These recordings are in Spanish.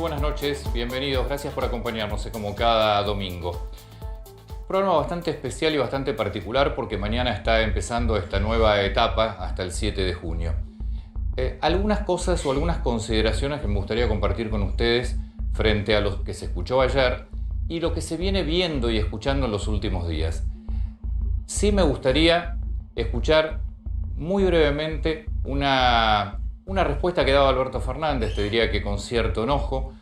buenas noches, bienvenidos, gracias por acompañarnos como cada domingo. Un programa bastante especial y bastante particular porque mañana está empezando esta nueva etapa hasta el 7 de junio. Algunas cosas o algunas consideraciones que me gustaría compartir con ustedes frente a lo que se escuchó ayer y lo que se viene viendo y escuchando en los últimos días. Sí me gustaría escuchar muy brevemente una respuesta que daba Alberto Fernández, te diría que con cierto enojo,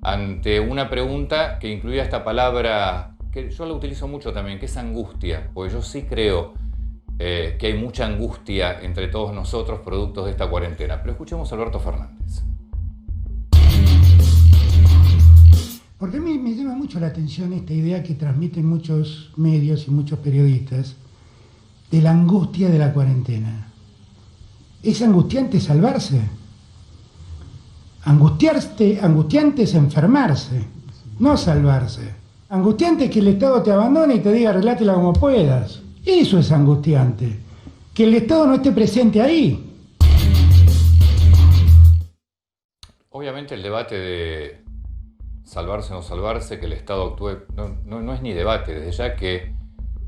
ante una pregunta que incluía esta palabra que yo la utilizo mucho también, que es angustia, porque yo sí creo que hay mucha angustia entre todos nosotros productos de esta cuarentena. Pero escuchemos a Alberto Fernández. Porque a mí me llama mucho la atención esta idea que transmiten muchos medios y muchos periodistas de la angustia de la cuarentena. ¿Es angustiante salvarse? Angustiante es enfermarse, no salvarse. Angustiante es que el Estado te abandone y te diga arreglátela como puedas. Eso es angustiante. Que el Estado no esté presente ahí. Obviamente el debate de salvarse o no salvarse, que el Estado actúe, no es ni debate, desde ya que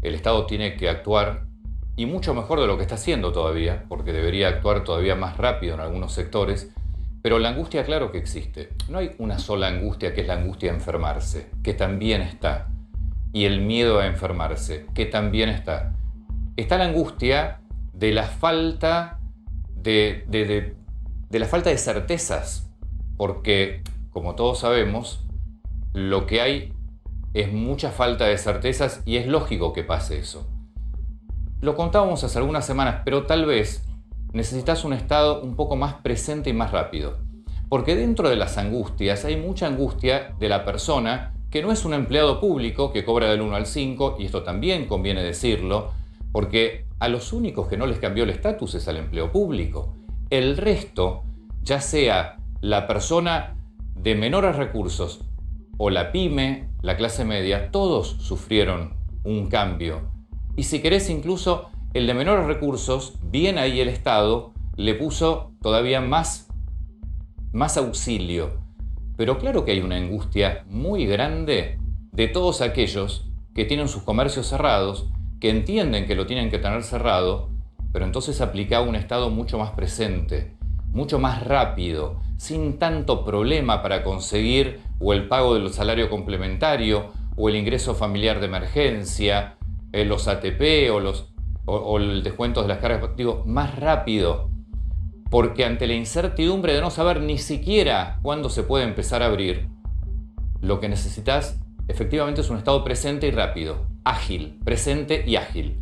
el Estado tiene que actuar y mucho mejor de lo que está haciendo todavía, porque debería actuar todavía más rápido en algunos sectores, pero la angustia claro que existe. No hay una sola angustia que es la angustia de enfermarse, que también está, y el miedo a enfermarse, que también está. Está la angustia de la falta de la falta de certezas, porque, como todos sabemos, lo que hay es mucha falta de certezas y es lógico que pase eso. Lo contábamos hace algunas semanas, pero tal vez necesitas un estado un poco más presente y más rápido. Porque dentro de las angustias hay mucha angustia de la persona que no es un empleado público que cobra del 1 al 5, y esto también conviene decirlo, porque a los únicos que no les cambió el estatus es al empleo público. El resto, ya sea la persona de menores recursos o la pyme, la clase media, todos sufrieron un cambio. Y si querés, incluso el de menores recursos, bien ahí el Estado le puso todavía más auxilio. Pero claro que hay una angustia muy grande de todos aquellos que tienen sus comercios cerrados, que entienden que lo tienen que tener cerrado, pero entonces aplica un Estado mucho más presente, mucho más rápido, sin tanto problema para conseguir o el pago del salario complementario o el ingreso familiar de emergencia, los ATP o el descuento de las cargas, digo, más rápido, porque ante la incertidumbre de no saber ni siquiera cuándo se puede empezar a abrir, lo que necesitas efectivamente es un Estado presente y rápido, ágil, presente y ágil,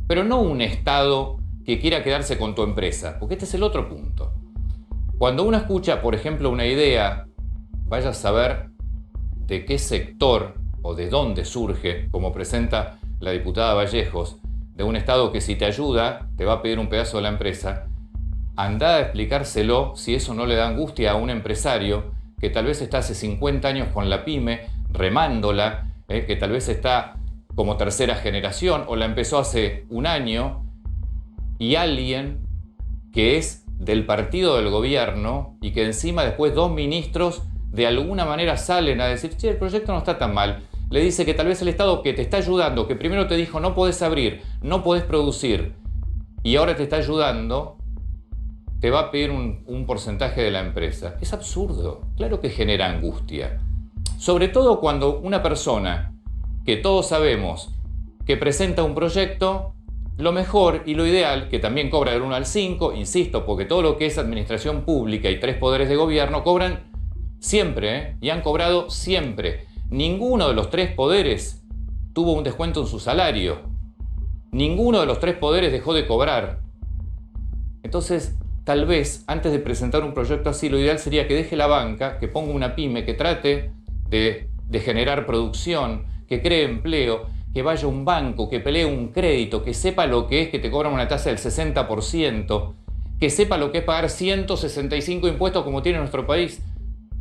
pero no un Estado que quiera quedarse con tu empresa, porque este es el otro punto. Cuando uno escucha, por ejemplo, una idea, vaya a saber de qué sector o de dónde surge, como presenta la diputada Vallejos, de un Estado que si te ayuda te va a pedir un pedazo de la empresa, anda a explicárselo si eso no le da angustia a un empresario que tal vez está hace 50 años con la pyme, remándola, que tal vez está como tercera generación o la empezó hace un año, y alguien que es del partido del gobierno y que encima después dos ministros de alguna manera salen a decir, che, el proyecto no está tan mal. Le dice que tal vez el Estado que te está ayudando, que primero te dijo no podés abrir, no podés producir, y ahora te está ayudando, te va a pedir un porcentaje de la empresa. Es absurdo, claro que genera angustia. Sobre todo cuando una persona, que todos sabemos, que presenta un proyecto, lo mejor y lo ideal, que también cobra del 1 al 5, insisto, porque todo lo que es administración pública y 3 poderes de gobierno cobran siempre, y han cobrado siempre. Ninguno de los 3 poderes tuvo un descuento en su salario. Ninguno de los 3 poderes dejó de cobrar. Entonces, tal vez, antes de presentar un proyecto así, lo ideal sería que deje la banca, que ponga una pyme, que trate de generar producción, que cree empleo, que vaya a un banco, que pelee un crédito, que sepa lo que es que te cobran una tasa del 60%, que sepa lo que es pagar 165 impuestos como tiene nuestro país,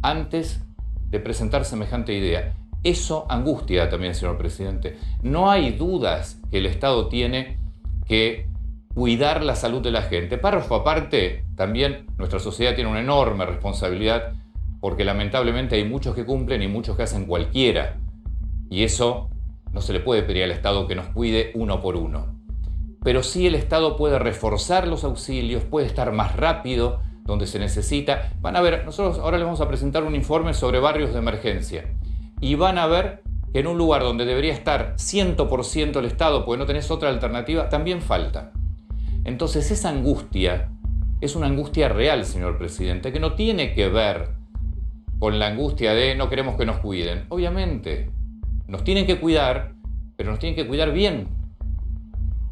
antes de presentar semejante idea. Eso angustia también, señor presidente. No hay dudas que el Estado tiene que cuidar la salud de la gente. Párrafo aparte, también nuestra sociedad tiene una enorme responsabilidad porque lamentablemente hay muchos que cumplen y muchos que hacen cualquiera. Y eso no se le puede pedir al Estado que nos cuide uno por uno. Pero sí el Estado puede reforzar los auxilios, puede estar más rápido donde se necesita. Van a ver, nosotros ahora les vamos a presentar un informe sobre barrios de emergencia. Y van a ver que en un lugar donde debería estar 100% el Estado, porque no tenés otra alternativa, también falta. Entonces esa angustia es una angustia real, señor presidente, que no tiene que ver con la angustia de no queremos que nos cuiden. Obviamente, nos tienen que cuidar, pero nos tienen que cuidar bien.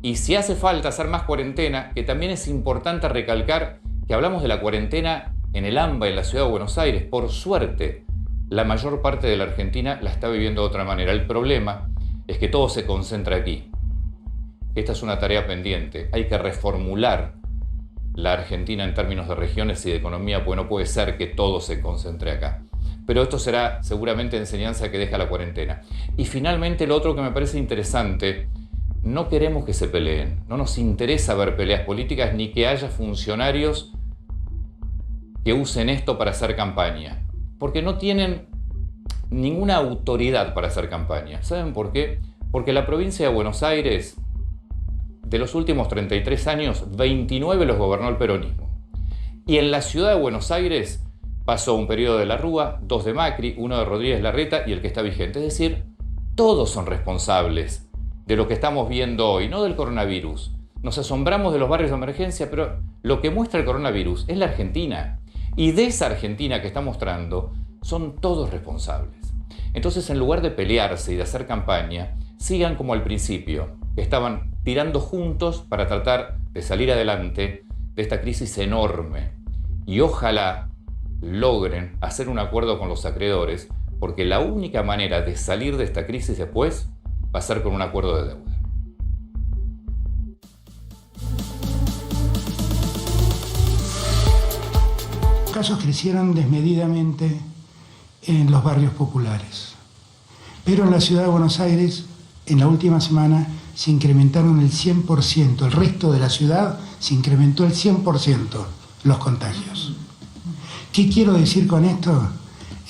Y si hace falta hacer más cuarentena, que también es importante recalcar que hablamos de la cuarentena en el AMBA, en la ciudad de Buenos Aires. Por suerte, la mayor parte de la Argentina la está viviendo de otra manera. El problema es que todo se concentra aquí. Esta es una tarea pendiente. Hay que reformular la Argentina en términos de regiones y de economía, porque no puede ser que todo se concentre acá. Pero esto será seguramente enseñanza que deja la cuarentena. Y finalmente lo otro que me parece interesante, no queremos que se peleen. No nos interesa ver peleas políticas ni que haya funcionarios que usen esto para hacer campaña. Porque no tienen ninguna autoridad para hacer campaña. ¿Saben por qué? Porque la provincia de Buenos Aires, de los últimos 33 años, 29 los gobernó el peronismo. Y en la ciudad de Buenos Aires pasó un periodo de la Rúa, 2 de Macri, 1 de Rodríguez Larreta y el que está vigente. Es decir, todos son responsables de lo que estamos viendo hoy, no del coronavirus. Nos asombramos de los barrios de emergencia, pero lo que muestra el coronavirus es la Argentina. Y de esa Argentina que está mostrando, son todos responsables. Entonces, en lugar de pelearse y de hacer campaña, sigan como al principio, que estaban tirando juntos para tratar de salir adelante de esta crisis enorme. Y ojalá logren hacer un acuerdo con los acreedores, porque la única manera de salir de esta crisis después va a ser con un acuerdo de deuda. Los casos crecieron desmedidamente en los barrios populares. Pero en la ciudad de Buenos Aires, en la última semana, se incrementaron el 100%. El resto de la ciudad se incrementó el 100% los contagios. ¿Qué quiero decir con esto?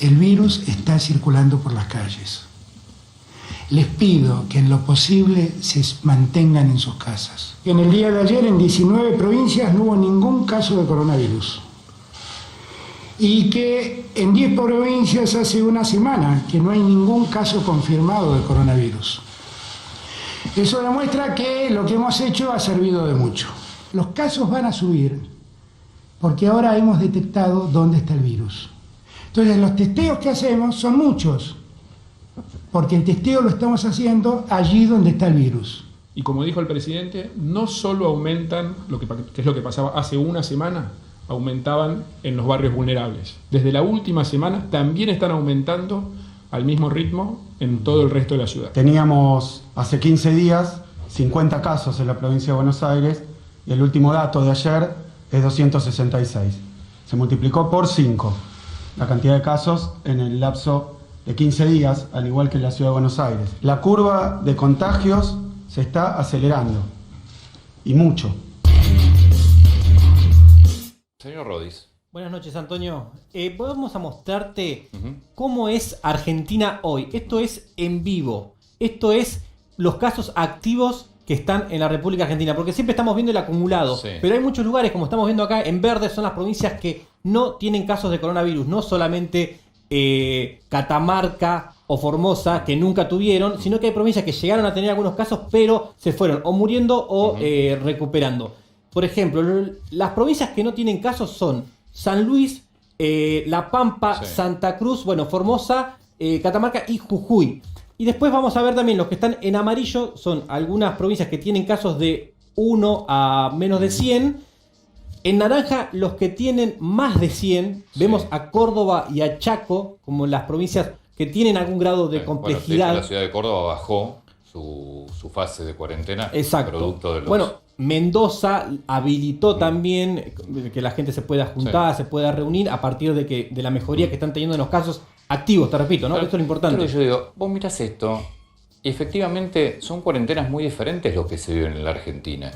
El virus está circulando por las calles. Les pido que en lo posible se mantengan en sus casas. En el día de ayer, en 19 provincias, no hubo ningún caso de coronavirus. Y que en 10 provincias hace una semana que no hay ningún caso confirmado de coronavirus. Eso demuestra que lo que hemos hecho ha servido de mucho. Los casos van a subir porque ahora hemos detectado dónde está el virus. Entonces los testeos que hacemos son muchos, porque el testeo lo estamos haciendo allí donde está el virus. Y como dijo el presidente, no solo aumentan, que es lo que pasaba hace una semana, aumentaban en los barrios vulnerables. Desde la última semana también están aumentando al mismo ritmo en todo el resto de la ciudad. Teníamos hace 15 días 50 casos en la provincia de Buenos Aires y el último dato de ayer es 266. Se multiplicó por 5 la cantidad de casos en el lapso de 15 días, al igual que en la ciudad de Buenos Aires. La curva de contagios se está acelerando, y mucho. Señor Rodis. Buenas noches, Antonio. Vamos a mostrarte cómo es Argentina hoy. Esto es en vivo. Esto es los casos activos que están en la República Argentina. Porque siempre estamos viendo el acumulado. Sí. Pero hay muchos lugares, como estamos viendo acá, en verde son las provincias que no tienen casos de coronavirus. No solamente Catamarca o Formosa, que nunca tuvieron, sino que hay provincias que llegaron a tener algunos casos, pero se fueron o muriendo o recuperando. Por ejemplo, las provincias que no tienen casos son San Luis, La Pampa, sí, Santa Cruz, bueno, Formosa, Catamarca y Jujuy. Y después vamos a ver también los que están en amarillo, son algunas provincias que tienen casos de 1 a menos de 100. En naranja, los que tienen más de 100, sí, vemos a Córdoba y a Chaco como las provincias que tienen algún grado de complejidad. Bueno, la ciudad de Córdoba bajó su fase de cuarentena. Exacto. Producto de los... Bueno, Mendoza habilitó también que la gente se pueda juntar, sí, se pueda reunir a partir de la mejoría que están teniendo en los casos activos, te repito, ¿no? Pero, esto es lo importante. Pero yo digo, vos mirás esto, y efectivamente son cuarentenas muy diferentes lo que se vive en la Argentina.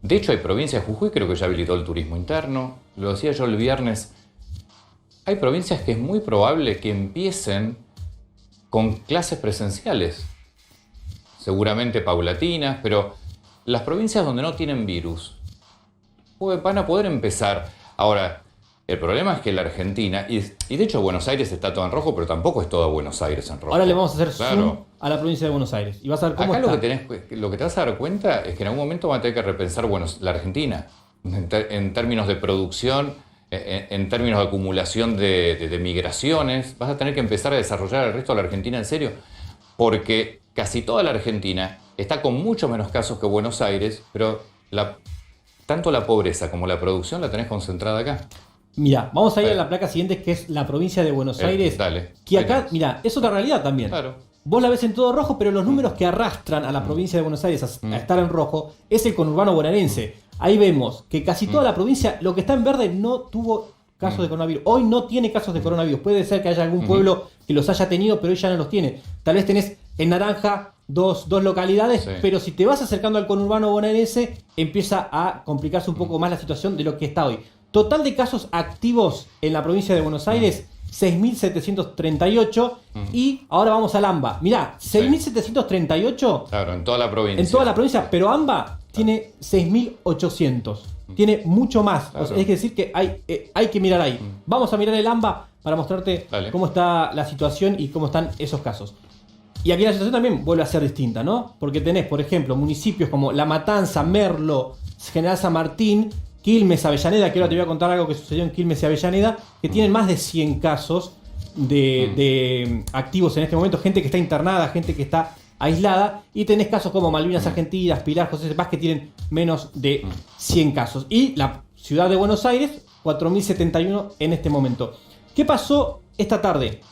De hecho, hay provincias, Jujuy creo que ya habilitó el turismo interno, lo decía yo el viernes, hay provincias que es muy probable que empiecen con clases presenciales, seguramente paulatinas, pero las provincias donde no tienen virus van a poder empezar. Ahora, el problema es que la Argentina, y de hecho Buenos Aires está todo en rojo, pero tampoco es todo Buenos Aires en rojo. Ahora le vamos a hacer Claro. zoom a la provincia de Buenos Aires y vas a ver cómo Acá está. lo que te vas a dar cuenta es que en algún momento van a tener que repensar la Argentina en términos de producción, en términos de acumulación de migraciones. Vas a tener que empezar a desarrollar el resto de la Argentina en serio, porque casi toda la Argentina está con mucho menos casos que Buenos Aires, pero tanto la pobreza como la producción la tenés concentrada acá. Mira, vamos a ir Dale. a la placa siguiente, que es la provincia de Buenos Aires. Dale. Que Ahí acá, tenés. mira, es otra realidad también. Claro. Vos la ves en todo rojo, pero los números que arrastran a la provincia de Buenos Aires a estar en rojo es el conurbano bonaerense. Ahí vemos que casi toda la provincia, lo que está en verde, no tuvo casos de coronavirus. Hoy no tiene casos de coronavirus. Puede ser que haya algún pueblo que los haya tenido, pero hoy ya no los tiene. Tal vez tenés en naranja dos localidades, Sí. pero si te vas acercando al conurbano bonaerense, empieza a complicarse un poco más la situación de lo que está hoy. Total de casos activos en la provincia de Buenos Aires, 6.738. Y ahora vamos al AMBA. Mirá, 6.738 Claro, en toda la provincia. en toda la provincia, pero AMBA tiene 6.800. Tiene mucho más. Claro. O sea, es decir que hay que mirar ahí. Vamos a mirar el AMBA para mostrarte Dale. cómo está la situación y cómo están esos casos. Y aquí la situación también vuelve a ser distinta, ¿no? Porque tenés, por ejemplo, municipios como La Matanza, Merlo, General San Martín, Quilmes, Avellaneda, que ahora te voy a contar algo que sucedió en Quilmes y Avellaneda, que tienen más de 100 casos de activos en este momento, gente que está internada, gente que está aislada, y tenés casos como Malvinas Argentinas, Pilar, José Cepaz, que tienen menos de 100 casos. Y la ciudad de Buenos Aires, 4.071 en este momento. ¿Qué pasó esta tarde?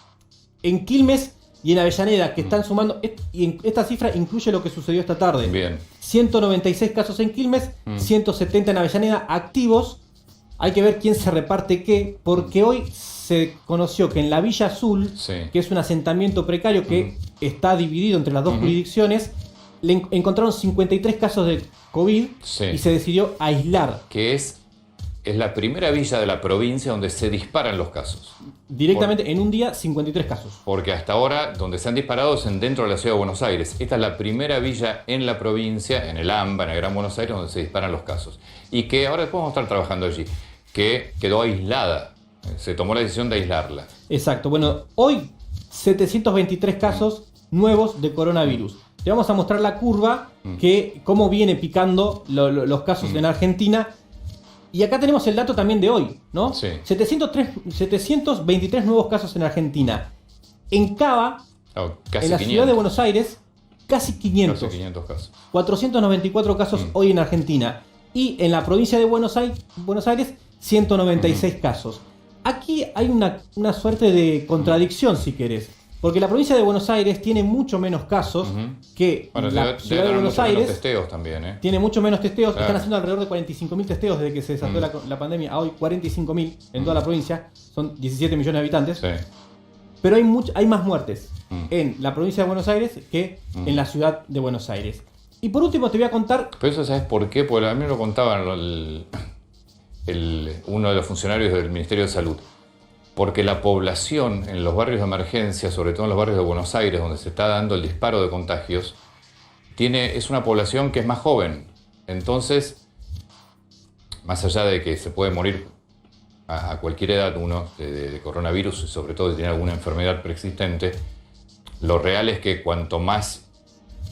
En Quilmes y en Avellaneda, que están sumando, y esta cifra incluye lo que sucedió esta tarde. Bien. 196 casos en Quilmes, 170 en Avellaneda activos. Hay que ver quién se reparte qué, porque hoy se conoció que en la Villa Azul, Sí. que es un asentamiento precario que está dividido entre las dos jurisdicciones, le encontraron 53 casos de COVID Sí. y se decidió aislar Que es la primera villa de la provincia donde se disparan los casos. directamente en un día 53 casos. Porque hasta ahora, donde se han disparado es dentro de la ciudad de Buenos Aires. Esta es la primera villa en la provincia, en el AMBA, en el Gran Buenos Aires, donde se disparan los casos. Y que ahora después vamos a estar trabajando allí. Que quedó aislada. Se tomó la decisión de aislarla. Exacto. Bueno, hoy 723 casos nuevos de coronavirus. Te vamos a mostrar la curva, que cómo viene picando los casos en Argentina. Y acá tenemos el dato también de hoy, ¿no? Sí. 723 nuevos casos en Argentina. En Cava, Claro, casi en la 500. ciudad de Buenos Aires, casi 500. Casi 500 casos. 494 casos hoy en Argentina. Y en la provincia de Buenos Aires 196 casos. Aquí hay una suerte de contradicción, si querés. Porque la provincia de Buenos Aires tiene mucho menos casos que Bueno, la debe ciudad de tener Buenos muchos menos Aires. testeos también, ¿eh? Tiene mucho menos testeos. Claro. Están haciendo alrededor de 45.000 testeos desde que se desató la pandemia. A hoy 45.000 en toda la provincia. Son 17 millones de habitantes. Sí. Pero hay más muertes en la provincia de Buenos Aires que en la ciudad de Buenos Aires. Y por último te voy a contar. Pero eso, ¿sabes por qué? Porque a mí me lo contaba uno de los funcionarios del Ministerio de Salud. Porque la población en los barrios de emergencia, sobre todo en los barrios de Buenos Aires, donde se está dando el disparo de contagios, es una población que es más joven. Entonces, más allá de que se puede morir a cualquier edad uno de coronavirus, sobre todo si tiene alguna enfermedad preexistente, lo real es que cuanto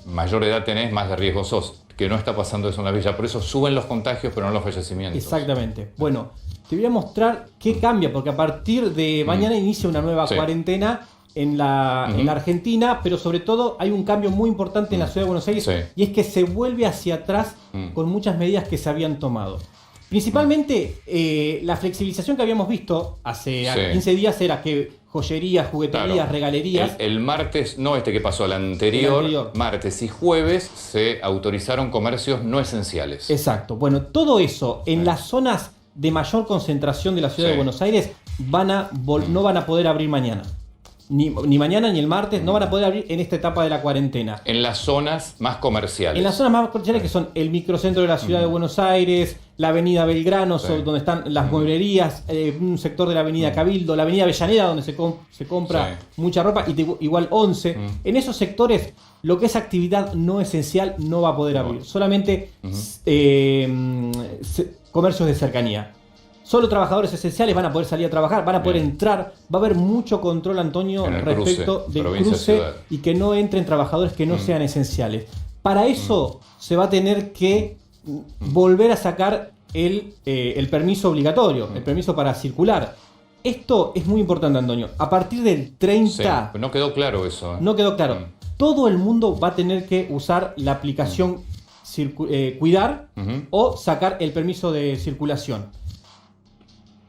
mayor edad tenés, más de riesgo sos. Que no está pasando eso en la villa. Por eso suben los contagios, pero no los fallecimientos. Exactamente. Bueno, te voy a mostrar qué cambia, porque a partir de mañana inicia una nueva Sí. cuarentena en la Argentina, pero sobre todo hay un cambio muy importante en la ciudad de Buenos Aires, Sí. y es que se vuelve hacia atrás con muchas medidas que se habían tomado. Principalmente, la flexibilización que habíamos visto hace Sí. 15 días era que joyerías, jugueterías, Claro. regalerías. El martes, no este que pasó, el El anterior, anterior. martes y jueves se autorizaron comercios no esenciales. Exacto. Bueno, todo eso en las zonas de mayor concentración de la ciudad Sí. de Buenos Aires no van a poder abrir mañana. ni mañana ni el martes, no van a poder abrir en esta etapa de la cuarentena. En las zonas más comerciales. En las zonas más comerciales, que son el microcentro de la ciudad de Buenos Aires, la avenida Belgrano, Sí. donde están las mueblerías, un sector de la avenida Cabildo, la avenida Avellaneda, donde se compra mucha ropa, y igual 11. En esos sectores, lo que es actividad no esencial no va a poder abrir. Solamente comercios de cercanía. Solo trabajadores esenciales van a poder salir a trabajar, van a poder entrar. Va a haber mucho control, Antonio, En el respecto cruce, del provincia, cruce ciudad. y que no entren trabajadores que no sean esenciales. Para eso se va a tener que volver a sacar el permiso obligatorio, el permiso para circular. Esto es muy importante, Antonio. A partir del 30... Sí, no quedó claro eso. No quedó claro. Todo el mundo va a tener que usar la aplicación Cuidar o sacar el permiso de circulación.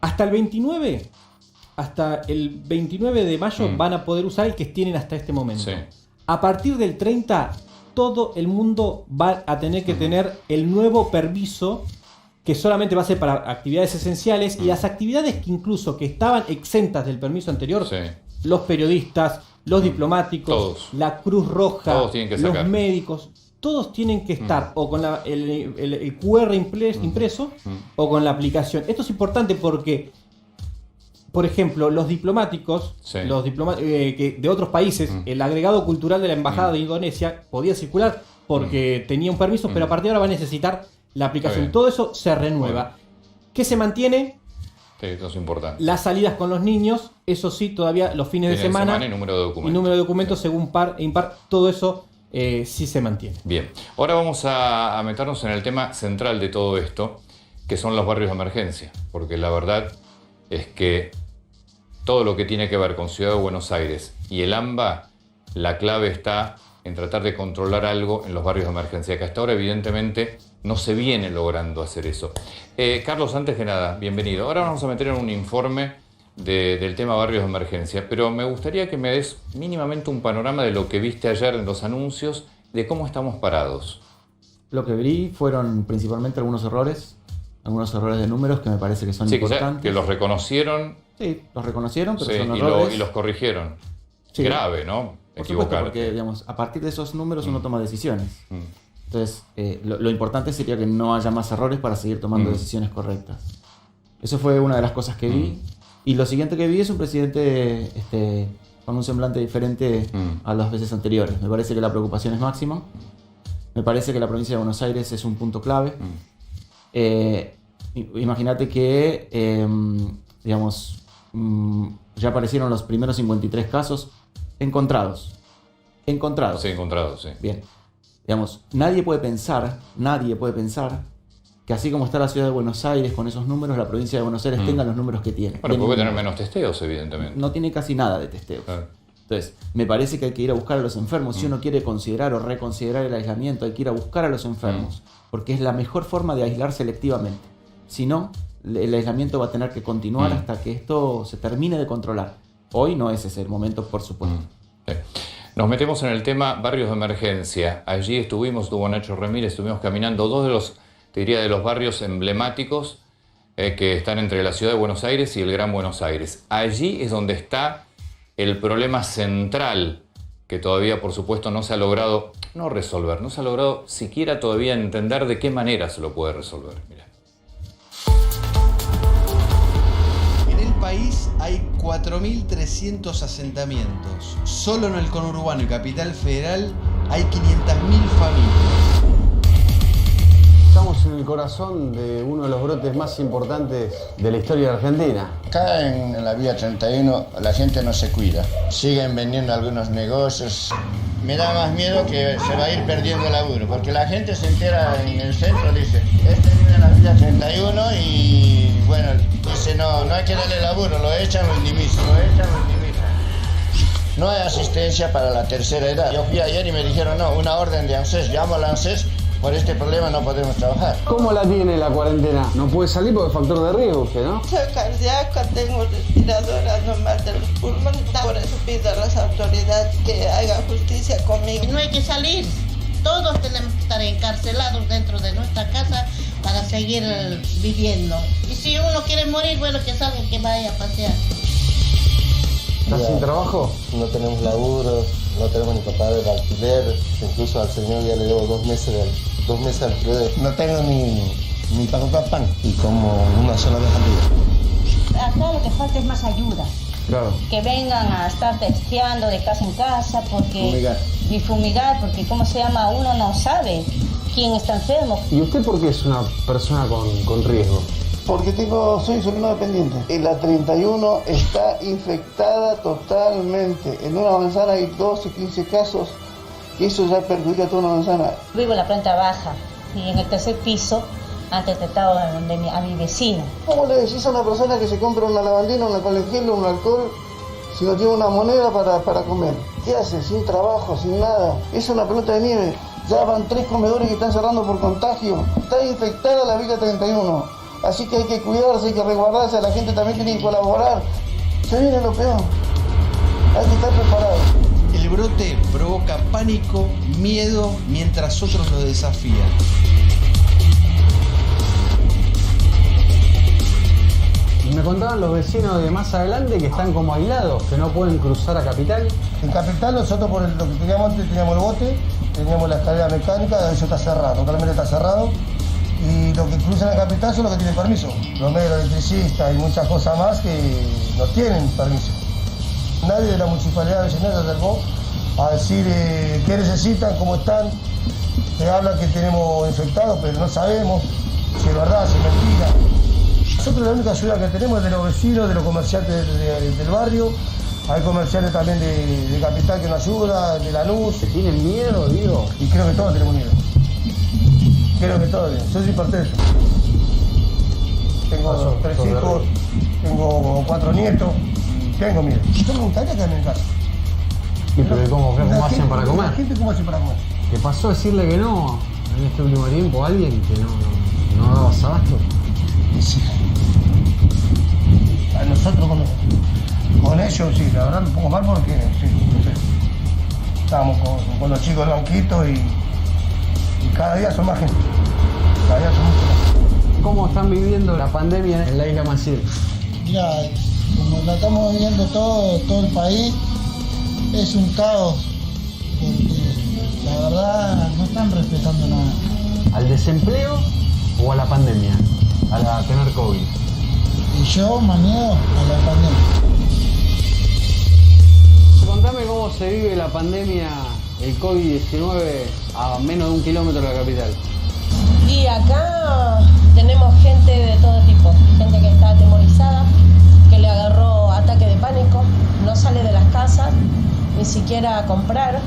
Hasta el 29 de mayo van a poder usar el que tienen hasta este momento. Sí. A partir del 30, todo el mundo va a tener que tener el nuevo permiso, que solamente va a ser para actividades esenciales, y las actividades que incluso que estaban exentas del permiso anterior, los periodistas, los diplomáticos, todos. la Cruz Roja, Todos tienen que los sacar. médicos, todos tienen que estar o con el QR impreso o con la aplicación. Esto es importante porque, por ejemplo, los diplomáticos, que de otros países, el agregado cultural de la Embajada de Indonesia podía circular porque tenía un permiso, pero a partir de ahora va a necesitar la aplicación. Todo eso se renueva. ¿Qué se mantiene? Sí, eso es importante. Las salidas con los niños, eso sí, todavía los fines de semana y número de documentos. Y número de documentos según par e impar, todo eso sí se mantiene. Bien, ahora vamos a meternos en el tema central de todo esto, que son los barrios de emergencia, porque la verdad es que todo lo que tiene que ver con Ciudad de Buenos Aires y el AMBA, la clave está en tratar de controlar algo en los barrios de emergencia, que hasta ahora evidentemente no se viene logrando hacer eso. Carlos, antes que nada, bienvenido. Ahora vamos a meter en un informe del tema barrios de emergencia, pero me gustaría que me des mínimamente un panorama de lo que viste ayer en los anuncios, de cómo estamos parados. Lo que vi fueron principalmente algunos errores de números que me parece que son importantes. Que los reconocieron. Sí, los reconocieron, pero son errores. Y los corrigieron. Sí. Grave, ¿no? Por supuesto, porque digamos, a partir de esos números uno toma decisiones. Entonces, lo importante sería que no haya más errores para seguir tomando decisiones correctas. Eso fue una de las cosas que vi. Y lo siguiente que vi es un presidente con un semblante diferente a las veces anteriores. Me parece que la preocupación es máxima. Me parece que la provincia de Buenos Aires es un punto clave. Imagínate que, ya aparecieron los primeros 53 casos encontrados. Sí, encontrados, sí. Bien. Digamos, nadie puede pensar que así como está la ciudad de Buenos Aires con esos números, la provincia de Buenos Aires tenga los números que tiene. Bueno, puede tener menos testeos, evidentemente. No tiene casi nada de testeos. Entonces, me parece que hay que ir a buscar a los enfermos. Si uno quiere considerar o reconsiderar el aislamiento, hay que ir a buscar a los enfermos, porque es la mejor forma de aislar selectivamente. Si no, el aislamiento va a tener que continuar hasta que esto se termine de controlar. Hoy no es ese el momento, por supuesto. Sí. Nos metemos en el tema barrios de emergencia. Allí estuvo Nacho Ramírez, estuvimos caminando dos de los barrios emblemáticos que están entre la ciudad de Buenos Aires y el Gran Buenos Aires. Allí es donde está el problema central que todavía, por supuesto, no se ha logrado, no resolver, no se ha logrado siquiera todavía entender de qué manera se lo puede resolver. Mirá. En el país hay 4.300 asentamientos. Solo en el conurbano y Capital Federal hay 500.000 familias. Estamos en el corazón de uno de los brotes más importantes de la historia de Argentina. Acá en la vía 31 la gente no se cuida. Siguen vendiendo algunos negocios. Me da más miedo que se va a ir perdiendo el laburo, porque la gente se entera en el centro, dice, vive en la vía 31 y bueno, dice no hay que darle laburo, lo echan, lo indemnizan. No hay asistencia para la tercera edad. Yo fui ayer y me dijeron, no, una orden de ANSES, llamo al ANSES, por este problema no podemos trabajar. ¿Cómo la tiene la cuarentena? No puede salir porque es factor de riesgo usted, ¿no? Soy cardíaca, tengo respiradora normal de los pulmones, por eso pido a las autoridades que hagan justicia conmigo. No hay que salir, todos tenemos que estar encarcelados dentro de nuestra casa para seguir viviendo. Y si uno quiere morir, bueno, que salga, que vaya a pasear. ¿Estás sin trabajo? No tenemos laburo, no tenemos ni para pagar el alquiler, incluso al señor ya le debo 2 meses de alquiler. No tengo ni para comprar pan y como una sola vez al día. Acá lo que falta es más ayuda. Claro. Que vengan a estar testeando de casa en casa, porque fumigar, porque ¿cómo se llama? Uno no sabe quién está enfermo. ¿Y usted por qué es una persona con riesgo? Porque soy sobrino dependiente. Y la 31 está infectada totalmente. En una manzana hay 12, 15 casos y eso ya perjudica a toda una manzana. Vivo en la planta baja y en el tercer piso han detectado a mi vecina. ¿Cómo le decís a una persona que se compra una lavandina, un alcohol en gel, un alcohol, si no tiene una moneda para comer? ¿Qué hace? Sin trabajo, sin nada. Es una pelota de nieve. Ya van 3 comedores que están cerrando por contagio. Está infectada la Villa 31. Así que hay que cuidarse, hay que resguardarse. La gente también tiene que colaborar. Se viene lo peor. Hay que estar preparados. El brote provoca pánico, miedo, mientras otros lo desafían. Me contaban los vecinos de más adelante que están como aislados, que no pueden cruzar a Capital. En Capital nosotros por lo que teníamos antes teníamos el bote, teníamos la escalera mecánica, eso está cerrado, totalmente está cerrado. Y lo que cruzan a Capital son los que tienen permiso. Plomeros, electricistas y muchas cosas más que no tienen permiso. Nadie de la municipalidad de Avellaneda se acercó a decir qué necesitan, cómo están. Te hablan que tenemos infectados, pero no sabemos si es verdad, si es mentira. Nosotros la única ayuda que tenemos es de los vecinos, de los comerciantes del barrio. Hay comerciantes también de Capital que nos ayudan, de Lanús. ¿Tienen miedo, digo? Y creo que todos tenemos miedo. Creo que todos. Yo soy parte de eso. Tengo 3 hijos, tengo 4 nietos y tengo miedo. Yo me gustaría quedarme en casa. ¿Y pero cómo hacen para comer? La gente cómo hace para comer. ¿Qué pasó a decirle que no en este último tiempo a alguien que no daba abasto? Sí. A nosotros con ellos sí, la verdad un poco mal porque sí, no sé. Estábamos con los chicos del banquito y cada día son más gente. Cada día son mucho más. ¿Cómo están viviendo la pandemia en la isla Maciel? Mira, como la estamos viviendo todo el país, es un caos, porque la verdad no están respetando nada. ¿Al desempleo o a la pandemia? A tener COVID. Y yo más miedo a la pandemia. Contame cómo se vive la pandemia, el COVID-19, a menos de 1 kilómetro de la capital. Y acá tenemos gente de todo tipo, gente que está atemorizada, que le agarró ataque de pánico, no sale de las casas, ni siquiera a comprar.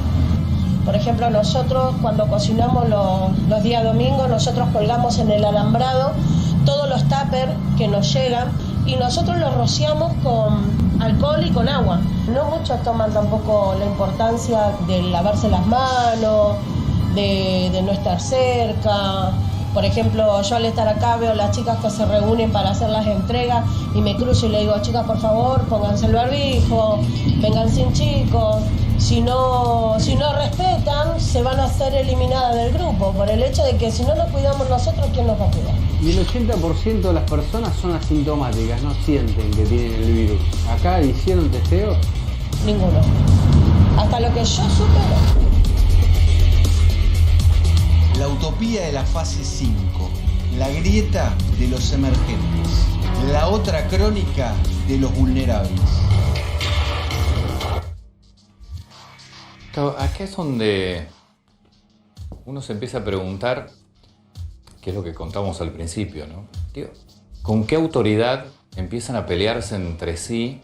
Por ejemplo, nosotros cuando cocinamos los días domingos, nosotros colgamos en el alambrado todos los tuppers que nos llegan y nosotros los rociamos con alcohol y con agua. No muchos toman tampoco la importancia de lavarse las manos, de no estar cerca. Por ejemplo, yo al estar acá veo las chicas que se reúnen para hacer las entregas y me cruzo y le digo, chicas, por favor, pónganse el barbijo, vengan sin chicos. Si no respetan, se van a ser eliminadas del grupo por el hecho de que si no nos cuidamos nosotros, ¿quién nos va a cuidar? Y el 80% de las personas son asintomáticas, no sienten que tienen el virus. ¿Acá hicieron testeo? Ninguno. Hasta lo que yo supe, La utopía de la fase 5, la grieta de los emergentes, la otra crónica de los vulnerables. Claro, acá es donde uno se empieza a preguntar, qué es lo que contamos al principio, ¿no? Tío, ¿con qué autoridad empiezan a pelearse entre sí?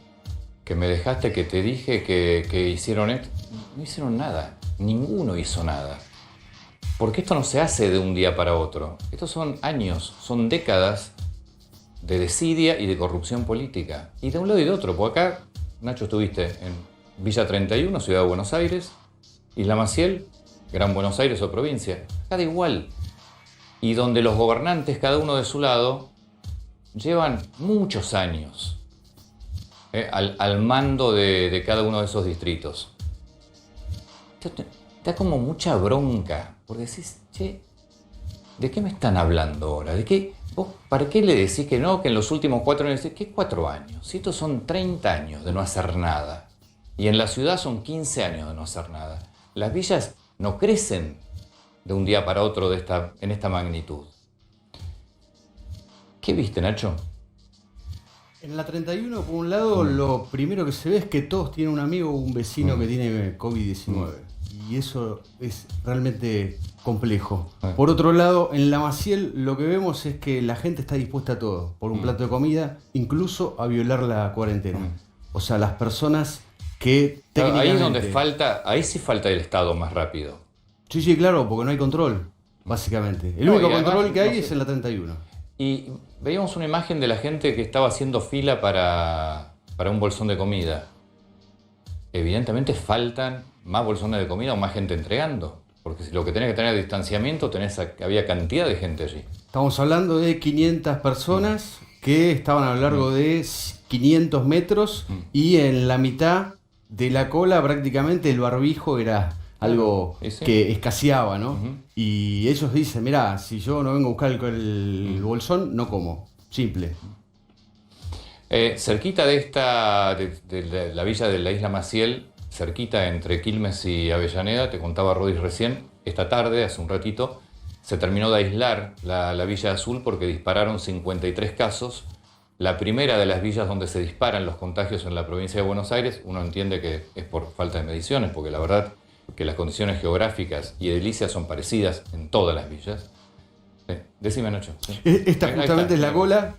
Que me dejaste, que te dije que hicieron esto. No hicieron nada, ninguno hizo nada. Porque esto no se hace de un día para otro. Estos son años, son décadas de desidia y de corrupción política. Y de un lado y de otro, porque acá, Nacho, estuviste en Villa 31, Ciudad de Buenos Aires, Isla Maciel, Gran Buenos Aires o provincia. Acá da igual. Y donde los gobernantes, cada uno de su lado, llevan muchos años al mando de cada uno de esos distritos. Da como mucha bronca, porque decís, che, ¿de qué me están hablando ahora? ¿De qué? ¿Vos para qué le decís que no, que en los últimos 4 años? ¿Qué 4 años? Si estos son 30 años de no hacer nada. Y en la ciudad son 15 años de no hacer nada. Las villas no crecen de un día para otro en esta magnitud. ¿Qué viste, Nacho? En la 31, por un lado, lo primero que se ve es que todos tienen un amigo o un vecino que tiene COVID-19. Y eso es realmente complejo. Por otro lado, en la Maciel lo que vemos es que la gente está dispuesta a todo, por un plato de comida, incluso a violar la cuarentena. O sea, las personas que técnicamente... Ahí es donde falta, ahí sí falta el Estado más rápido. Sí, claro, porque no hay control, básicamente. El único control que hay es en la 31. Y veíamos una imagen de la gente que estaba haciendo fila para un bolsón de comida. Evidentemente faltan más bolsones de comida o más gente entregando. Porque si lo que tenés que tener es distanciamiento, había cantidad de gente allí. Estamos hablando de 500 personas que estaban a lo largo de 500 metros y en la mitad de la cola prácticamente el barbijo era algo que escaseaba, ¿no? Y ellos dicen, mirá, si yo no vengo a buscar el bolsón, no como. Simple. Cerquita de la villa de la Isla Maciel, cerquita entre Quilmes y Avellaneda, te contaba Rodis recién, esta tarde, hace un ratito, se terminó de aislar la Villa Azul porque dispararon 53 casos. La primera de las villas donde se disparan los contagios en la provincia de Buenos Aires, uno entiende que es por falta de mediciones, porque la verdad que las condiciones geográficas y edilicias son parecidas en todas las villas. Decime, Nacho. ¿Sí? Esta justamente es la cola.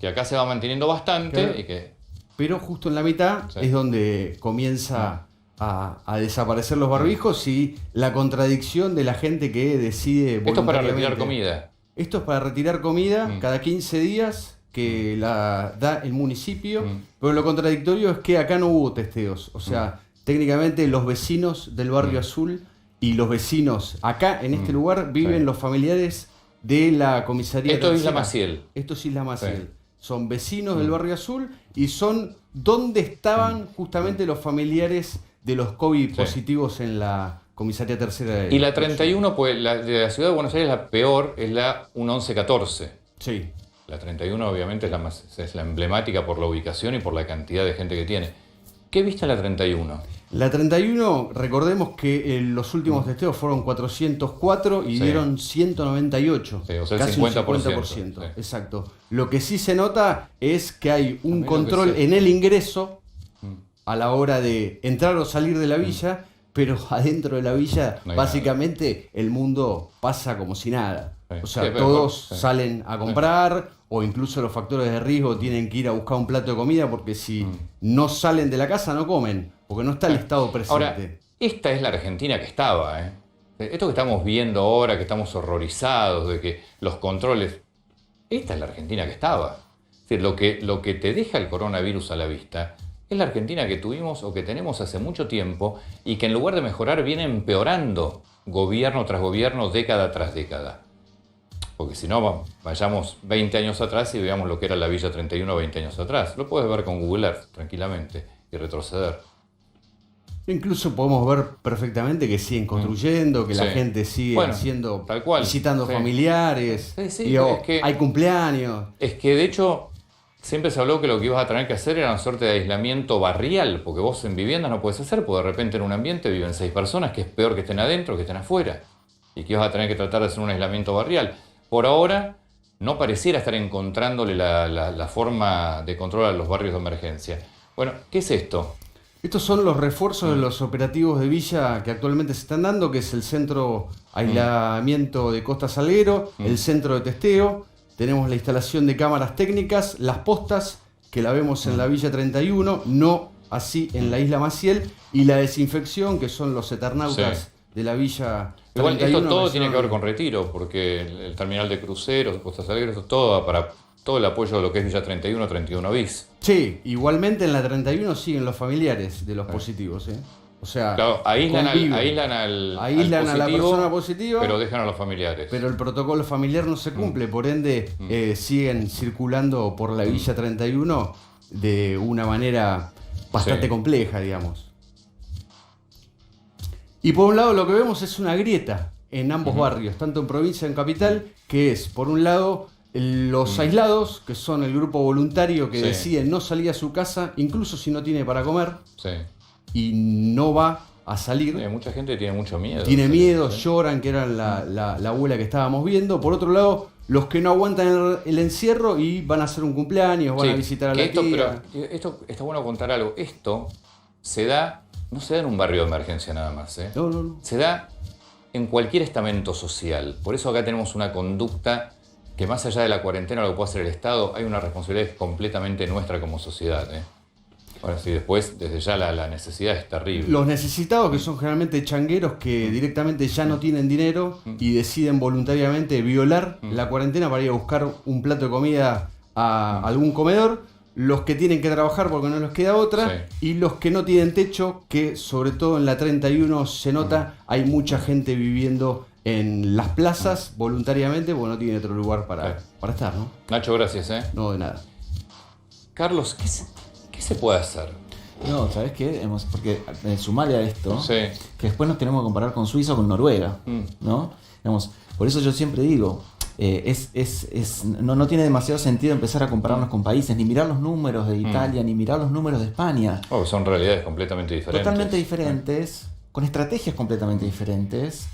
Que acá se va manteniendo bastante. Claro. Y que... Pero justo en la mitad es donde comienza a desaparecer los barbijos y la contradicción de la gente que decide voluntariamente. Esto es para retirar comida. Esto es para retirar comida cada 15 días que la da el municipio. Pero lo contradictorio es que acá no hubo testeos. O sea... Técnicamente los vecinos del barrio Azul y los vecinos acá en este lugar viven los familiares de la comisaría. Esto es Isla Maciel. Esto es Isla Maciel. Son vecinos del barrio Azul y son donde estaban justamente los familiares de los COVID positivos en la comisaría tercera. Y la 31, pues de la ciudad de Buenos Aires, la peor es la 1114. Sí. La 31 obviamente es la emblemática por la ubicación y por la cantidad de gente que tiene. ¿Qué viste en la 31? La 31, recordemos que los últimos testeos fueron 404 y dieron 198. Sí, o sea, casi el 50%. Un 50%. Exacto. Lo que sí se nota es que hay un control en el ingreso a la hora de entrar o salir de la villa, pero adentro de la villa básicamente el mundo pasa como si nada. O sea, todos salen a comprar o incluso los factores de riesgo tienen que ir a buscar un plato de comida porque si no salen de la casa no comen, porque no está el Estado presente. Ahora, esta es la Argentina que estaba, ¿eh? Esto que estamos viendo ahora, que estamos horrorizados de que los controles... Esta es la Argentina que estaba. Es decir, lo que te deja el coronavirus a la vista es la Argentina que tuvimos o que tenemos hace mucho tiempo y que en lugar de mejorar viene empeorando gobierno tras gobierno, década tras década. Porque si no, vayamos 20 años atrás y veamos lo que era la Villa 31 20 años atrás. Lo puedes ver con Google Earth tranquilamente y retroceder. Incluso podemos ver perfectamente que siguen construyendo, que la gente sigue haciendo, visitando familiares, hay cumpleaños. Es que de hecho siempre se habló que lo que ibas a tener que hacer era una suerte de aislamiento barrial, porque vos en viviendas no puedes hacer, porque de repente en un ambiente viven 6 personas, que es peor que estén adentro que estén afuera. Y que ibas a tener que tratar de hacer un aislamiento barrial. Por ahora, no pareciera estar encontrándole la forma de control a los barrios de emergencia. Bueno, ¿qué es esto? Estos son los refuerzos de los operativos de villa que actualmente se están dando, que es el centro aislamiento de Costa Salguero, el centro de testeo, tenemos la instalación de cámaras técnicas, las postas, que la vemos en la Villa 31, no así en la Isla Maciel, y la desinfección, que son los eternautas de la Villa 31. Igual esto todo tiene que ver con Retiro, porque el terminal de cruceros, Costa Salguero, eso es todo para todo el apoyo de lo que es Villa 31, 31 bis. Sí, igualmente en la 31 siguen los familiares de los positivos, ¿eh? O sea, claro, aíslan a la persona positiva, pero dejan a los familiares. Pero el protocolo familiar no se cumple, por ende siguen circulando por la Villa 31 de una manera bastante compleja, digamos. Y por un lado lo que vemos es una grieta en ambos barrios, tanto en provincia como en capital, que es, por un lado, los aislados, que son el grupo voluntario que decide no salir a su casa, incluso si no tiene para comer. y no va a salir. Mucha gente tiene mucho miedo. Tiene miedo, lloran, que era la abuela que estábamos viendo. Por otro lado, los que no aguantan el encierro y van a hacer un cumpleaños, van a visitar a la tía. Pero esto está bueno contar algo. Esto no se da en un barrio de emergencia nada más. No. Se da en cualquier estamento social. Por eso acá tenemos una conducta que más allá de la cuarentena, lo que puede hacer el Estado, hay una responsabilidad completamente nuestra como sociedad. Ahora sí, después, desde ya la necesidad es terrible. Los necesitados, que son generalmente changueros que directamente ya no tienen dinero y deciden voluntariamente violar la cuarentena para ir a buscar un plato de comida a algún comedor. Los que tienen que trabajar porque no les queda otra. Y los que no tienen techo, que sobre todo en la 31 se nota, hay mucha gente viviendo en las plazas voluntariamente porque no tienen otro lugar para estar, ¿no? Nacho, gracias. No, de nada. Carlos, ¿qué se puede hacer? No, ¿sabes qué? Porque sumarle a esto, que después nos tenemos que comparar con Suiza o con Noruega, ¿no? Digamos, por eso yo siempre digo, no tiene demasiado sentido empezar a compararnos con países, ni mirar los números de Italia, ni mirar los números de España. Son realidades completamente diferentes. Totalmente diferentes, con estrategias completamente diferentes.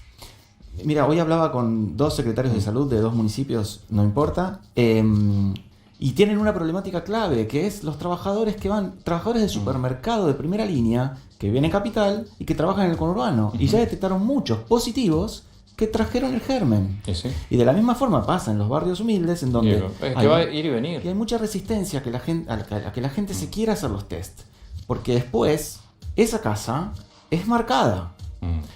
Mira, hoy hablaba con 2 secretarios de salud de 2 municipios, no importa, y tienen una problemática clave, que es los trabajadores de supermercado de primera línea, que vienen capital y que trabajan en el conurbano, y ya detectaron muchos positivos que trajeron el germen. Y de la misma forma pasa en los barrios humildes, en donde va a ir y venir. Y hay mucha resistencia a que la gente se quiera hacer los test, porque después esa casa es marcada.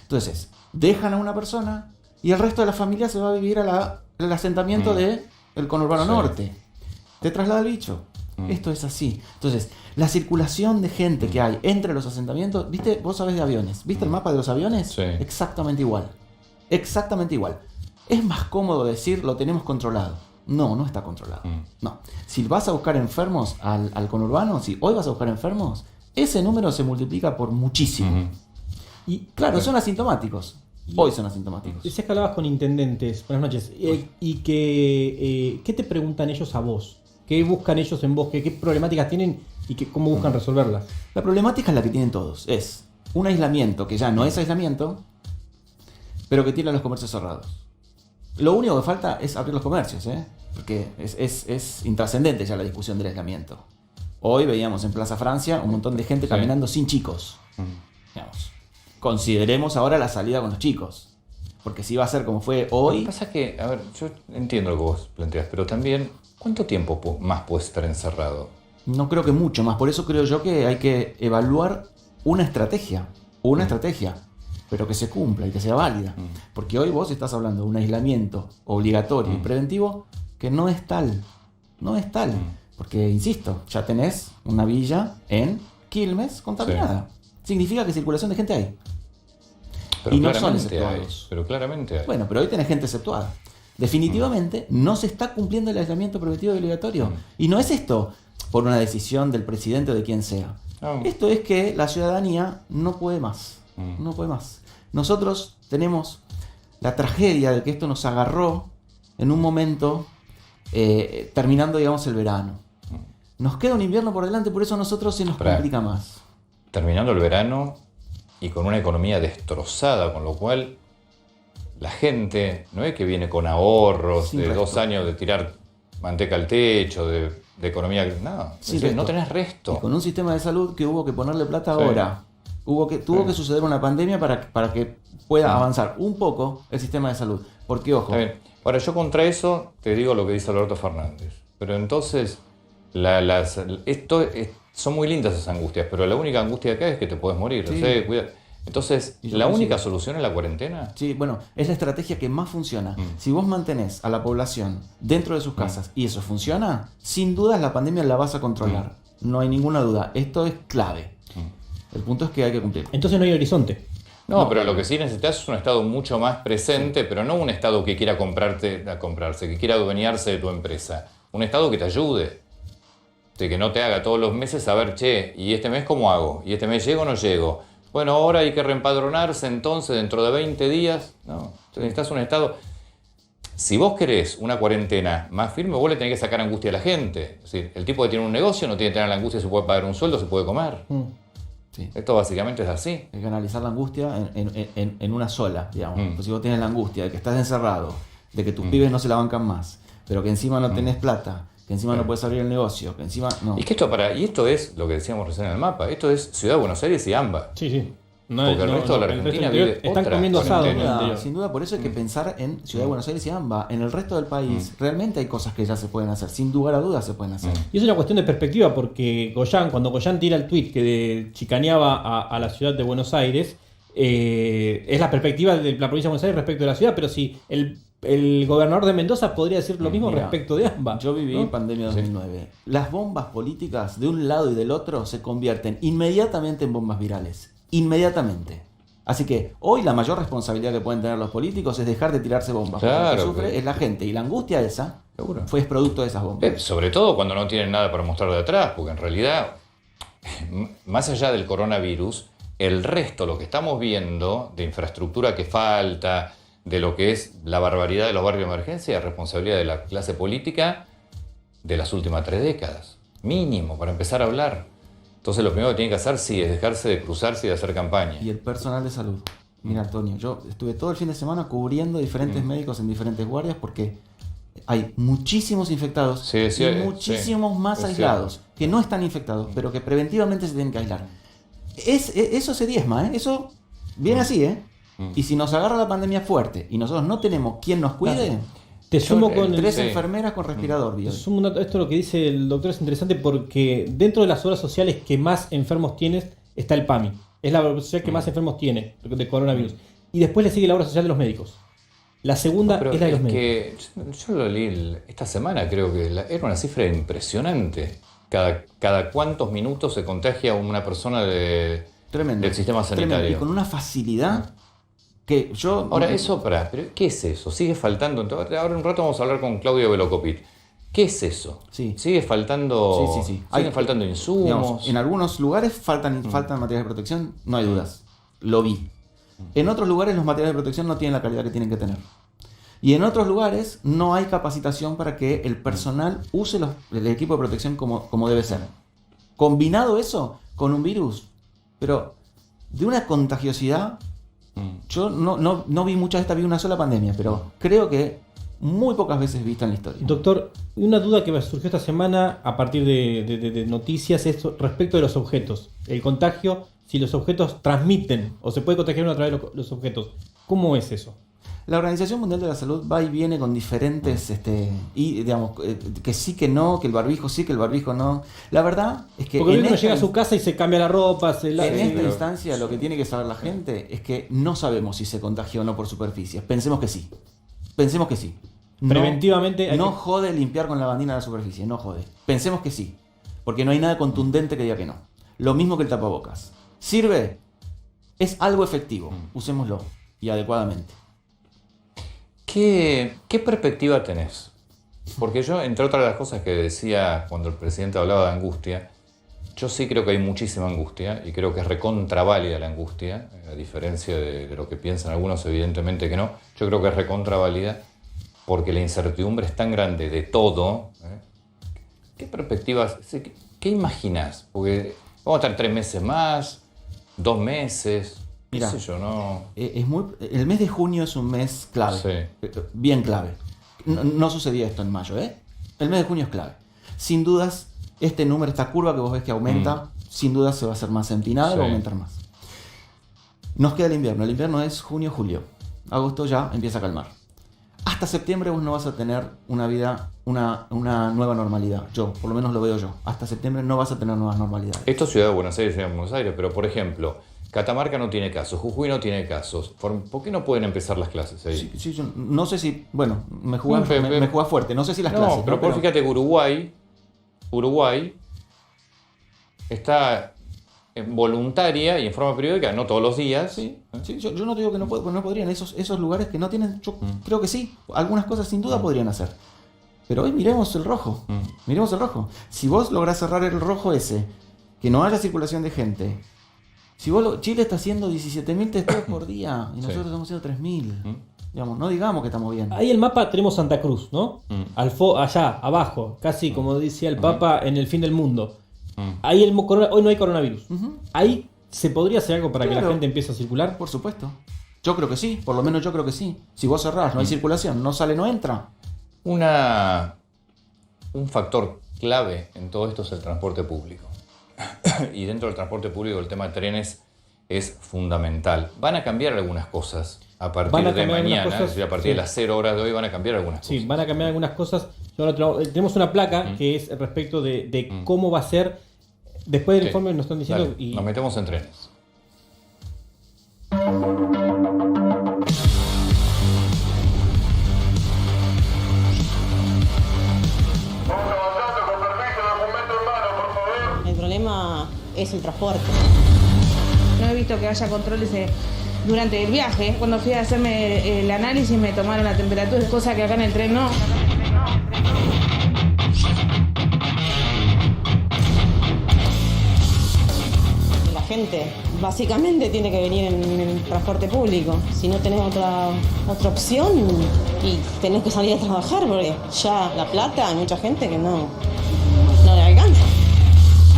Entonces, dejan a una persona y el resto de la familia se va a vivir al asentamiento del conurbano norte. Te traslada el bicho. Esto es así. Entonces, la circulación de gente que hay entre los asentamientos, ¿viste? Vos sabés de aviones. ¿Viste el mapa de los aviones? Exactamente igual. Exactamente igual. Es más cómodo decir lo tenemos controlado. No está controlado. No. Si vas a buscar enfermos al conurbano, si hoy vas a buscar enfermos, ese número se multiplica por muchísimo. Y claro, son asintomáticos. Hoy son asintomáticos. Decías que hablabas con intendentes. Buenas noches. Y ¿qué te preguntan ellos a vos? ¿Qué buscan ellos en vos? ¿Qué problemáticas tienen y cómo buscan resolverlas? La problemática es la que tienen todos. Es un aislamiento que ya no es aislamiento, pero que tiene los comercios cerrados. Lo único que falta es abrir los comercios, porque es intrascendente ya la discusión del aislamiento. Hoy veíamos en Plaza Francia un montón de gente caminando sin chicos. Digamos, consideremos ahora la salida con los chicos. Porque si va a ser como fue hoy... Lo que pasa es que, a ver, yo entiendo lo que vos planteas, pero también, ¿cuánto tiempo más puedes estar encerrado? No creo que mucho más. Por eso creo yo que hay que evaluar una estrategia. Una estrategia, pero que se cumpla y que sea válida. Porque hoy vos estás hablando de un aislamiento obligatorio y preventivo que no es tal. No es tal. Porque, insisto, ya tenés una villa en Quilmes contaminada. Significa que circulación de gente hay. Pero y no son exceptuados. Pero claramente hay. Bueno, pero hoy tenés gente exceptuada. Definitivamente no se está cumpliendo el aislamiento preventivo y obligatorio. Y no es esto por una decisión del presidente o de quien sea. Esto es que la ciudadanía no puede más. No puede más. Nosotros tenemos la tragedia de que esto nos agarró en un momento terminando, digamos, el verano. Nos queda un invierno por delante, por eso a nosotros se nos complica más. Terminando el verano y con una economía destrozada, con lo cual la gente no es que viene con ahorros de 2 años de tirar manteca al techo, de economía... No, no tenés resto. Y con un sistema de salud que hubo que ponerle plata ahora. Tuvo que suceder una pandemia para que pueda avanzar un poco el sistema de salud. Porque, ojo... Ahora, yo contra eso te digo lo que dice Alberto Fernández. Pero entonces, son muy lindas esas angustias, pero la única angustia acá es que te podés morir. Cuidado. Entonces, ¿la única solución es la cuarentena? Sí, bueno, es la estrategia que más funciona. Si vos mantenés a la población dentro de sus casas y eso funciona, sin dudas la pandemia la vas a controlar. No hay ninguna duda. Esto es clave. El punto es que hay que cumplir. Entonces no hay horizonte. No, pero lo que sí necesitas es un Estado mucho más presente, pero no un Estado que quiera comprarse, que quiera adueñarse de tu empresa. Un Estado que te ayude. De que no te haga todos los meses saber, ¿y este mes cómo hago? ¿Y este mes llego o no llego? Bueno, ahora hay que reempadronarse entonces dentro de 20 días. No, necesitas un Estado. Si vos querés una cuarentena más firme, vos le tenés que sacar angustia a la gente. Es decir, el tipo que tiene un negocio no tiene que tener la angustia, se puede pagar un sueldo, se puede comer. Sí. Esto básicamente es así. Hay que analizar la angustia en una sola, digamos. Pues si vos tenés la angustia de que estás encerrado, de que tus pibes no se la bancan más, pero que encima no tenés plata, que encima no puedes abrir el negocio, que encima no. Y que esto es lo que decíamos recién en el mapa, esto es Ciudad de Buenos Aires y AMBA. Sí. Porque el resto de la Argentina vive están otra comiendo asado. Sin duda, por eso hay que pensar en Ciudad de Buenos Aires y AMBA. En el resto del país realmente hay cosas que ya se pueden hacer, sin lugar a dudas se pueden hacer. Y es una cuestión de perspectiva, porque cuando Goyán tira el tuit que chicaneaba a la ciudad de Buenos Aires, es la perspectiva de la provincia de Buenos Aires respecto de la ciudad, pero si el gobernador de Mendoza podría decir lo mismo respecto de AMBA. Yo viví pandemia 2009. Las bombas políticas de un lado y del otro se convierten inmediatamente en bombas virales. Inmediatamente. Así que hoy la mayor responsabilidad que pueden tener los políticos es dejar de tirarse bombas. Claro, porque lo que sufre es la gente. Y la angustia esa fue producto de esas bombas. Sobre todo cuando no tienen nada para mostrar de atrás, porque en realidad, más allá del coronavirus, el resto, lo que estamos viendo de infraestructura que falta, de lo que es la barbaridad de los barrios de emergencia, es responsabilidad de la clase política de las últimas 3 décadas. Mínimo, para empezar a hablar. Entonces lo primero que tienen que hacer es dejarse de cruzarse y de hacer campaña. Y el personal de salud. Mira, Antonio, yo estuve todo el fin de semana cubriendo diferentes médicos en diferentes guardias porque hay muchísimos infectados y muchísimos más aislados que no están infectados, pero que preventivamente se tienen que aislar. Eso se diezma, ¿eh? Eso viene así, ¿eh? Y si nos agarra la pandemia fuerte y nosotros no tenemos quien nos cuide... Te sumo con 3 enfermeras con respirador. Esto lo que dice el doctor es interesante porque dentro de las obras sociales que más enfermos tienes está el PAMI. Es la obra social que más enfermos tiene de coronavirus. Y después le sigue la obra social de los médicos. La segunda es la de los médicos. Yo lo leí esta semana, creo que era una cifra impresionante. Cada cuántos minutos se contagia una persona del sistema sanitario. Tremendo. Y con una facilidad... que yo... Ahora, pero ¿qué es eso? ¿Sigue faltando? Ahora un rato vamos a hablar con Claudio Velocopit. ¿Qué es eso? Sí. ¿Sigue faltando, siguen faltando insumos? Digamos, en algunos lugares faltan materiales de protección, no hay dudas. Lo vi. En otros lugares los materiales de protección no tienen la calidad que tienen que tener. Y en otros lugares no hay capacitación para que el personal use el equipo de protección como debe ser. Combinado eso con un virus, pero de una contagiosidad... Yo no vi muchas de estas, vi una sola pandemia, pero creo que muy pocas veces vista en la historia. Doctor, una duda que me surgió esta semana a partir de noticias es respecto de los objetos. El contagio, si los objetos transmiten o se puede contagiar uno a través de los objetos. ¿Cómo es eso? La Organización Mundial de la Salud va y viene con diferentes, y digamos, que sí, que no, que el barbijo sí, que el barbijo no. La verdad es que... Porque uno llega a su casa y se cambia la ropa, en esta instancia lo que tiene que saber la gente es que no sabemos si se contagia o no por superficies. Pensemos que sí. Preventivamente... No jode limpiar con lavandina la superficie, no jode. Pensemos que sí, porque no hay nada contundente que diga que no. Lo mismo que el tapabocas. ¿Sirve? Es algo efectivo. Usémoslo y adecuadamente. ¿Qué perspectiva tenés? Porque yo, entre otras de las cosas que decía cuando el presidente hablaba de angustia, yo sí creo que hay muchísima angustia y creo que es recontraválida la angustia, a diferencia de lo que piensan algunos, evidentemente que no. Yo creo que es recontraválida porque la incertidumbre es tan grande de todo. ¿Qué perspectivas, qué imaginás? Porque vamos a estar 3 meses más, 2 meses... Mira, qué sé yo, no... el mes de junio es un mes clave, bien clave. No sucedía esto en mayo, ¿eh? El mes de junio es clave. Sin dudas, esta curva que vos ves que aumenta, sin dudas se va a hacer más empinada y va a aumentar más. Nos queda el invierno es junio-julio. Agosto ya empieza a calmar. Hasta septiembre vos no vas a tener una nueva normalidad. Yo, por lo menos lo veo yo. Hasta septiembre no vas a tener nuevas normalidades. Esto es Ciudad de Buenos Aires, pero por ejemplo... Catamarca no tiene casos, Jujuy no tiene casos. ¿Por qué no pueden empezar las clases ahí? Sí, yo no sé si... Bueno, me jugás fuerte. No sé si las clases... Pero fíjate que Uruguay está voluntaria y en forma periódica, no todos los días. Sí, yo no digo que no podrían. Esos lugares que no tienen... Yo creo que sí. Algunas cosas sin duda podrían hacer. Pero hoy miremos el rojo. Miremos el rojo. Si vos lográs cerrar el rojo ese, que no haya circulación de gente... Si Chile está haciendo 17.000 testeos por día y nosotros estamos haciendo 3.000. Digamos, no digamos que estamos bien. Ahí el mapa tenemos Santa Cruz, ¿no? Allá, abajo, casi como decía el Papa en el fin del mundo. Ahí hoy no hay coronavirus. Ahí ¿Se podría hacer algo para que la Claro. gente empiece a circular? Por supuesto. Yo creo que sí, por lo menos yo creo que sí. Si vos cerrás, no hay circulación, no sale, no entra. Un factor clave en todo esto es el transporte público. Y dentro del transporte público el tema de trenes es fundamental. Van a cambiar algunas cosas a partir de cambiar algunas mañana, cosas, es decir, a partir sí. de las 0 horas de hoy van a cambiar algunas cosas. Sí, van a cambiar algunas cosas. Yo ahora tenemos una placa que es respecto de cómo va a ser. Después del Sí. informe nos están diciendo. Dale, Y nos metemos en trenes. El problema es el transporte. No he visto que haya controles durante el viaje. Cuando fui a hacerme el análisis me tomaron la temperatura, cosa que acá en el tren no. La gente básicamente tiene que venir en el transporte público. Si no tenés otra opción y tenés que salir a trabajar porque ya La Plata hay mucha gente que no le alcanza.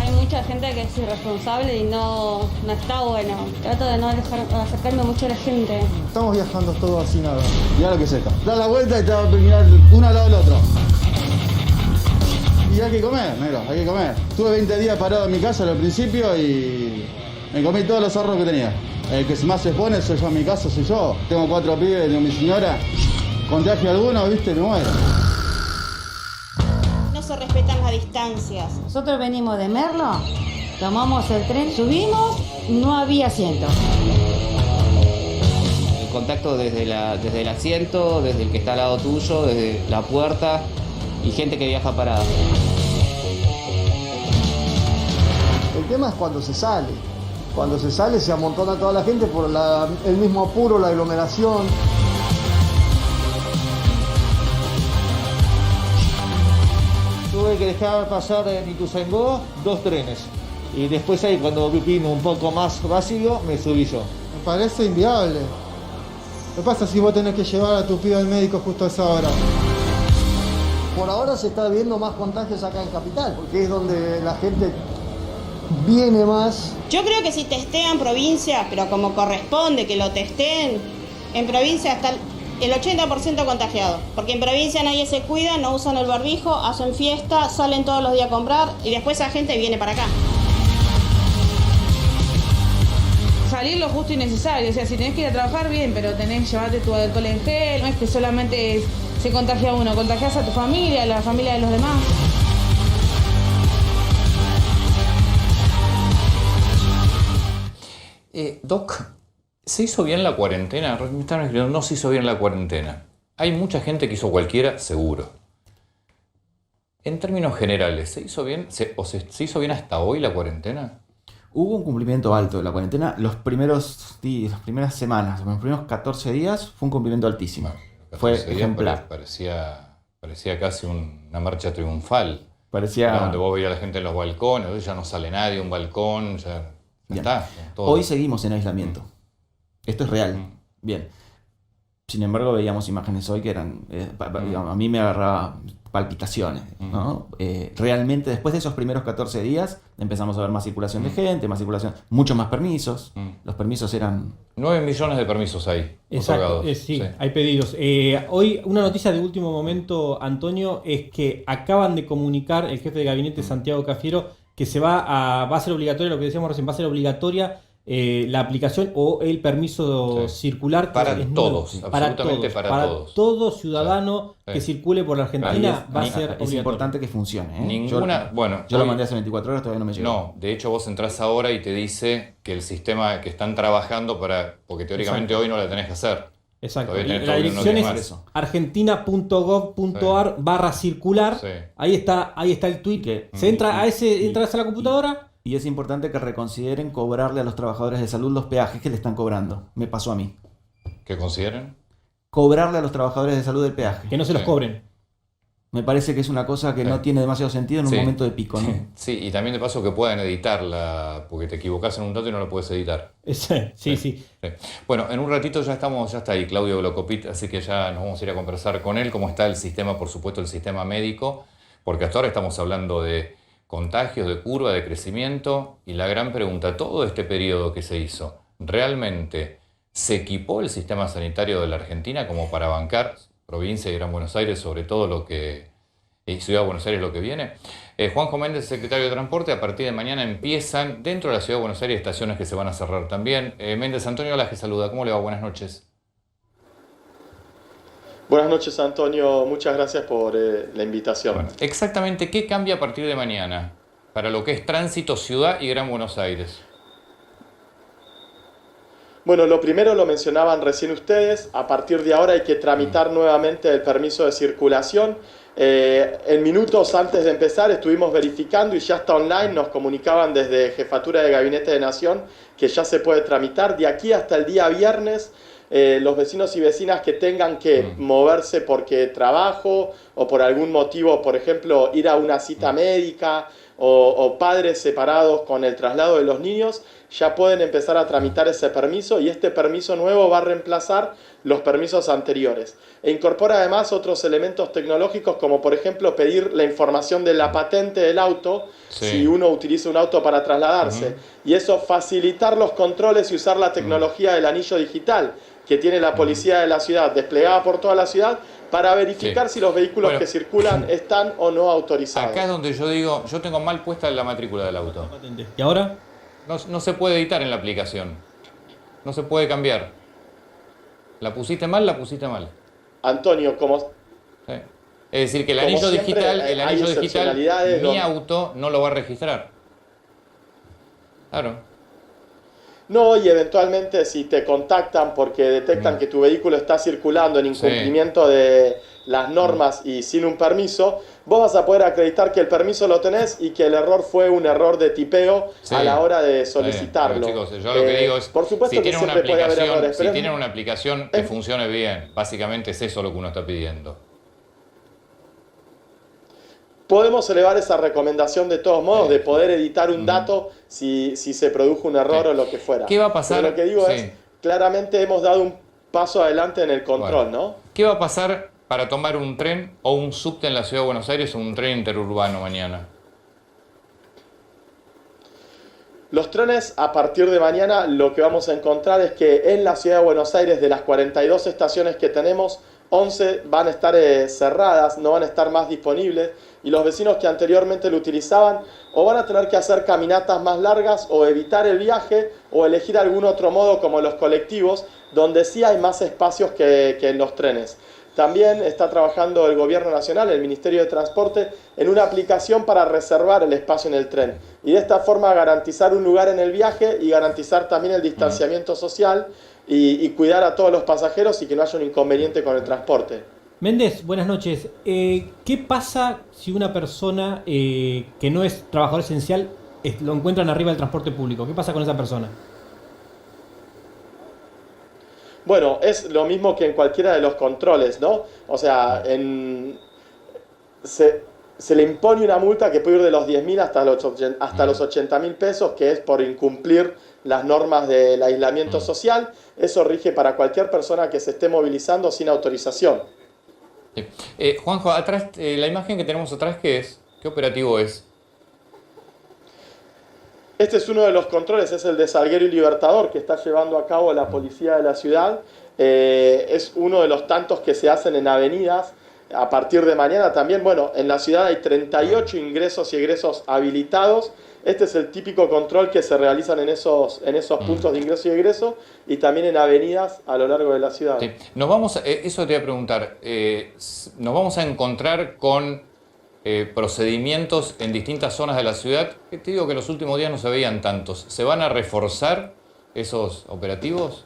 Hay mucha gente que es irresponsable y no está bueno. Trato de no acercarme mucho a la gente. Estamos viajando todos así nada. Mirá lo que seca. Da la vuelta y te va a terminar uno al lado del otro. Y hay que comer, negro, hay que comer. Estuve 20 días parado en mi casa al principio y me comí todos los ahorros que tenía. El que más se expone soy yo en mi casa, soy yo. Tengo 4 pibes, tengo mi señora. Contagio alguno, viste, me muero. No se respetan las distancias. Nosotros venimos de Merlo, tomamos el tren, subimos, no había asiento. El contacto desde el asiento, desde el que está al lado tuyo, desde la puerta y gente que viaja parada. El tema es cuando se sale. Cuando se sale se amontona toda la gente por el mismo apuro, la aglomeración. Tuve que dejar pasar en Ituzaingó 2 trenes. Y después ahí cuando vino un poco más vacío, me subí yo. Me parece inviable. ¿Qué pasa si vos tenés que llevar a tu pibe al médico justo a esa hora? Por ahora se está viendo más contagios acá en Capital, porque es donde la gente viene más. Yo creo que si testean provincias, pero como corresponde que lo testeen, en provincia está el 80% contagiado. Porque en provincia nadie se cuida, no usan el barbijo, hacen fiesta, salen todos los días a comprar y después esa gente viene para acá. Salir lo justo y necesario. O sea, si tenés que ir a trabajar, bien, pero tenés que llevarte tu alcohol en gel. No es que solamente se contagia uno, contagias a tu familia, a la familia de los demás. Doc, ¿se hizo bien la cuarentena? Me estaban escribiendo, no se hizo bien la cuarentena. Hay mucha gente que hizo cualquiera, seguro. En términos generales, ¿se hizo bien? ¿Se hizo bien hasta hoy la cuarentena? Hubo un cumplimiento alto de la cuarentena. Las primeras semanas, los primeros 14 días, fue un cumplimiento altísimo. Fue ejemplar. Parecía casi una marcha triunfal. Parecía... Donde vos veías a la gente en los balcones, hoy ya no sale nadie, un balcón, ya está. Todo. Hoy seguimos en aislamiento. Esto es real. Bien. Sin embargo, veíamos imágenes hoy que eran... a mí me agarraba palpitaciones, ¿no? Realmente, después de esos primeros 14 días, empezamos a ver más circulación de gente, más circulación, muchos más permisos. Los permisos eran... 9 millones de permisos hay. Exacto, otorgados. sí, hay pedidos. Hoy una noticia de último momento, Antonio, es que acaban de comunicar el jefe de gabinete, Santiago Cafiero, que va a ser obligatoria, lo que decíamos recién, va a ser obligatoria la aplicación o el permiso circular. Para todos, absolutamente para todos. Todo ciudadano que circule por la Argentina va a ser obligatorio. Es importante que funcione. Ninguna, yo lo mandé hace 24 horas, todavía no me llegó. No, de hecho vos entras ahora y te dice que el sistema que están trabajando porque teóricamente hoy no la tenés que hacer. Exacto. La La dirección es argentina.gov.ar/circular. Sí. Ahí está el tweet. Se entra entras a la computadora. Y es importante que reconsideren cobrarle a los trabajadores de salud los peajes que le están cobrando. Me pasó a mí. ¿Qué consideren? Cobrarle a los trabajadores de salud el peaje. Que no se los cobren. Me parece que es una cosa que no tiene demasiado sentido en un momento de pico, ¿no? Sí, y también de paso que puedan editarla, porque te equivocás en un dato y no lo puedes editar. Sí. Bueno, en un ratito ya está ahí Claudio Blocopit, así que ya nos vamos a ir a conversar con él, cómo está el sistema, por supuesto, el sistema médico, porque hasta ahora estamos hablando de contagios, de curva de crecimiento, y la gran pregunta, todo este periodo que se hizo, ¿realmente se equipó el sistema sanitario de la Argentina como para bancar provincia y Gran Buenos Aires, sobre todo lo que, y Ciudad de Buenos Aires lo que viene? Juanjo Méndez, secretario de Transporte, a partir de mañana empiezan dentro de la Ciudad de Buenos Aires estaciones que se van a cerrar también. Méndez, Antonio Olas que saluda, ¿cómo le va? Buenas noches. Buenas noches, Antonio, muchas gracias por la invitación. Bueno, exactamente, ¿qué cambia a partir de mañana para lo que es tránsito Ciudad y Gran Buenos Aires? Bueno, lo primero lo mencionaban recién ustedes, a partir de ahora hay que tramitar nuevamente el permiso de circulación. En minutos antes de empezar estuvimos verificando y ya está online, nos comunicaban desde Jefatura de Gabinete de Nación que ya se puede tramitar. De aquí hasta el día viernes, los vecinos y vecinas que tengan que moverse porque trabajo o por algún motivo, por ejemplo, ir a una cita médica o padres separados con el traslado de los niños, ya pueden empezar a tramitar ese permiso, y este permiso nuevo va a reemplazar los permisos anteriores. E incorpora además otros elementos tecnológicos, como por ejemplo pedir la información de la patente del auto, si uno utiliza un auto para trasladarse. Y eso facilitar los controles y usar la tecnología del anillo digital que tiene la policía de la ciudad, desplegada por toda la ciudad, para verificar si los vehículos que circulan están o no autorizados. Acá es donde yo digo, yo tengo mal puesta la matrícula del auto. ¿Y ahora? No se puede editar en la aplicación. No se puede cambiar. La pusiste mal, la pusiste mal. Antonio, como... Es decir, que el anillo digital, mi auto no lo va a registrar. Claro. No, y eventualmente si te contactan porque detectan que tu vehículo está circulando en incumplimiento de las normas y sin un permiso, vos vas a poder acreditar que el permiso lo tenés y que el error fue un error de tipeo a la hora de solicitarlo. Chicos, yo lo que digo es, por supuesto si que tienen siempre puede haber errores, si tienen una aplicación que funcione bien, básicamente es eso lo que uno está pidiendo. Podemos elevar esa recomendación de todos modos, de poder editar un dato si se produjo un error o lo que fuera. ¿Qué va a pasar? Pero lo que digo es, claramente hemos dado un paso adelante en el control, ¿no? ¿Qué va a pasar para tomar un tren o un subte en la Ciudad de Buenos Aires o un tren interurbano mañana? Los trenes, a partir de mañana, lo que vamos a encontrar es que en la Ciudad de Buenos Aires, de las 42 estaciones que tenemos, 11 van a estar cerradas, no van a estar más disponibles, y los vecinos que anteriormente lo utilizaban o van a tener que hacer caminatas más largas o evitar el viaje o elegir algún otro modo como los colectivos, donde sí hay más espacios que en los trenes. También está trabajando el Gobierno Nacional, el Ministerio de Transporte, en una aplicación para reservar el espacio en el tren. Y de esta forma garantizar un lugar en el viaje y garantizar también el distanciamiento social y cuidar a todos los pasajeros y que no haya un inconveniente con el transporte. Méndez, buenas noches. ¿Qué pasa si una persona que no es trabajador esencial lo encuentran arriba del transporte público? ¿Qué pasa con esa persona? Bueno, es lo mismo que en cualquiera de los controles, ¿no? O sea, se le impone una multa que puede ir de los 10.000 hasta los 80.000 pesos, que es por incumplir las normas del aislamiento social. Eso rige para cualquier persona que se esté movilizando sin autorización. Juanjo, atrás, la imagen que tenemos atrás, ¿qué es? ¿Qué operativo es? Este es uno de los controles, es el de Salguero y Libertador, que está llevando a cabo la policía de la ciudad. Es uno de los tantos que se hacen en avenidas. A partir de mañana también, bueno, en la ciudad hay 38 ingresos y egresos habilitados. Este es el típico control que se realizan en esos puntos de ingreso y egreso, y también en avenidas a lo largo de la ciudad. Sí. Eso te iba a preguntar, nos vamos a encontrar con procedimientos en distintas zonas de la ciudad. Te digo que en los últimos días no se veían tantos. ¿Se van a reforzar esos operativos?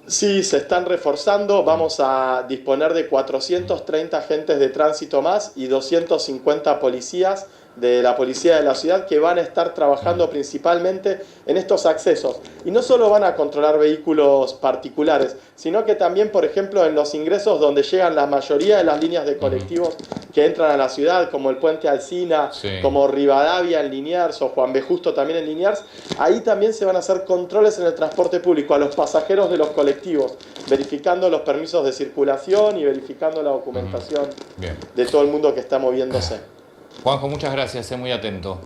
Sí, se están reforzando. Vamos a disponer de 430 agentes de tránsito más y 250 policías de la policía de la ciudad que van a estar trabajando principalmente en estos accesos. Y no solo van a controlar vehículos particulares, sino que también, por ejemplo, en los ingresos donde llegan la mayoría de las líneas de colectivos que entran a la ciudad, como el Puente Alsina, como Rivadavia en Liniers o Juan B. Justo también en Liniers, ahí también se van a hacer controles en el transporte público a los pasajeros de los colectivos, verificando los permisos de circulación y verificando la documentación de todo el mundo que está moviéndose. Juanjo, muchas gracias, sé muy atento.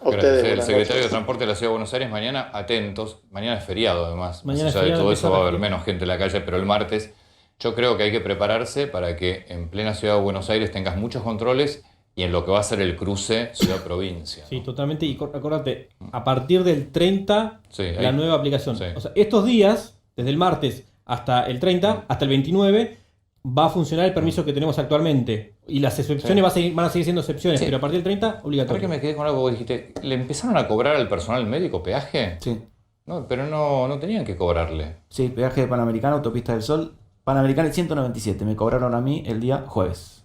A ustedes, el buenas secretario noches. de Transporte de la Ciudad de Buenos Aires, mañana atentos. Mañana es feriado, además. Mañana Más es allá de feriado, todo empieza eso, va a haber rápido. menos gente en la calle, pero el martes yo creo que hay que prepararse para que en plena Ciudad de Buenos Aires tengas muchos controles y en lo que va a ser el cruce ciudad-provincia. Sí, totalmente. Y acordate, a partir del 30, Sí, la ahí. nueva aplicación. Sí. O sea, estos días, desde el martes hasta el 30, hasta el 29, va a funcionar el permiso que tenemos actualmente. Y las excepciones Sí. van a seguir siendo excepciones, Sí. pero a partir del 30, Ahora obligatorio. que me quedé con algo que vos dijiste, ¿le empezaron a cobrar al personal médico peaje? Sí. No, pero no tenían que cobrarle. Sí, peaje de Panamericana, Autopista del Sol. Panamericana 197. Me cobraron a mí el día jueves.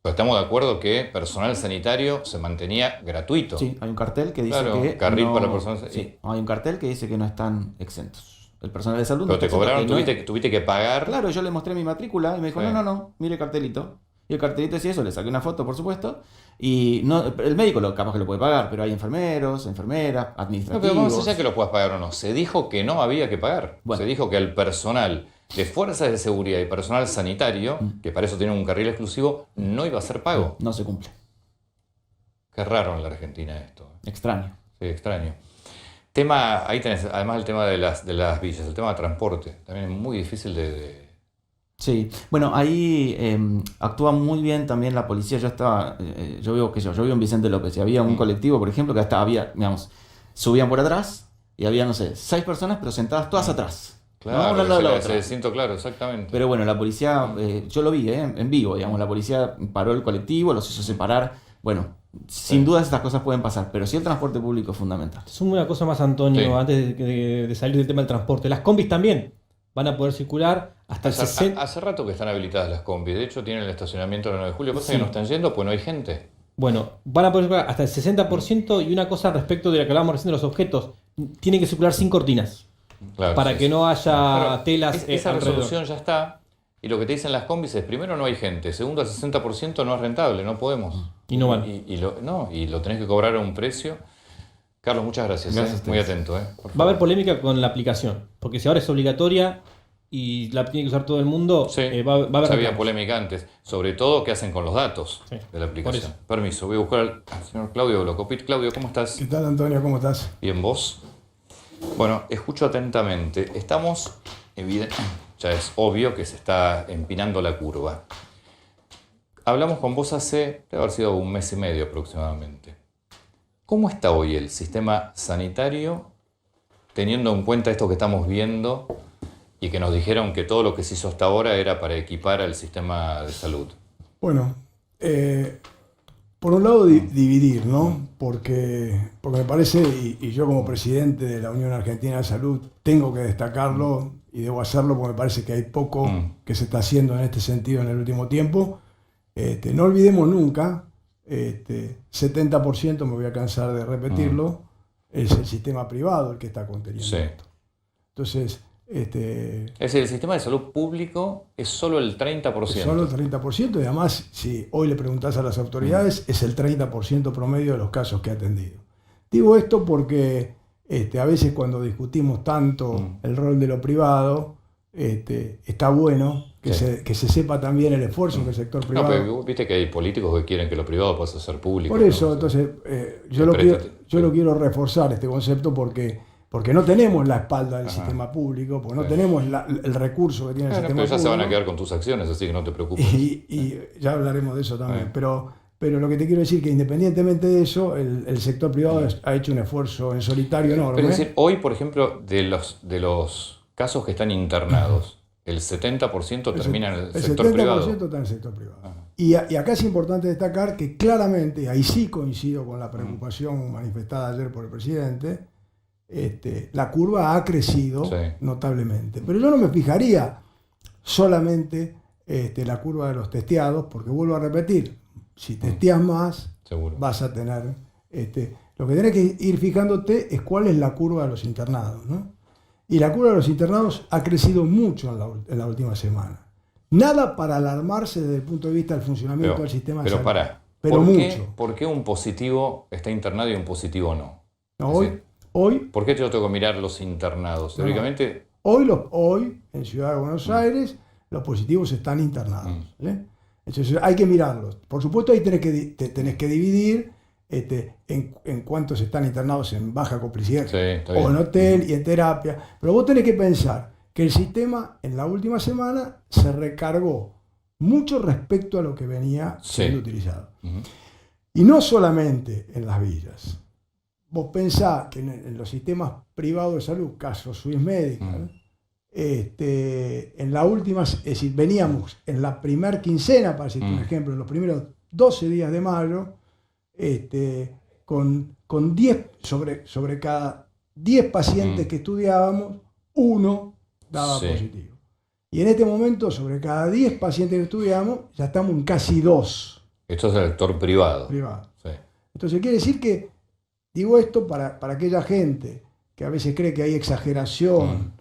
Pero estamos de acuerdo que personal sanitario se mantenía gratuito. Sí, hay un cartel que dice Claro, que. carril no- para personas. Sí, hay un cartel que dice que no están exentos. El personal de salud no Pero te está exento, cobraron, que no es. tuviste que pagar. Claro, yo le mostré mi matrícula y me dijo, Sí. no, mire el cartelito. Y el cartelito decía eso, le saqué una foto, por supuesto. Y no, el médico capaz que lo puede pagar, pero hay enfermeros, enfermeras, No, administrativos. pero más allá que lo puedas pagar o no, se dijo que no había que pagar. Se dijo que el personal de fuerzas de seguridad y personal sanitario, que para eso tienen un carril exclusivo, no iba a ser pago. No se cumple. Qué raro en la Argentina esto. Extraño. Sí, extraño. Tema, ahí tenés, además el tema de las villas, el tema de transporte, también es muy difícil de... Sí, bueno, ahí actúa muy bien también la policía. Yo vivo en Vicente López y había un colectivo, por ejemplo, que hasta había, digamos, subían por atrás y había, no sé, 6 personas, pero sentadas todas atrás. Claro, Una al lado de la otra. se siento claro, exactamente. Pero bueno, la policía, yo lo vi en vivo, digamos, la policía paró el colectivo, los hizo separar. Bueno, sin duda estas cosas pueden pasar, pero sí el transporte público es fundamental. Suma una cosa más, Antonio, Sí. antes de salir del tema del transporte. Las combis también van a poder circular hasta el 60%. Hace rato que están habilitadas las combis, de hecho tienen el estacionamiento del 9 de julio, pasa Sí. que no están yendo pues no hay gente. Bueno, van a poder circular hasta el 60% y una cosa respecto de la que hablábamos recién de los objetos, tienen que circular sin cortinas. Claro, para sí, que sí. no haya Pero telas esa alrededor. resolución ya está. Y lo que te dicen las combis es, primero no hay gente, segundo al 60% no es rentable, no podemos. Y no van. Y lo tenés que cobrar a un precio. Carlos, muchas gracias. Gracias a ustedes. Muy atento. Por Va a favor. haber polémica con la aplicación, porque si ahora es obligatoria y la tiene que usar todo el mundo, va a haber Ya había reclamos. polémica antes, sobre todo qué hacen con los datos de la aplicación. Permiso, voy a buscar al señor Claudio Blocopit. Claudio, ¿cómo estás? ¿Qué tal, Antonio? ¿Cómo estás? Bien, ¿vos? Bueno, escucho atentamente. Estamos, ya es obvio que se está empinando la curva. Hablamos con vos hace, debe haber sido un mes y medio aproximadamente. ¿Cómo está hoy el sistema sanitario, teniendo en cuenta esto que estamos viendo y que nos dijeron que todo lo que se hizo hasta ahora era para equipar al sistema de salud? Bueno, por un lado dividir, ¿no? Porque me parece, y yo como presidente de la Unión Argentina de Salud tengo que destacarlo y debo hacerlo porque me parece que hay poco que se está haciendo en este sentido en el último tiempo. No olvidemos nunca, 70%, me voy a cansar de repetirlo, es el sistema privado el que está conteniendo Sí. esto. Entonces, Es decir, el sistema de salud público es solo el 30%. solo el 30%, y además, si hoy le preguntás a las autoridades, es el 30% promedio de los casos que ha atendido. Digo esto porque a veces cuando discutimos tanto el rol de lo privado, está bueno que, Sí. que se sepa también el esfuerzo que el sector No, privado... pero viste que hay políticos que quieren que lo privado pase a ser público. Por eso, ¿no? entonces, yo lo quiero reforzar este concepto porque no tenemos la espalda del sistema público, porque no tenemos el recurso que tiene el Bueno, sistema pero ya público. se van a quedar con tus acciones, así que no te preocupes. Y ya hablaremos de eso también. Pero lo que te quiero decir es que independientemente de eso, el sector privado ha hecho un esfuerzo en solitario enorme. Pero es decir, hoy, por ejemplo, de los casos que están internados, el 70% termina en el sector privado. 70% está en el sector privado. Y acá es importante destacar que claramente, ahí sí coincido con la preocupación manifestada ayer por el presidente, la curva ha crecido notablemente. Pero yo no me fijaría solamente la curva de los testeados, porque vuelvo a repetir, si testeas más, vas a tener... lo que tenés que ir fijándote es cuál es la curva de los internados, ¿no? Y la curva de los internados ha crecido mucho en la última semana. Nada para alarmarse desde el punto de vista del funcionamiento del sistema de Pero salud. pará, Pero mucho. ¿por qué un positivo está internado y un positivo no? No, Es decir, ¿por qué yo tengo que mirar los internados? No, no. Teóricamente, Hoy en Ciudad de Buenos Aires los positivos están internados. ¿eh? Entonces hay que mirarlos. Por supuesto ahí tenés que dividir en cuántos están internados en baja complicidad o en hotel y en terapia. Pero vos tenés que pensar que el sistema en la última semana se recargó mucho respecto a lo que venía siendo utilizado. Y no solamente en las villas. Vos pensás que en los sistemas privados de salud, caso Swiss Medical, en la última, es decir, veníamos en la primer quincena, para decirte un ejemplo, en los primeros 12 días de mayo, con 10 sobre cada 10 pacientes que estudiábamos, 1 daba positivo. Y en este momento, sobre cada 10 pacientes que estudiamos, ya estamos en casi 2. Esto es el sector privado. Sí. Entonces quiere decir que, digo esto para aquella gente que a veces cree que hay exageración,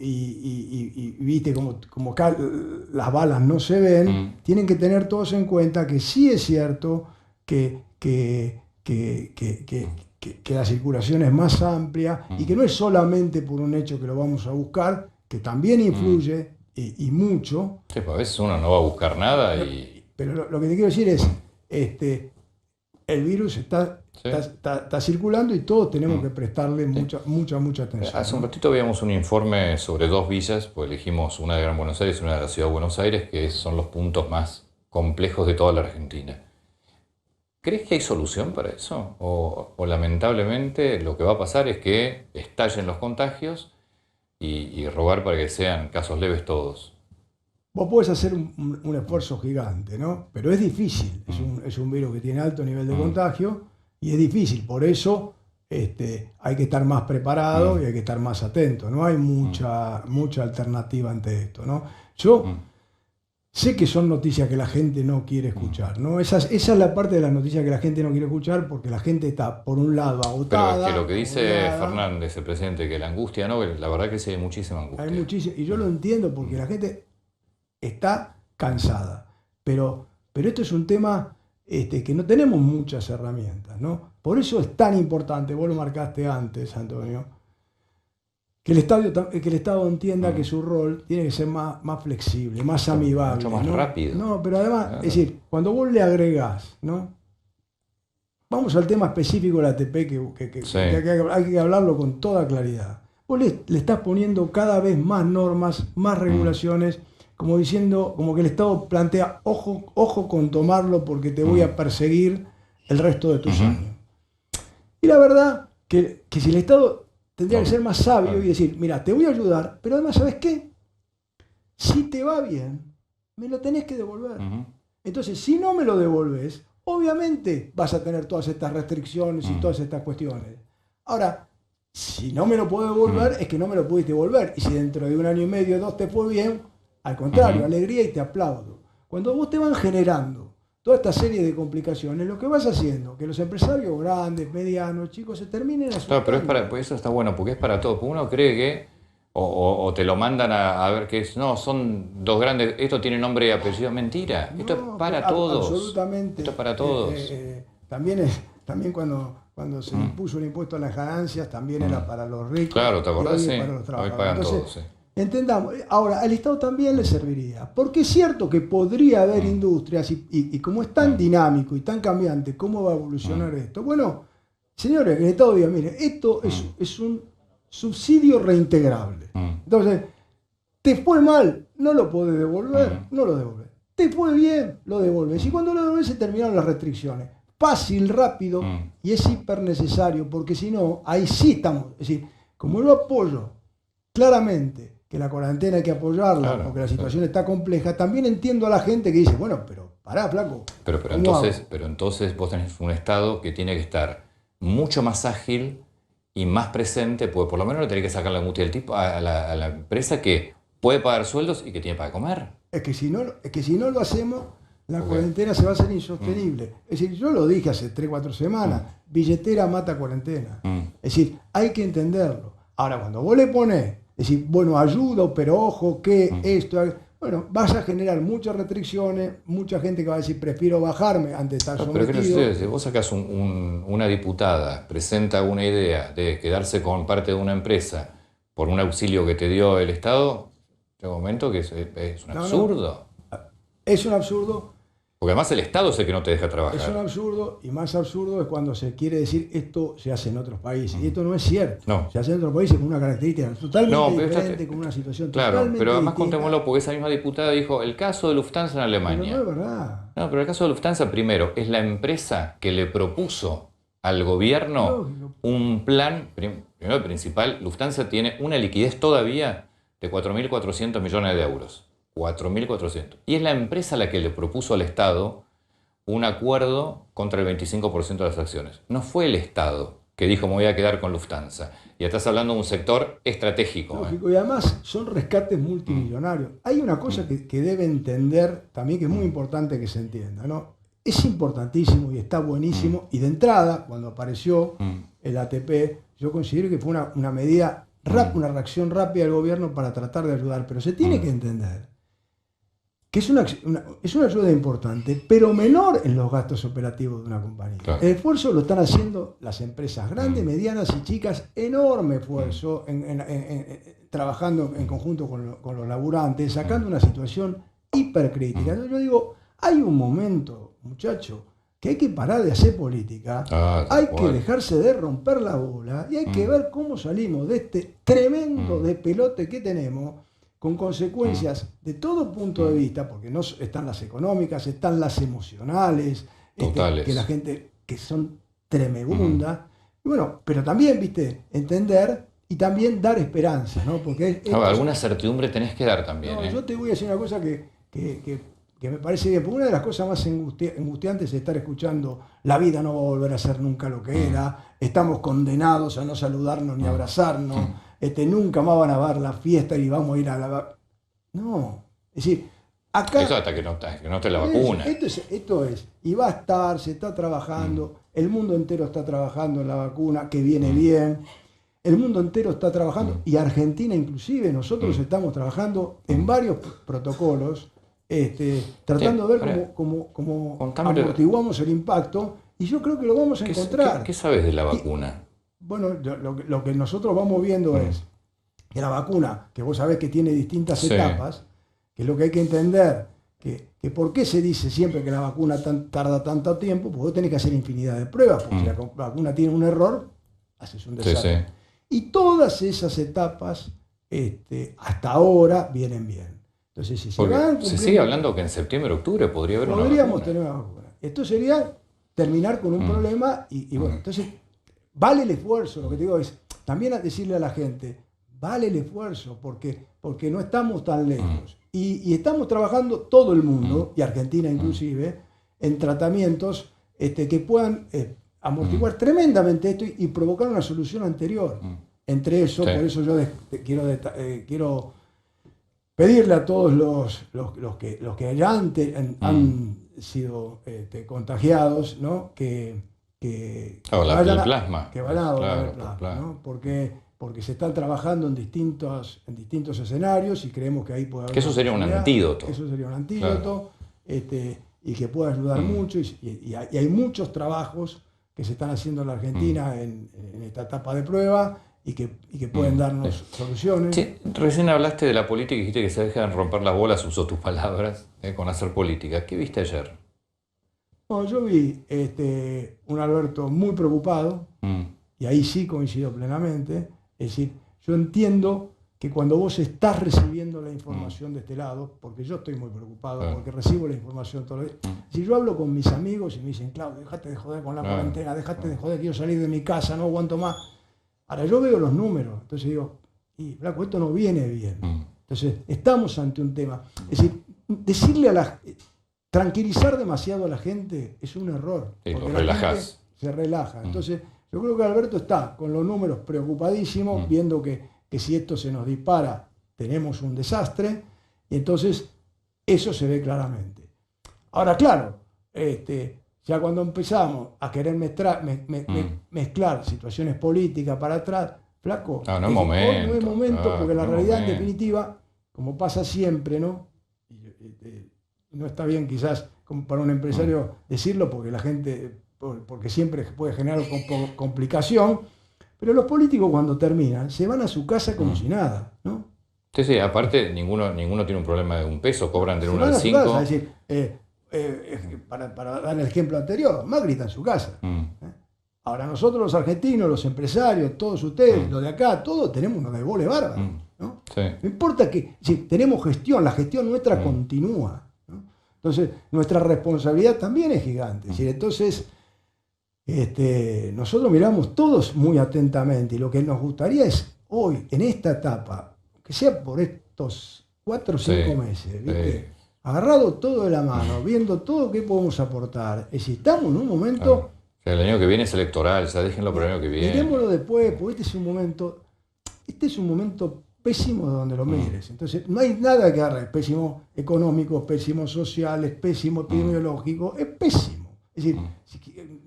y viste como acá las balas no se ven, tienen que tener todos en cuenta que sí es cierto que la circulación es más amplia y que no es solamente por un hecho que lo vamos a buscar, que también influye y mucho. Sí, pues a veces uno no va a buscar nada Pero lo que te quiero decir es, el virus está circulando y todos tenemos que prestarle mucha atención. Hace un ratito veíamos un informe sobre 2 villas, pues elegimos una de Gran Buenos Aires y una de la Ciudad de Buenos Aires, que son los puntos más complejos de toda la Argentina. ¿Crees que hay solución para eso? ¿O lamentablemente lo que va a pasar es que estallen los contagios y rogar para que sean casos leves todos? Vos podés hacer un esfuerzo gigante, ¿no? Pero es difícil. Es un virus que tiene alto nivel de contagio y es difícil. Por eso hay que estar más preparado y hay que estar más atento. No hay mucha alternativa ante esto, ¿no? Yo sé que son noticias que la gente no quiere escuchar, ¿no? Esa es la parte de las noticias que la gente no quiere escuchar porque la gente está, por un lado, agotada. Pero es que lo que dice Fernández, el presidente, que la angustia, ¿no? La verdad que sí hay muchísima angustia. Hay muchísima, y yo lo entiendo porque la gente está cansada. Pero esto es un tema que no tenemos muchas herramientas, ¿no? Por eso es tan importante, vos lo marcaste antes, Antonio, que el Estado entienda que su rol tiene que ser más flexible, más amigable. Mucho más rápido. No, pero además, es decir, cuando vos le agregás, ¿no? Vamos al tema específico de la ATP, que hay que hablarlo con toda claridad. Vos le estás poniendo cada vez más normas, más regulaciones, como diciendo, como que el Estado plantea, ojo con tomarlo porque te voy a perseguir el resto de tus años. Y la verdad que si el Estado tendría que ser más sabio y decir, mira, te voy a ayudar, pero además, ¿sabes qué? Si te va bien, me lo tenés que devolver. Entonces, si no me lo devolves, obviamente vas a tener todas estas restricciones y todas estas cuestiones. Ahora, si no me lo puedo devolver, es que no me lo pudiste devolver. Y si dentro de 1 año y medio, 2 te fue bien, al contrario, alegría y te aplaudo. Cuando vos te van generando toda esta serie de complicaciones, lo que vas haciendo, que los empresarios grandes, medianos, chicos, se terminen asustando. Claro, pero pues eso está bueno, porque es para todo. Porque uno cree que, o te lo mandan a ver que no, son 2 grandes, esto tiene nombre y apellido. Mentira, esto es para todos. Absolutamente. Esto es para todos. También cuando se impuso el impuesto a las ganancias, también era para los ricos. Claro, ¿te acordás? Sí, para los trabajadores. Hoy pagan entonces, todos, sí. Entendamos, ahora al Estado también le serviría, porque es cierto que podría haber industrias y como es tan dinámico y tan cambiante, ¿cómo va a evolucionar esto? Bueno, señores, el Estado diga, mire, esto es un subsidio reintegrable. Entonces, te fue mal, no lo podés devolver, no lo devolvés. Te fue bien, lo devolves. Y cuando lo devolves se terminaron las restricciones. Fácil, rápido, y es hiper necesario, porque si no, ahí sí estamos. Es decir, como yo apoyo claramente que la cuarentena hay que apoyarla, porque la situación está compleja, también entiendo a la gente que dice, bueno, pero pará, flaco. Pero entonces vos tenés un Estado que tiene que estar mucho más ágil y más presente, porque por lo menos no tenés que sacar la angustia del tipo a la empresa que puede pagar sueldos y que tiene para comer. Es que si no lo hacemos, la cuarentena se va a hacer insostenible. Es decir, yo lo dije hace 3-4 semanas, billetera mata cuarentena. Es decir, hay que entenderlo. Ahora, cuando vos le ponés, es decir, bueno, ayudo, pero ojo que esto, bueno, vas a generar muchas restricciones, mucha gente que va a decir, prefiero bajarme antes de estar sometido. Pero ¿qué no sucede? Si vos sacás una diputada, presenta una idea de quedarse con parte de una empresa por un auxilio que te dio el Estado, llega un momento que es un absurdo. Es un absurdo. Porque además el Estado es el que no te deja trabajar. Es un absurdo, y más absurdo es cuando se quiere decir esto se hace en otros países. Y esto no es cierto. No. Se hace en otros países con una característica totalmente diferente, con una situación claro, totalmente pero además distinta. contémoslo, porque esa misma diputada dijo el caso de Lufthansa en Alemania. Pero no es verdad. No, pero el caso de Lufthansa, primero, es la empresa que le propuso al gobierno un plan, primero y principal, Lufthansa tiene una liquidez todavía de 4.400 millones de euros. 4.400. Y es la empresa la que le propuso al Estado un acuerdo contra el 25% de las acciones. No fue el Estado que dijo me voy a quedar con Lufthansa. Y estás hablando de un sector estratégico. Lógico, y además son rescates multimillonarios. Hay una cosa que debe entender también, que es muy importante que se entienda, ¿no? Es importantísimo y está buenísimo. Y de entrada, cuando apareció el ATP, yo considero que fue una medida, una reacción rápida del gobierno para tratar de ayudar. Pero se tiene que entender que es una ayuda importante, pero menor en los gastos operativos de una compañía. Claro. El esfuerzo lo están haciendo las empresas grandes, medianas y chicas, enorme esfuerzo trabajando en conjunto con los laburantes, sacando una situación hipercrítica. Entonces yo digo, hay un momento, muchacho, que hay que parar de hacer política, hay que dejarse de romper la bola y hay que ver cómo salimos de este tremendo despelote que tenemos, con consecuencias de todo punto de vista, porque no están las económicas, están las emocionales, que la gente, que son tremendas. Y bueno, pero también, viste, entender y también dar esperanza, ¿no? Porque alguna certidumbre tenés que dar también. No, yo te voy a decir una cosa que me parece bien, porque una de las cosas más angustiantes es estar escuchando la vida no va a volver a ser nunca lo que era, estamos condenados a no saludarnos ni abrazarnos, nunca más van a ver la fiesta y vamos a ir a la... No, es decir, acá... Eso hasta que no esté la vacuna. Esto es, y va a estar, se está trabajando, el mundo entero está trabajando en la vacuna, que viene bien, el mundo entero está trabajando, y Argentina inclusive, nosotros estamos trabajando en varios protocolos, tratando de ver cómo amortiguamos el impacto, y yo creo que lo vamos a encontrar. ¿Qué sabes de la vacuna? Bueno, lo que nosotros vamos viendo es que la vacuna, que vos sabés que tiene distintas etapas, que es lo que hay que entender, que por qué se dice siempre que la vacuna tarda tanto tiempo, porque vos tenés que hacer infinidad de pruebas, porque si la vacuna tiene un error, haces un desastre. Y todas esas etapas, hasta ahora, vienen bien. Entonces, si se sigue hablando que en septiembre, octubre podría haber una vacuna. Podríamos tener una vacuna. Esto sería terminar con un problema y bueno, entonces vale el esfuerzo. Lo que te digo es también a decirle a la gente, vale el esfuerzo porque no estamos tan lejos. Y estamos trabajando todo el mundo, y Argentina inclusive, en tratamientos que puedan amortiguar tremendamente esto y provocar una solución anterior. Entre eso, por eso yo quiero pedirle a todos los que han sido contagiados, ¿no? que vayan a donar el plasma, ¿no? Porque se están trabajando en distintos escenarios y creemos que ahí puede haber... Que eso sería un antídoto. Eso sería un antídoto, y que puede ayudar mucho, y hay muchos trabajos que se están haciendo en la Argentina en esta etapa de prueba, y que pueden darnos soluciones. Sí, recién hablaste de la política y dijiste que se dejan romper las bolas, usó tus palabras, con hacer política. ¿Qué viste ayer? Bueno, yo vi un Alberto muy preocupado, y ahí sí coincido plenamente. Es decir, yo entiendo que cuando vos estás recibiendo la información de este lado, porque yo estoy muy preocupado, porque recibo la información todos los días. Si yo hablo con mis amigos y me dicen, Claudio, dejate de joder con la cuarentena, dejate de joder, quiero salir de mi casa, no aguanto más. Ahora yo veo los números, entonces digo, Flaco, esto no viene bien. Entonces estamos ante un tema. Es decir, tranquilizar demasiado a la gente es un error. Sí, lo relajás. Se relaja. Entonces yo creo que Alberto está con los números preocupadísimo, viendo que si esto se nos dispara, tenemos un desastre, y entonces eso se ve claramente. Ahora, claro, ya cuando empezamos a querer mezclar situaciones políticas para atrás, Flaco, no es momento. No es momento, porque la realidad en definitiva, como pasa siempre, ¿no? No está bien quizás como para un empresario decirlo, porque la gente, porque siempre puede generar complicación, pero los políticos cuando terminan se van a su casa como si nada, ¿no? Sí, aparte ninguno tiene un problema de un peso, cobran del 1 al 5. Es decir, para dar el ejemplo anterior, Macri está en su casa. Ahora nosotros los argentinos, los empresarios, todos ustedes, los de acá, todos tenemos unos embole bárbaros. ¿No? Sí. No importa que tenemos gestión, la gestión nuestra continúa. ¿No? Entonces, nuestra responsabilidad también es gigante. Es decir, entonces, nosotros miramos todos muy atentamente y lo que nos gustaría es hoy, en esta etapa, que sea por estos 4 o 5 meses, ¿viste? Agarrado todo de la mano, viendo todo que podemos aportar. Es decir, estamos en un momento... Claro. O sea, el año que viene es electoral, ya déjenlo por el año que viene. Miremoslo después, porque este es un momento pésimo de donde lo mires. Entonces, no hay nada que agarrar. Es pésimo económico, pésimo social, es pésimo epidemiológico, es pésimo. Es decir,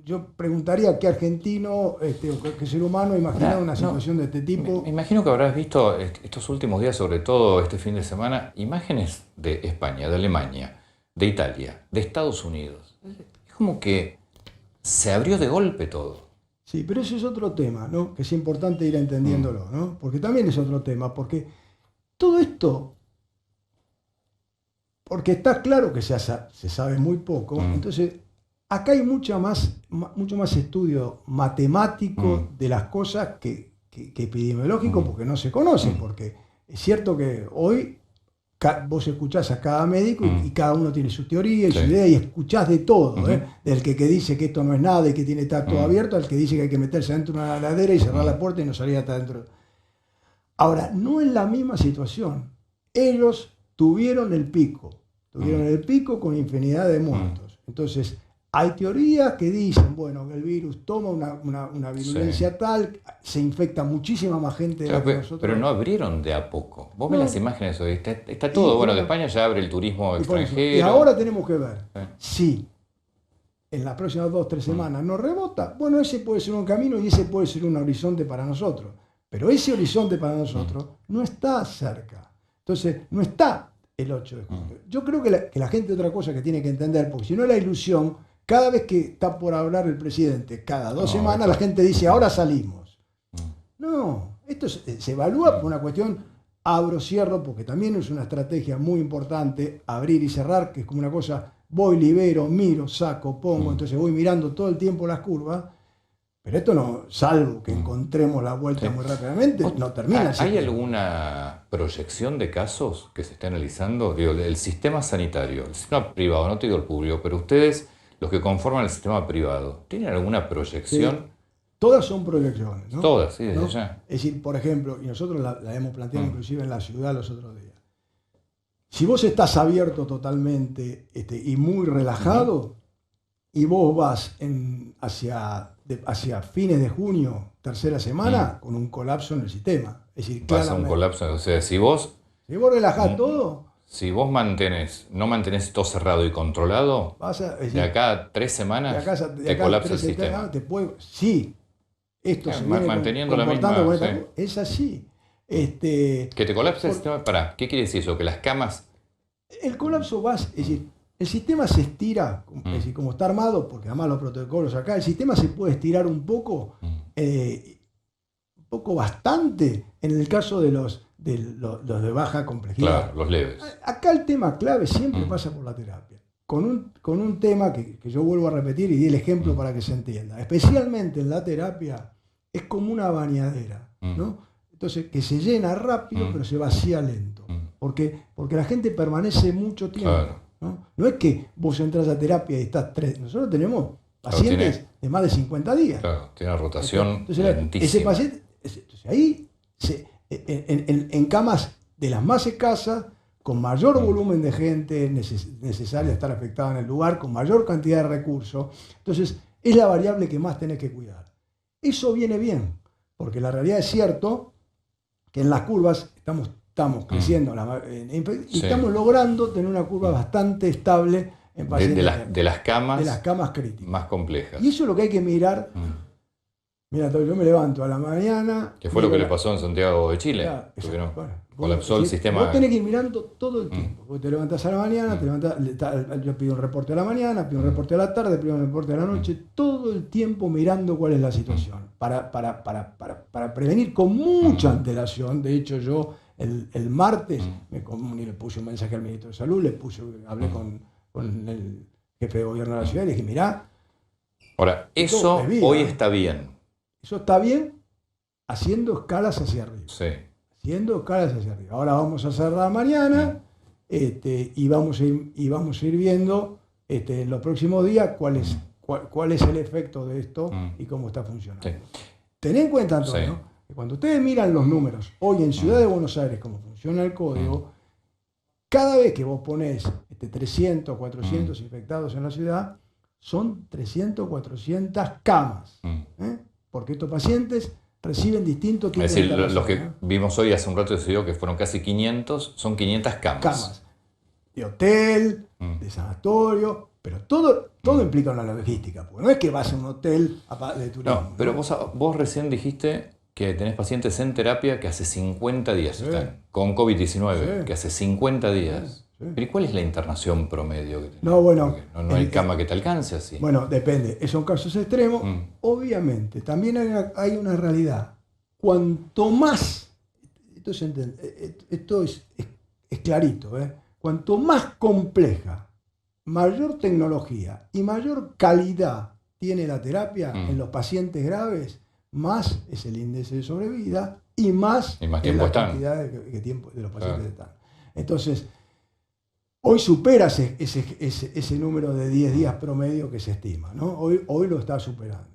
yo preguntaría qué argentino o qué ser humano imagina una situación de este tipo. Me imagino que habrás visto estos últimos días, sobre todo este fin de semana, imágenes de España, de Alemania, de Italia, de Estados Unidos. Es como que se abrió de golpe todo. Sí, pero ese es otro tema, ¿no? Que es importante ir entendiéndolo, ¿no? Porque también es otro tema, porque todo esto, porque está claro que se sabe muy poco, entonces acá hay mucho más estudio matemático de las cosas que epidemiológico, porque no se conocen, porque es cierto que hoy vos escuchás a cada médico y cada uno tiene su teoría y su idea y escuchás de todo, del que dice que esto no es nada y que tiene que estar todo abierto, al que dice que hay que meterse dentro de una heladera y cerrar la puerta y no salir hasta adentro. Ahora, no es la misma situación. Ellos tuvieron el pico con infinidad de muertos. Entonces, hay teorías que dicen, bueno, que el virus toma una virulencia tal, se infecta muchísima más gente de la que nosotros. Pero no abrieron de a poco. Vos ves las imágenes hoy, está todo, bueno, de España ya abre el turismo extranjero. Y ahora tenemos que ver si en las próximas 2 o 3 semanas no rebota. Bueno, ese puede ser un camino y ese puede ser un horizonte para nosotros. Pero ese horizonte para nosotros no está cerca. Entonces, no está el 8 de julio. Yo creo que la gente otra cosa que tiene que entender, porque si no la ilusión, cada vez que está por hablar el presidente, cada 2 semanas la gente dice, ahora salimos. No, esto se evalúa por una cuestión abro, cierro, porque también es una estrategia muy importante, abrir y cerrar, que es como una cosa, voy, libero, miro, saco, pongo, entonces voy mirando todo el tiempo las curvas, pero esto no, salvo que encontremos la vuelta muy rápidamente, no termina. ¿Hay alguna proyección de casos que se esté analizando? Digo, el sistema sanitario, el sistema privado, no te digo el público, pero ustedes, los que conforman el sistema privado, ¿tienen alguna proyección? Sí. Todas son proyecciones, ¿no? Todas, sí, desde ya. Es decir, por ejemplo, y nosotros la hemos planteado inclusive en la ciudad los otros días. Si vos estás abierto totalmente y muy relajado, y vos vas hacia fines de junio, tercera semana, con un colapso en el sistema. Es decir, pasa un colapso, o sea, si vos relajás todo... Si vos no mantenés todo cerrado y controlado, de acá a 3 semanas te colapsa el sistema. Esto se manteniendo la misma... Es así. Que te colapse el sistema. Pará, ¿qué quiere decir eso? Que las camas... El colapso es decir, el sistema se estira, es decir, como está armado, porque además los protocolos acá, el sistema se puede estirar un poco, bastante, en el caso de los de baja complejidad. Claro, los leves. Acá el tema clave siempre pasa por la terapia. Con un tema que yo vuelvo a repetir y di el ejemplo para que se entienda. Especialmente en la terapia, es como una bañadera, ¿no? Entonces, que se llena rápido, pero se vacía lento. Porque la gente permanece mucho tiempo. Claro. No es que vos entras a terapia y estás 3. Nosotros tenemos pacientes de más de 50 días. Claro, tiene una rotación lentísima. Ese paciente, entonces ahí, en camas de las más escasas, con mayor volumen de gente necesaria estar afectada en el lugar, con mayor cantidad de recursos. Entonces, es la variable que más tenés que cuidar. Eso viene bien, porque la realidad es cierto que en las curvas estamos creciendo y estamos logrando tener una curva bastante estable en pacientes de las camas críticas más complejas. Y eso es lo que hay que mirar. Mira, yo me levanto a la mañana. ¿Qué fue lo que le pasó en Santiago de Chile? Colapsó el sistema. Vos tenés que ir mirando todo el tiempo. Vos te levantás a la mañana, yo pido un reporte a la mañana, pido un reporte a la tarde, pido un reporte a la noche, todo el tiempo mirando cuál es la situación. Para prevenir con mucha antelación. De hecho, yo El martes le puse un mensaje al ministro de Salud, hablé con el jefe de gobierno de la ciudad y le dije, mirá. Ahora, eso hoy está bien. Eso está bien haciendo escalas hacia arriba. Sí. Haciendo escalas hacia arriba. Ahora vamos a cerrar mañana y vamos a ir viendo en los próximos días cuál es el efecto de esto y cómo está funcionando. Sí. Ten en cuenta, Antonio, que cuando ustedes miran los números hoy en Ciudad de Buenos Aires, cómo funciona el código, cada vez que vos ponés 300, 400 infectados en la ciudad, son 300, 400 camas. Porque estos pacientes reciben distintos tipos de internación. Es decir, los que vimos hoy hace un rato decidió que fueron casi 500, son 500 camas. De hotel, de sanatorio, pero todo implica una logística. Porque no es que vas a un hotel de turismo. No, pero vos recién dijiste que tenés pacientes en terapia que hace 50 días están, con COVID-19, que hace 50 días. ¿Pero cuál es la internación promedio que tenés? No, bueno. No hay cama que te alcance así. Bueno, depende. Son casos extremos. Obviamente, también hay una realidad. Cuanto más, esto es clarito, cuanto más compleja, mayor tecnología y mayor calidad tiene la terapia en los pacientes graves, más es el índice de sobrevida y más tiempo es la cantidad de tiempo de los pacientes están. Entonces, hoy supera ese número de 10 días promedio que se estima, ¿no? Hoy lo está superando.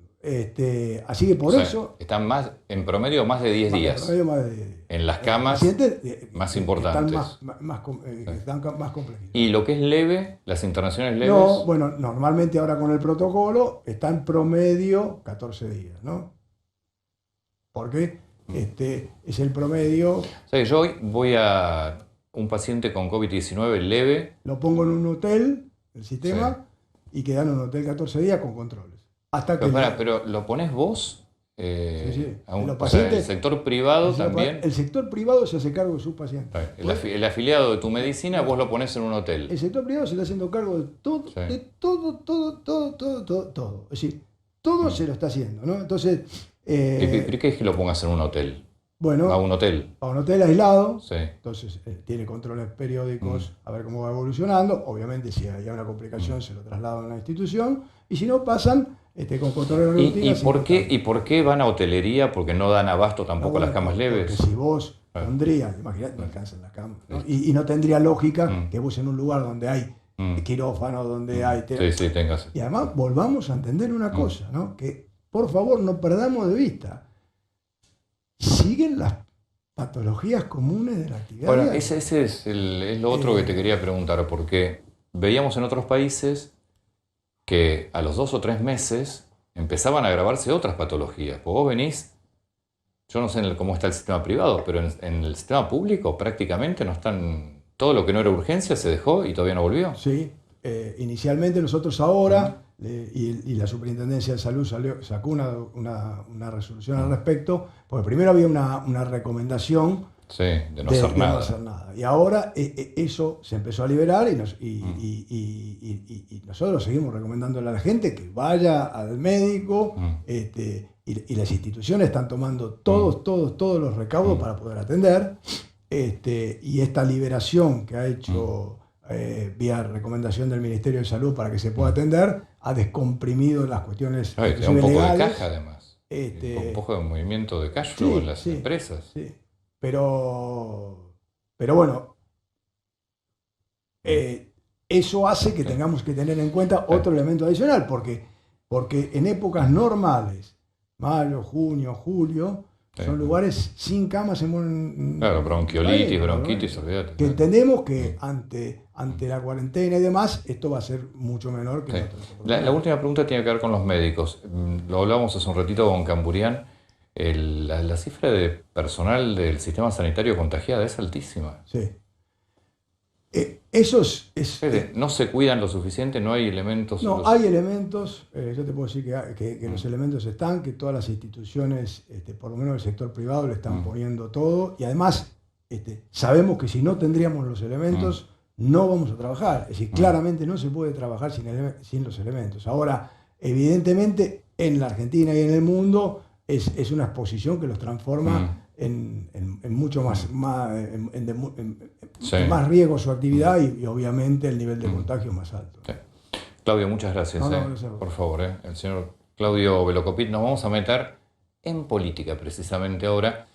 Así que por eso... Están en promedio más de 10 días. En promedio más de 10 días. En las camas más importantes. Están más complejos. ¿Y lo que es leve, las internaciones leves? No, bueno, normalmente ahora con el protocolo está en promedio 14 días, ¿no? Porque es el promedio... O sea, yo hoy voy a un paciente con COVID-19 leve... Lo pongo en un hotel, el sistema, y queda en un hotel 14 días con controles. Hasta que pero ¿lo pones vos? Sí. El sector privado también. El sector privado se hace cargo de sus pacientes. El afiliado de tu medicina, vos lo pones en un hotel. El sector privado se está haciendo cargo de todo, todo. Es decir, todo se lo está haciendo, ¿no? Entonces... ¿Pero qué es que lo pongas en un hotel? Bueno, a un hotel aislado, sí. Entonces tiene controles periódicos a ver cómo va evolucionando. Obviamente, si hay una complicación, se lo trasladan a la institución, y si no, pasan con controles de rutina. ¿Y por qué van a hotelería? Porque no dan abasto tampoco las camas leves. Porque si vos pondrías, imagínate, no alcanzan las camas, ¿no? Y no tendría lógica que vos en un lugar donde hay quirófano, donde hay... tengas. Y además, volvamos a entender una cosa, ¿no? Que por favor no perdamos de vista. ¿Siguen las patologías comunes de la actividad? Bueno, ese es lo otro que te quería preguntar, porque veíamos en otros países que a los 2 o 3 meses empezaban a agravarse otras patologías. Pues vos venís, yo no sé cómo está el sistema privado, pero en el sistema público prácticamente no están, todo lo que no era urgencia se dejó y todavía no volvió. Sí, inicialmente nosotros ahora... Y la Superintendencia de Salud sacó una resolución al respecto, porque primero había una recomendación de no hacer nada. No hacer nada. Y ahora eso se empezó a liberar y nosotros seguimos recomendándole a la gente que vaya al médico y las instituciones están tomando todos los recaudos para poder atender. Y esta liberación que ha hecho... vía recomendación del Ministerio de Salud para que se pueda atender, ha descomprimido las cuestiones legales. Un poco de caja, además. Un poco de movimiento de cash flow en las empresas. Sí. Pero bueno, eso hace que tengamos que tener en cuenta otro elemento adicional, porque en épocas normales, mayo, junio, julio, son lugares sin camas claro, bronquiolitis, bronquitis, olvídate. Que entendemos que ante la cuarentena y demás, esto va a ser mucho menor que otros. La última pregunta tiene que ver con los médicos. Lo hablábamos hace un ratito con Camburián. La cifra de personal del sistema sanitario contagiada es altísima. Sí. Eso es no se cuidan lo suficiente, no hay elementos. No, hay elementos. Yo te puedo decir que los elementos están, que todas las instituciones, por lo menos el sector privado, le están poniendo todo. Y además, sabemos que si no tendríamos los elementos, no vamos a trabajar. Es decir, claramente no se puede trabajar sin los elementos. Ahora, evidentemente, en la Argentina y en el mundo, es una exposición que los transforma mucho más más riesgo su actividad y obviamente el nivel de contagio más alto. Sí. Claudio, muchas gracias. Por favor, el señor Claudio Velocopit. Nos vamos a meter en política precisamente ahora,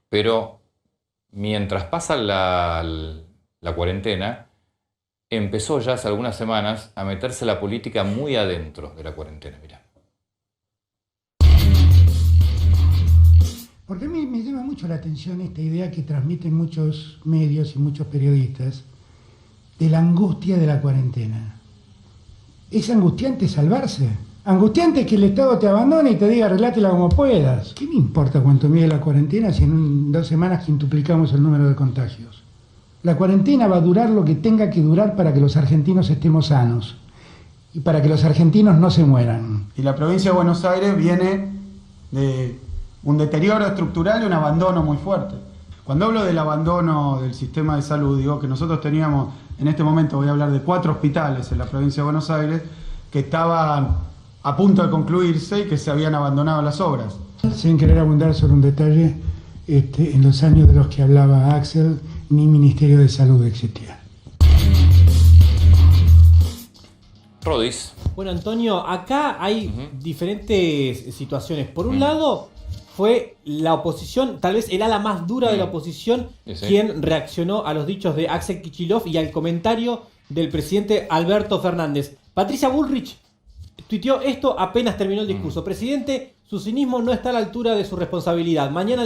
pero mientras pasa la cuarentena, empezó ya hace algunas semanas a meterse la política muy adentro de la cuarentena. Mirá. Porque a mí me llama mucho la atención esta idea que transmiten muchos medios y muchos periodistas de la angustia de la cuarentena. ¿Es angustiante salvarse? Angustiante que el Estado te abandone y te diga arreglátela como puedas. ¿Qué me importa cuánto mide la cuarentena si en 2 semanas quintuplicamos el número de contagios? La cuarentena va a durar lo que tenga que durar para que los argentinos estemos sanos y para que los argentinos no se mueran. Y la provincia de Buenos Aires viene de un deterioro estructural y un abandono muy fuerte. Cuando hablo del abandono del sistema de salud, digo que nosotros teníamos, en este momento voy a hablar de 4 hospitales en la provincia de Buenos Aires que estaban a punto de concluirse y que se habían abandonado las obras. Sin querer abundar sobre un detalle, en los años de los que hablaba Axel, ni Ministerio de Salud existía. Rodis. Bueno, Antonio, acá hay diferentes situaciones. Por un lado, fue la oposición, tal vez el ala más dura de la oposición, quien reaccionó a los dichos de Axel Kicillof y al comentario del presidente Alberto Fernández. Patricia Bullrich tuiteó esto apenas terminó el discurso. Presidente, su cinismo no está a la altura de su responsabilidad. Mañana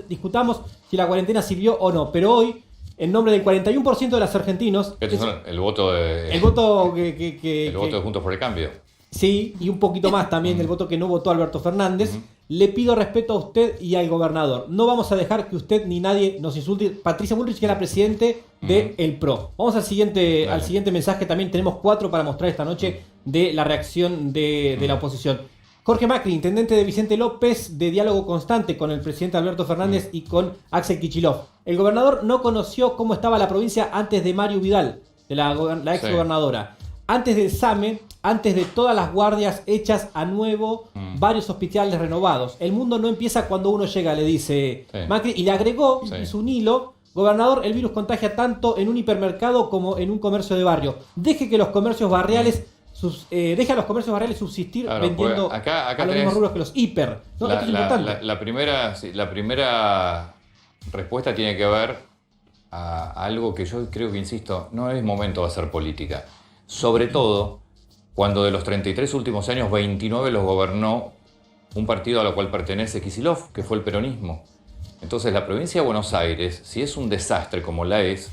discutamos si la cuarentena sirvió o no, pero hoy, en nombre del 41% de los argentinos... El voto de... El voto el voto de Juntos por el Cambio. Sí, y un poquito más también del voto que no votó Alberto Fernández. Le pido respeto a usted y al gobernador. No vamos a dejar que usted ni nadie nos insulte. Patricia Bullrich, que era presidente de El PRO. Vamos al siguiente mensaje. También tenemos 4 para mostrar esta noche de la reacción de la oposición. Jorge Macri, intendente de Vicente López, de diálogo constante con el presidente Alberto Fernández y con Axel Kicillof. El gobernador no conoció cómo estaba la provincia antes de Mario Vidal, de la ex gobernadora. Antes del SAME, antes de todas las guardias hechas a nuevo, varios hospitales renovados. El mundo no empieza cuando uno llega, le dice Macri, y le agregó, hizo un hilo: gobernador, el virus contagia tanto en un hipermercado como en un comercio de barrio. Deje que los comercios barriales deje a los comercios barriales subsistir vendiendo pues acá a los mismos rubros que los hiper. ¿No? La primera respuesta tiene que ver a algo que yo creo que, insisto, no es momento de hacer política. Sobre todo cuando de los 33 últimos años, 29 los gobernó un partido a lo cual pertenece Kicillof, que fue el peronismo. Entonces la provincia de Buenos Aires, si es un desastre como la es,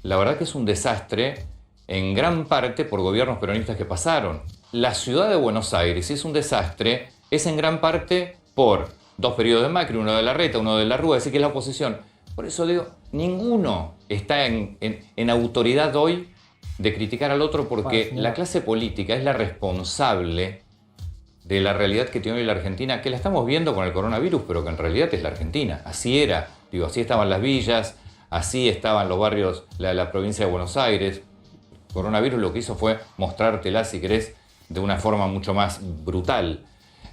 la verdad que es un desastre en gran parte por gobiernos peronistas que pasaron. La ciudad de Buenos Aires, si es un desastre, es en gran parte por 2 periodos de Macri, uno de Larreta, uno de la Rúa, así que es la oposición. Por eso digo, ninguno está en autoridad hoy de criticar al otro, porque la clase política es la responsable de la realidad que tiene hoy la Argentina, que la estamos viendo con el coronavirus, pero que en realidad es la Argentina. Así era, digo, así estaban las villas, así estaban los barrios, la provincia de Buenos Aires. El coronavirus lo que hizo fue mostrártela, si querés, de una forma mucho más brutal.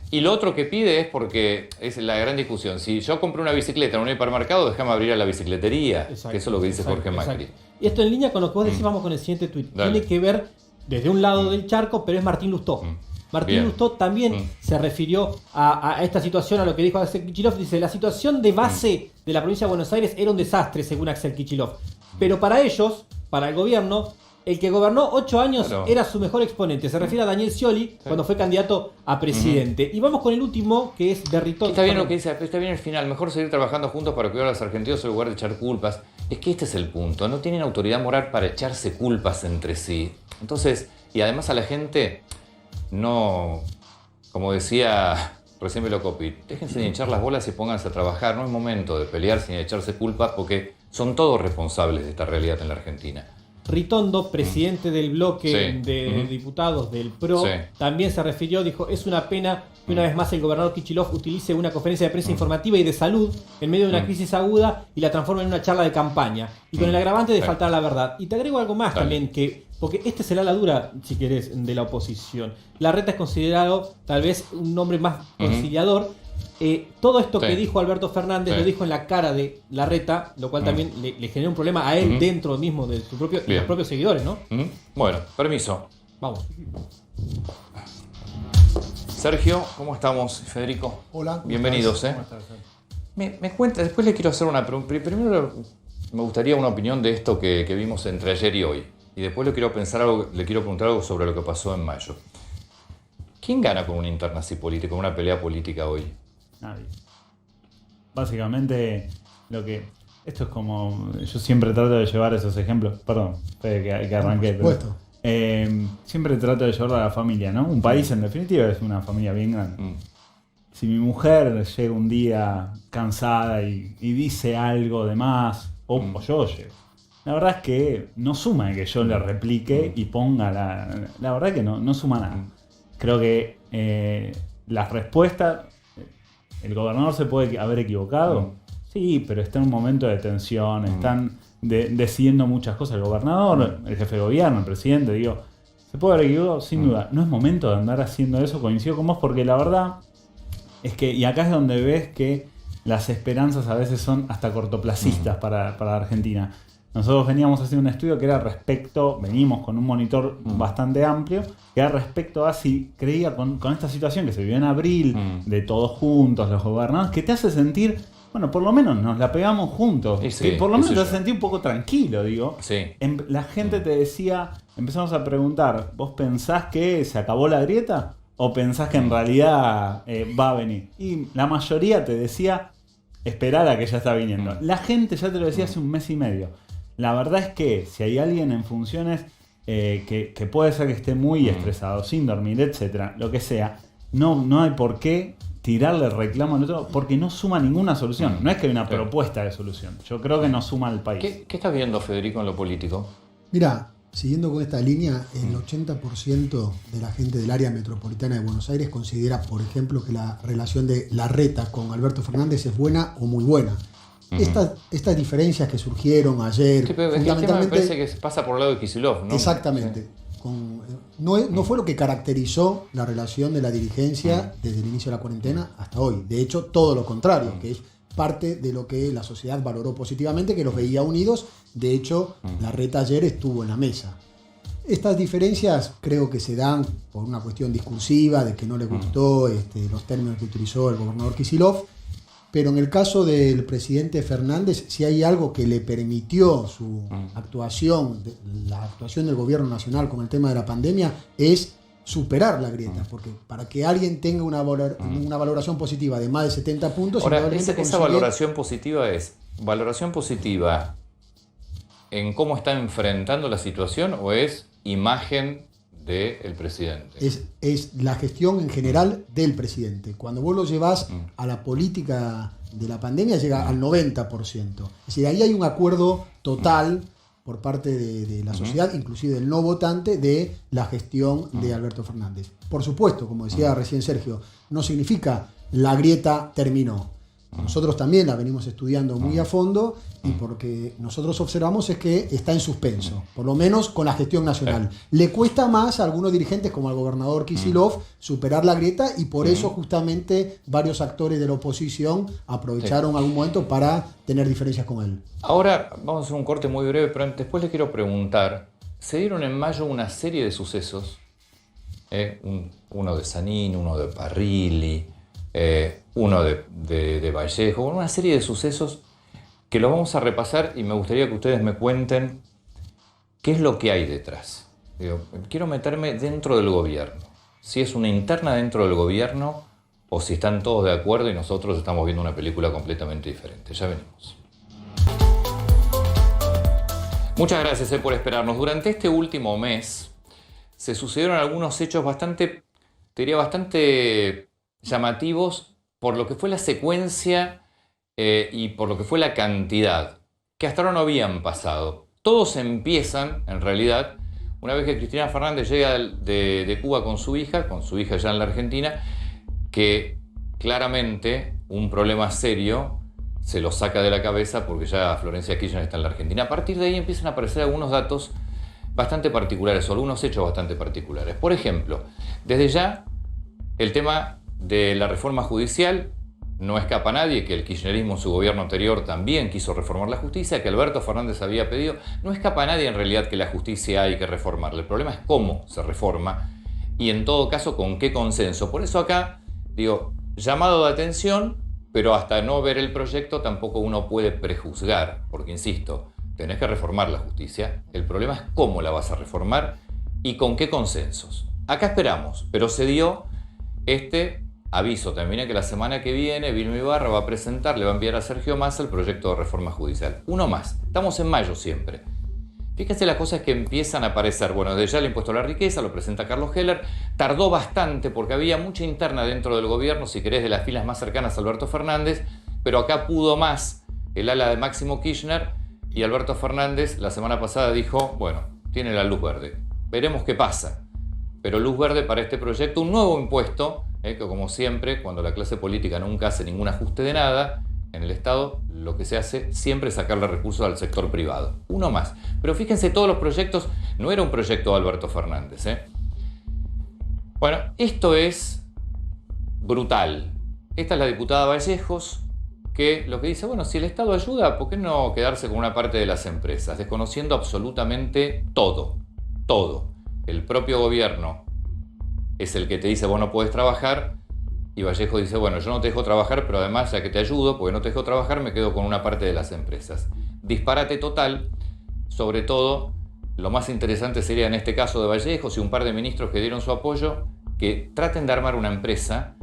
Y lo otro que pide es, porque es la gran discusión, si yo compré una bicicleta en un hipermercado, déjame abrir a la bicicletería, que eso es lo que dice Jorge Macri. Y esto en línea con lo que vos decís, vamos con el siguiente tuit. Tiene que ver desde un lado del charco, pero es Martín Lustó. Martín Lustó también se refirió a esta situación, a lo que dijo Axel Kicillof. Dice, la situación de base de la provincia de Buenos Aires era un desastre, según Axel Kicillof. Pero para ellos, para el gobierno, el que gobernó 8 años era su mejor exponente. Se refiere a Daniel Scioli cuando fue candidato a presidente. Y vamos con el último, que es de Ritón. Está bien lo que dice, está bien el final. Mejor seguir trabajando juntos para cuidar a los argentinos en lugar de echar culpas. Es que este es el punto. No tienen autoridad moral para echarse culpas entre sí. Entonces, y además a la gente, no, como decía recién Velocopit, déjense de hinchar las bolas y pónganse a trabajar. No es momento de pelearse ni de echarse culpas, porque son todos responsables de esta realidad en la Argentina. Ritondo, presidente del bloque de diputados del PRO, también se refirió, dijo, es una pena que una vez más el gobernador Kicillof utilice una conferencia de prensa informativa y de salud en medio de una crisis aguda y la transforme en una charla de campaña, y con el agravante de faltar a la verdad. Y te agrego algo más también, porque este es el ala dura, si querés, de la oposición. Larreta es considerado tal vez un hombre más conciliador, todo esto Sí. que dijo Alberto Fernández Sí. lo dijo en la cara de Larreta, lo cual también le genera un problema a él dentro mismo de de los propios seguidores, ¿no? Bueno, permiso. Vamos. Sergio, ¿cómo estamos? Federico. Hola. Bienvenidos. ¿Cómo estás? Me cuenta, después le quiero hacer una pregunta. Primero me gustaría una opinión de esto que vimos entre ayer y hoy. Y después le quiero preguntar algo sobre lo que pasó en mayo. ¿Quién gana con una interna así política, con una pelea política hoy? Nadie. Básicamente, esto es como... Yo siempre trato de llevar esos ejemplos. Perdón, que arranqué. Por supuesto. Siempre trato de llevarlo a la familia, ¿no? Un país, en definitiva, es una familia bien grande. Si mi mujer llega un día cansada y dice algo de más, o yo llego, la verdad es que no suma que yo le replique y ponga la verdad que no suma nada. Creo que las respuestas, el gobernador se puede haber equivocado, sí, pero está en un momento de tensión, están decidiendo muchas cosas. El gobernador, el jefe de gobierno, el presidente, digo, se puede haber equivocado, sin duda. No es momento de andar haciendo eso, coincido con vos, porque la verdad es que, y acá es donde ves que las esperanzas a veces son hasta cortoplacistas para Argentina. Nosotros veníamos haciendo un estudio que era venimos con un monitor bastante amplio, que era respecto a si creía con esta situación que se vivió en abril, de todos juntos, los gobernadores, que te hace sentir, bueno, por lo menos nos la pegamos juntos, Sí, que por lo menos te hace yo. sentir un poco tranquilo, digo. Sí. La gente te decía, empezamos a preguntar, ¿vos pensás que se acabó la grieta? ¿O pensás que en realidad va a venir? Y la mayoría te decía, esperar a que ya está viniendo. La gente ya te lo decía hace un mes y medio. La verdad es que si hay alguien en funciones que puede ser que esté muy estresado, sin dormir, etcétera, lo que sea, no hay por qué tirarle reclamo al otro porque no suma ninguna solución. No es que hay una propuesta de solución. Yo creo que no suma al país. ¿Qué estás viendo, Federico, en lo político? Mira, siguiendo con esta línea, el 80% de la gente del área metropolitana de Buenos Aires considera, por ejemplo, que la relación de Larreta con Alberto Fernández es buena o muy buena. Estas diferencias que surgieron ayer, Sí, pero el tema me parece que pasa por el lado de Kicillof, ¿no? Exactamente. No fue lo que caracterizó la relación de la dirigencia desde el inicio de la cuarentena hasta hoy. De hecho, todo lo contrario, que es parte de lo que la sociedad valoró positivamente, que los veía unidos. De hecho, Larreta ayer estuvo en la mesa. Estas diferencias creo que se dan por una cuestión discursiva, de que no le gustó los términos que utilizó el gobernador Kicillof. Pero en el caso del presidente Fernández, si hay algo que le permitió su actuación, la actuación del gobierno nacional con el tema de la pandemia, es superar la grieta. Porque para que alguien tenga una valoración positiva de más de 70 puntos... Ahora, esa valoración positiva es valoración positiva en cómo está enfrentando la situación o es imagen del presidente. Es la gestión en general del presidente. Cuando vos lo llevas a la política de la pandemia llega al 90%. Es decir, ahí hay un acuerdo total por parte de la sociedad, inclusive del no votante, de la gestión de Alberto Fernández. Por supuesto, como decía recién Sergio, no significa la grieta terminó. Nosotros también la venimos estudiando muy a fondo y porque nosotros observamos es que está en suspenso, por lo menos con la gestión nacional. Le cuesta más a algunos dirigentes como al gobernador Kicillof superar la grieta y por eso justamente varios actores de la oposición aprovecharon algún momento para tener diferencias con él. Ahora vamos a hacer un corte muy breve, pero después le quiero preguntar, se dieron en mayo una serie de sucesos, uno de Sanín, uno de Parrilli, uno de Vallejo, una serie de sucesos que los vamos a repasar y me gustaría que ustedes me cuenten qué es lo que hay detrás. Quiero meterme dentro del gobierno, si es una interna dentro del gobierno o si están todos de acuerdo y nosotros estamos viendo una película completamente diferente. Ya venimos. Muchas gracias por esperarnos. Durante este último mes se sucedieron algunos hechos bastante llamativos por lo que fue la secuencia y por lo que fue la cantidad, que hasta ahora no habían pasado. Todos empiezan, en realidad, una vez que Cristina Fernández llega de Cuba con su hija ya en la Argentina, que claramente un problema serio se lo saca de la cabeza porque ya Florencia Kirchner está en la Argentina. A partir de ahí empiezan a aparecer algunos datos bastante particulares, o algunos hechos bastante particulares. Por ejemplo, desde ya, el tema de la reforma judicial no escapa a nadie que el kirchnerismo en su gobierno anterior también quiso reformar la justicia, que Alberto Fernández había pedido. No escapa a nadie en realidad que la justicia hay que reformarla. El problema es cómo se reforma y en todo caso con qué consenso. Por eso acá, digo, llamado de atención, pero hasta no ver el proyecto tampoco uno puede prejuzgar, porque insisto, tenés que reformar la justicia. El problema es cómo la vas a reformar y con qué consensos. Acá esperamos, pero se dio este aviso también que la semana que viene Vilma Ibarra va a presentar, le va a enviar a Sergio Massa el proyecto de reforma judicial. Uno más. Estamos en mayo siempre. Fíjense las cosas que empiezan a aparecer. Bueno, desde ya el impuesto a la riqueza lo presenta Carlos Heller. Tardó bastante porque había mucha interna dentro del gobierno, si querés, de las filas más cercanas a Alberto Fernández, pero acá pudo más el ala de Máximo Kirchner y Alberto Fernández la semana pasada dijo, bueno, tiene la luz verde. Veremos qué pasa. Pero luz verde para este proyecto, un nuevo impuesto, que como siempre, cuando la clase política nunca hace ningún ajuste de nada, en el Estado lo que se hace siempre es sacarle recursos al sector privado. Uno más. Pero fíjense, todos los proyectos, no era un proyecto de Alberto Fernández. Bueno, esto es brutal. Esta es la diputada Vallejos, que lo que dice, bueno, si el Estado ayuda, ¿por qué no quedarse con una parte de las empresas? Desconociendo absolutamente todo. Todo. El propio gobierno es el que te dice, vos no podés trabajar, y Vallejo dice, bueno, yo no te dejo trabajar, pero además, ya que te ayudo, porque no te dejo trabajar, me quedo con una parte de las empresas. Disparate total, sobre todo, lo más interesante sería en este caso de Vallejos y un par de ministros que dieron su apoyo, que traten de armar una empresa,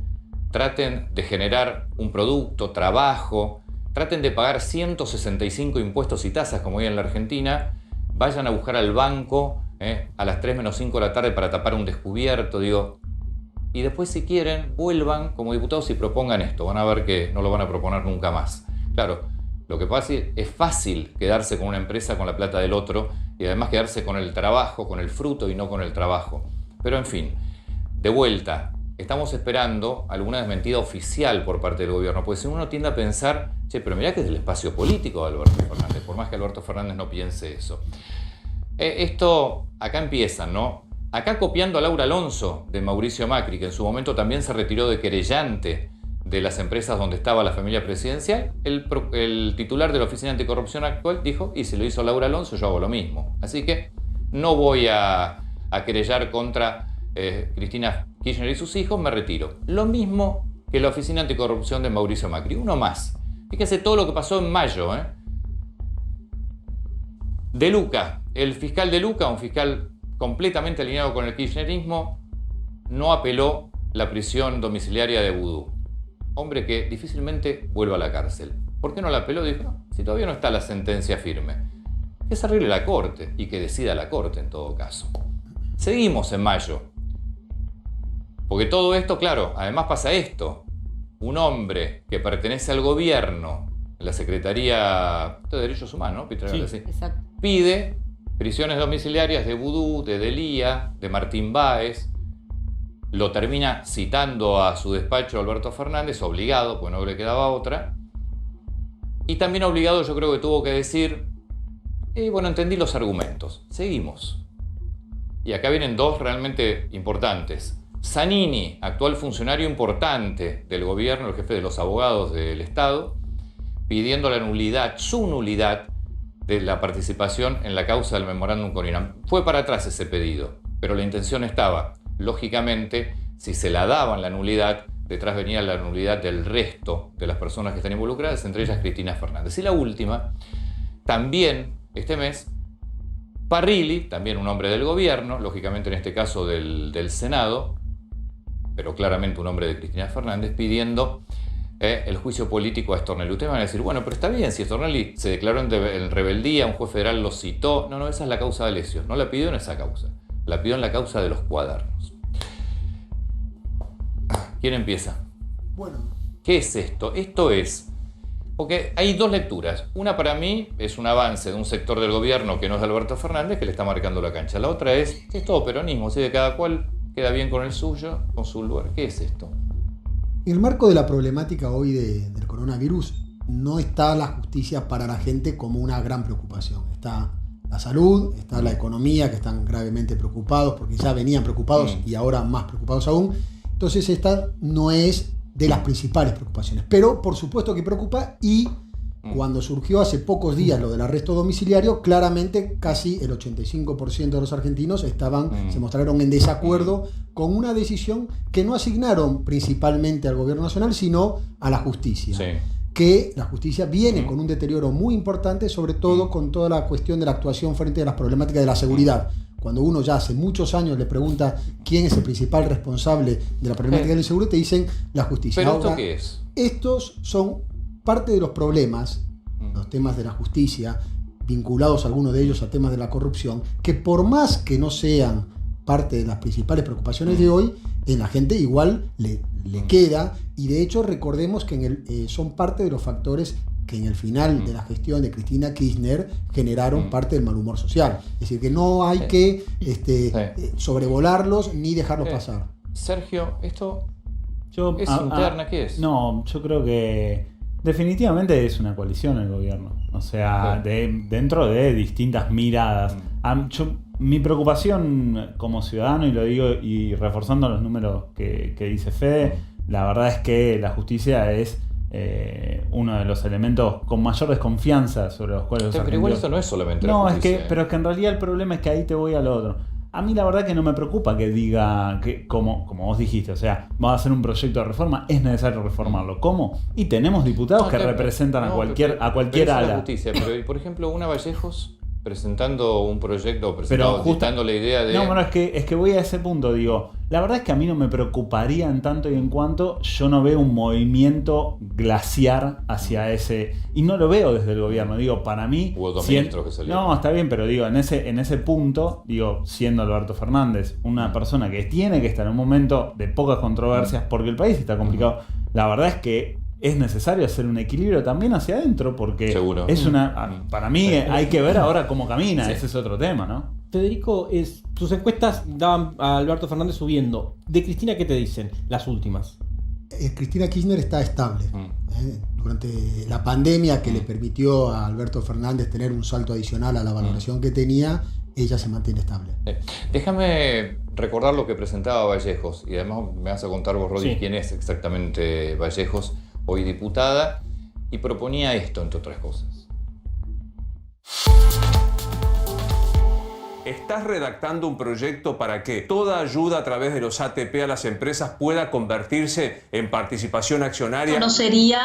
traten de generar un producto, trabajo, traten de pagar 165 impuestos y tasas, como hay en la Argentina, vayan a buscar al banco a las 3 menos 5 de la tarde para tapar un descubierto, digo, y después si quieren vuelvan como diputados y propongan esto, van a ver que no lo van a proponer nunca más. Claro, lo que pasa es fácil quedarse con una empresa con la plata del otro y además quedarse con el trabajo, con el fruto y no con el trabajo. Pero en fin, de vuelta, estamos esperando alguna desmentida oficial por parte del gobierno, porque si uno tiende a pensar, che, pero mirá que es del espacio político de Alberto Fernández, por más que Alberto Fernández no piense eso. Esto, acá empiezan, ¿no? Acá copiando a Laura Alonso de Mauricio Macri, que en su momento también se retiró de querellante de las empresas donde estaba la familia presidencial, el titular de la Oficina Anticorrupción actual dijo, y si lo hizo Laura Alonso, yo hago lo mismo. Así que no voy a querellar contra Cristina Kirchner y sus hijos, me retiro. Lo mismo que la Oficina Anticorrupción de Mauricio Macri. Uno más. Fíjese todo lo que pasó en mayo. De Luca, el fiscal De Luca, un fiscal completamente alineado con el kirchnerismo, no apeló la prisión domiciliaria de Vudú. Hombre que difícilmente vuelva a la cárcel. ¿Por qué no la apeló? Dijo, no, si todavía no está la sentencia firme. Que se arregle la Corte y que decida la Corte en todo caso. Seguimos en mayo. Porque todo esto, claro, además pasa esto. Un hombre que pertenece al gobierno, la Secretaría de Derechos Humanos, ¿no? Sí, exacto. Pide prisiones domiciliarias de Vudú, de Delía, de Martín Báez. Lo termina citando a su despacho Alberto Fernández, obligado, pues no le quedaba otra. Y también obligado yo creo que tuvo que decir, bueno, entendí los argumentos. Seguimos. Y acá vienen dos realmente importantes. Zanini, actual funcionario importante del gobierno, el jefe de los abogados del Estado, pidiendo la nulidad, su nulidad, de la participación en la causa del memorándum con Irán. Fue para atrás ese pedido, pero la intención estaba. Lógicamente, si se la daban la nulidad, detrás venía la nulidad del resto de las personas que están involucradas, entre ellas Cristina Fernández. Y la última, también este mes, Parrilli, también un hombre del gobierno, lógicamente en este caso del Senado, pero claramente un hombre de Cristina Fernández, pidiendo el juicio político a Stornelli. Ustedes van a decir, bueno, pero está bien, si Stornelli se declaró en rebeldía, un juez federal lo citó. No, esa es la causa de lesión. No la pidió en esa causa. La pidió en la causa de los cuadernos. ¿Quién empieza? Bueno. ¿Qué es esto? Esto es... Porque hay dos lecturas. Una para mí es un avance de un sector del gobierno que no es de Alberto Fernández, que le está marcando la cancha. La otra es todo peronismo, así que cada cual queda bien con el suyo, con su lugar. ¿Qué es esto? En el marco de la problemática hoy del coronavirus, no está la justicia para la gente como una gran preocupación. Está la salud, está la economía, que están gravemente preocupados, porque ya venían preocupados y ahora más preocupados aún. Entonces esta no es de las principales preocupaciones. Pero por supuesto que preocupa, y cuando surgió hace pocos días lo del arresto domiciliario, claramente casi el 85% de los argentinos se mostraron en desacuerdo con una decisión que no asignaron principalmente al gobierno nacional, sino a la justicia. Sí. Que la justicia viene con un deterioro muy importante, sobre todo con toda la cuestión de la actuación frente a las problemáticas de la seguridad. Cuando uno ya hace muchos años le pregunta quién es el principal responsable de la problemática de la inseguridad, te dicen la justicia. ¿Pero ahora, esto qué es? Estos son parte de los problemas, los temas de la justicia, vinculados algunos de ellos a temas de la corrupción, que por más que no sean parte de las principales preocupaciones de hoy, en la gente igual le queda, y de hecho recordemos que son parte de los factores que en el final de la gestión de Cristina Kirchner generaron parte del mal humor social. Es decir, que no hay que sobrevolarlos ni dejarlos pasar. Sergio, ¿esto es interna? ¿Qué es? No, yo creo que definitivamente es una coalición el gobierno. O sea, dentro de distintas miradas. Mi preocupación como ciudadano, y lo digo y reforzando los números que dice Fede, la verdad es que la justicia es uno de los elementos con mayor desconfianza sobre los cuales pero igual esto no es solamente la justicia. Pero es que en realidad el problema es que ahí te voy al otro. A mí la verdad que no me preocupa que diga que, como vos dijiste, o sea, vamos a hacer un proyecto de reforma, es necesario reformarlo. ¿Cómo? Y tenemos diputados que representan a cualquier ala. Justicia, pero por ejemplo, una Vallejos presentando un proyecto, dando la idea de... No, bueno, es que voy a ese punto, digo, la verdad es que a mí no me preocuparía en tanto y en cuanto yo no veo un movimiento glaciar hacia ese, y no lo veo desde el gobierno, digo, para mí... Hubo dos ministros que salieron. No, está bien, pero digo, en ese punto, digo, siendo Alberto Fernández una persona que tiene que estar en un momento de pocas controversias, porque el país está complicado, la verdad es que es necesario hacer un equilibrio también hacia adentro, porque seguro. Es para mí hay que ver ahora cómo camina, ese es otro tema, ¿no? Federico, tus encuestas daban a Alberto Fernández subiendo. ¿De Cristina qué te dicen las últimas? Cristina Kirchner está estable. Durante la pandemia que le permitió a Alberto Fernández tener un salto adicional a la valoración que tenía, ella se mantiene estable. Déjame recordar lo que presentaba Vallejos, y además me vas a contar vos, Rodi, quién es exactamente Vallejos, hoy diputada, y proponía esto, entre otras cosas. ¿Estás redactando un proyecto para que toda ayuda a través de los ATP a las empresas pueda convertirse en participación accionaria? No sería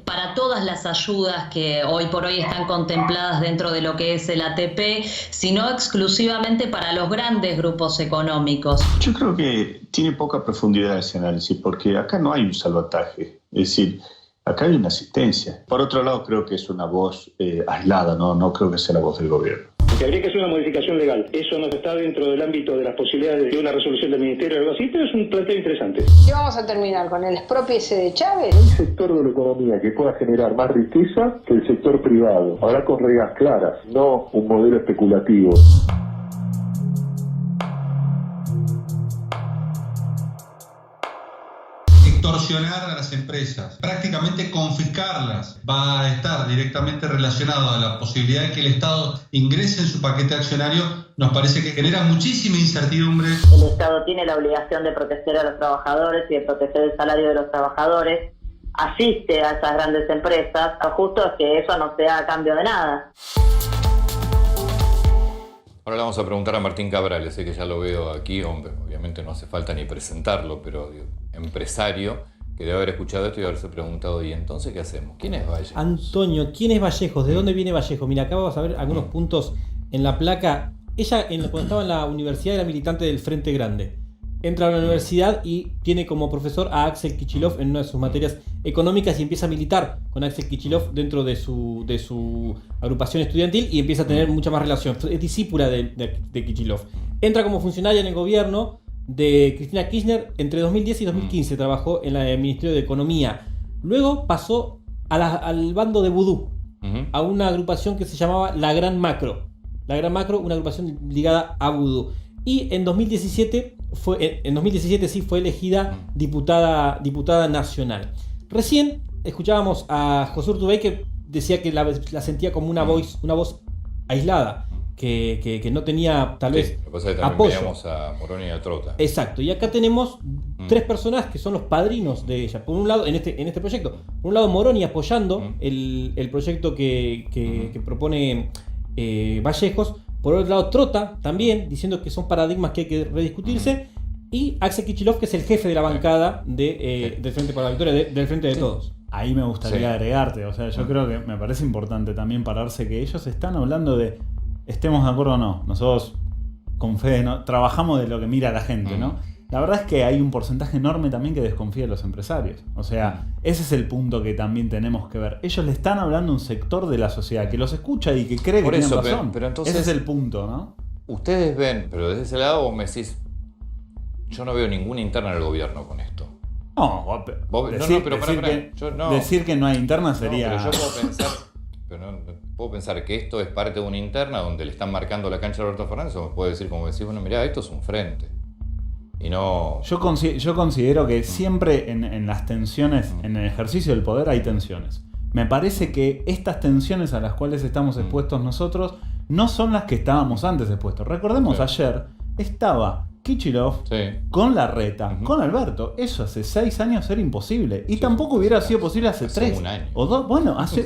para todas las ayudas que hoy por hoy están contempladas dentro de lo que es el ATP, sino exclusivamente para los grandes grupos económicos. Yo creo que tiene poca profundidad ese análisis, porque acá no hay un salvataje. Es decir, acá hay una asistencia. Por otro lado, creo que es una voz aislada, no creo que sea la voz del gobierno. Que habría que hacer una modificación legal. Eso no está dentro del ámbito de las posibilidades de una resolución del Ministerio o algo así, pero es un planteo interesante. ¿Qué vamos a terminar con el expropiese de Chávez? Un sector de la economía que pueda generar más riqueza que el sector privado. Ahora con reglas claras, no un modelo especulativo. Extorsionar a las empresas, prácticamente confiscarlas, va a estar directamente relacionado a la posibilidad de que el Estado ingrese en su paquete accionario. Nos parece que genera muchísima incertidumbre. El Estado tiene la obligación de proteger a los trabajadores y de proteger el salario de los trabajadores, asiste a esas grandes empresas, lo justo es que eso no sea a cambio de nada. Ahora le vamos a preguntar a Martín Cabrales, sé que ya lo veo aquí, hombre, obviamente no hace falta ni presentarlo, pero empresario que debe haber escuchado esto y haberse preguntado, ¿y entonces qué hacemos? ¿Quién es Vallejos? Antonio, ¿quién es Vallejos? ¿De dónde viene Vallejos? Mira, acá vamos a ver algunos puntos en la placa. Ella, cuando estaba en la universidad, era militante del Frente Grande. Entra a la universidad y tiene como profesor a Axel Kicillof en una de sus materias económicas y empieza a militar con Axel Kicillof dentro de su agrupación estudiantil y empieza a tener mucha más relación. Es discípula de Kicillof. Entra como funcionaria en el gobierno de Cristina Kirchner. Entre 2010 y 2015 trabajó en el Ministerio de Economía. Luego pasó al bando de Vudú, a una agrupación que se llamaba La Gran Macro. La Gran Macro, una agrupación ligada a Vudú. Y en 2017 fue elegida diputada nacional. Recién escuchábamos a José Urtubey que decía que la sentía como una voz aislada, que no tenía tal vez Lo que pasa es que también apoyo. veíamos a Moroni y a Trota. Exacto, y acá tenemos tres personas que son los padrinos de ella. Por un lado, en este proyecto, por un lado Moroni apoyando el proyecto que propone Vallejos. Por otro lado, Trota también diciendo que son paradigmas que hay que rediscutirse. Y Axel Kicillof, que es el jefe de la bancada del Frente para la Victoria, del Frente de Todos. Ahí me gustaría agregarte, o sea, yo creo que me parece importante también pararse que ellos están hablando de estemos de acuerdo o no. Nosotros con Fede trabajamos de lo que mira la gente, ¿no? La verdad es que hay un porcentaje enorme también que desconfía de los empresarios. O sea, ese es el punto que también tenemos que ver. Ellos le están hablando a un sector de la sociedad que los escucha y que cree que tienen razón. Pero entonces, ese es el punto, ¿no? Ustedes ven, pero desde ese lado vos me decís, yo no veo ninguna interna del gobierno con esto. No, decir que no hay interna sería... pero yo puedo pensar... Pero no puedo pensar que esto es parte de una interna donde le están marcando la cancha a Alberto Fernández, o me puede decir, como decir, bueno, mirá, esto es un frente. Y no... Yo considero que siempre en las tensiones, en el ejercicio del poder hay tensiones. Me parece que estas tensiones a las cuales estamos expuestos nosotros no son las que estábamos antes expuestos. Recordemos, ayer estaba Kicillof con Larreta, con Alberto. Eso hace 6 años era imposible. Y tampoco hubiera sido posible hace 3 un año. o 2.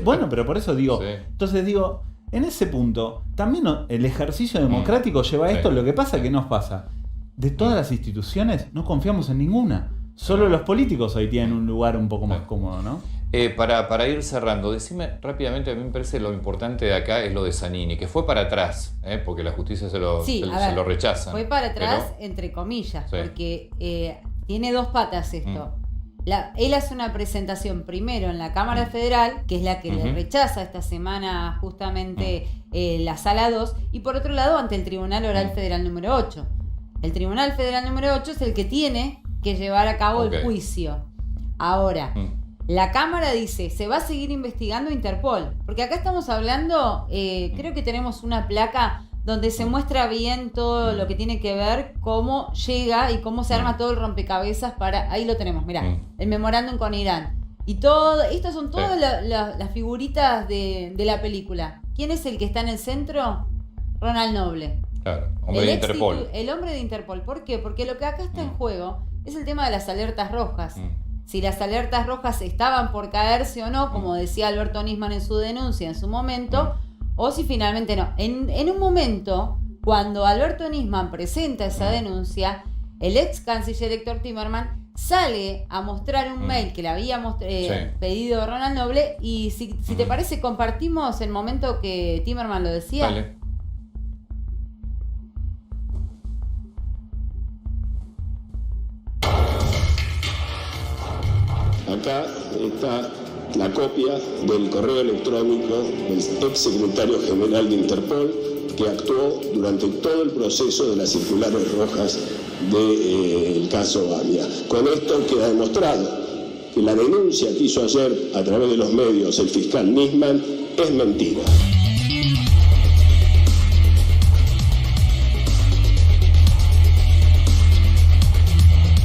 Bueno, pero por eso digo. Entonces digo, en ese punto, también el ejercicio democrático lleva a esto. Lo que pasa que nos pasa. De todas las instituciones, no confiamos en ninguna. Solo los políticos hoy tienen un lugar un poco más cómodo, ¿no? Para ir cerrando, decime rápidamente, a mí me parece lo importante de acá es lo de Zanini, que fue para atrás, porque la justicia se lo rechaza. Fue para atrás, entre comillas, porque tiene dos patas esto. Él hace una presentación primero en la Cámara Federal, que es la que le rechaza esta semana justamente la Sala 2, y por otro lado ante el Tribunal Oral Federal número 8. El Tribunal Federal número 8 es el que tiene que llevar a cabo el juicio. Ahora, la Cámara dice, se va a seguir investigando Interpol, porque acá estamos hablando, creo que tenemos una placa donde se muestra bien todo lo que tiene que ver, cómo llega y cómo se arma todo el rompecabezas para... Ahí lo tenemos, mirá, el memorándum con Irán. Y todo, estas son todas las figuritas de la película. ¿Quién es el que está en el centro? Ronald Noble. Claro, hombre de Interpol. El hombre de Interpol. ¿Por qué? Porque lo que acá está en juego es el tema de las alertas rojas. Si las alertas rojas estaban por caerse o no, como decía Alberto Nisman en su denuncia en su momento, o si finalmente no. En un momento, cuando Alberto Nisman presenta esa denuncia, el ex canciller Héctor Timerman sale a mostrar un mail que le había pedido Ronald Noble, y si te parece, compartimos el momento que Timerman lo decía. Dale. Acá está la copia del correo electrónico del ex secretario general de Interpol, que actuó durante todo el proceso de las circulares rojas del caso Bamia. Con esto queda demostrado que la denuncia que hizo ayer a través de los medios el fiscal Nisman es mentira.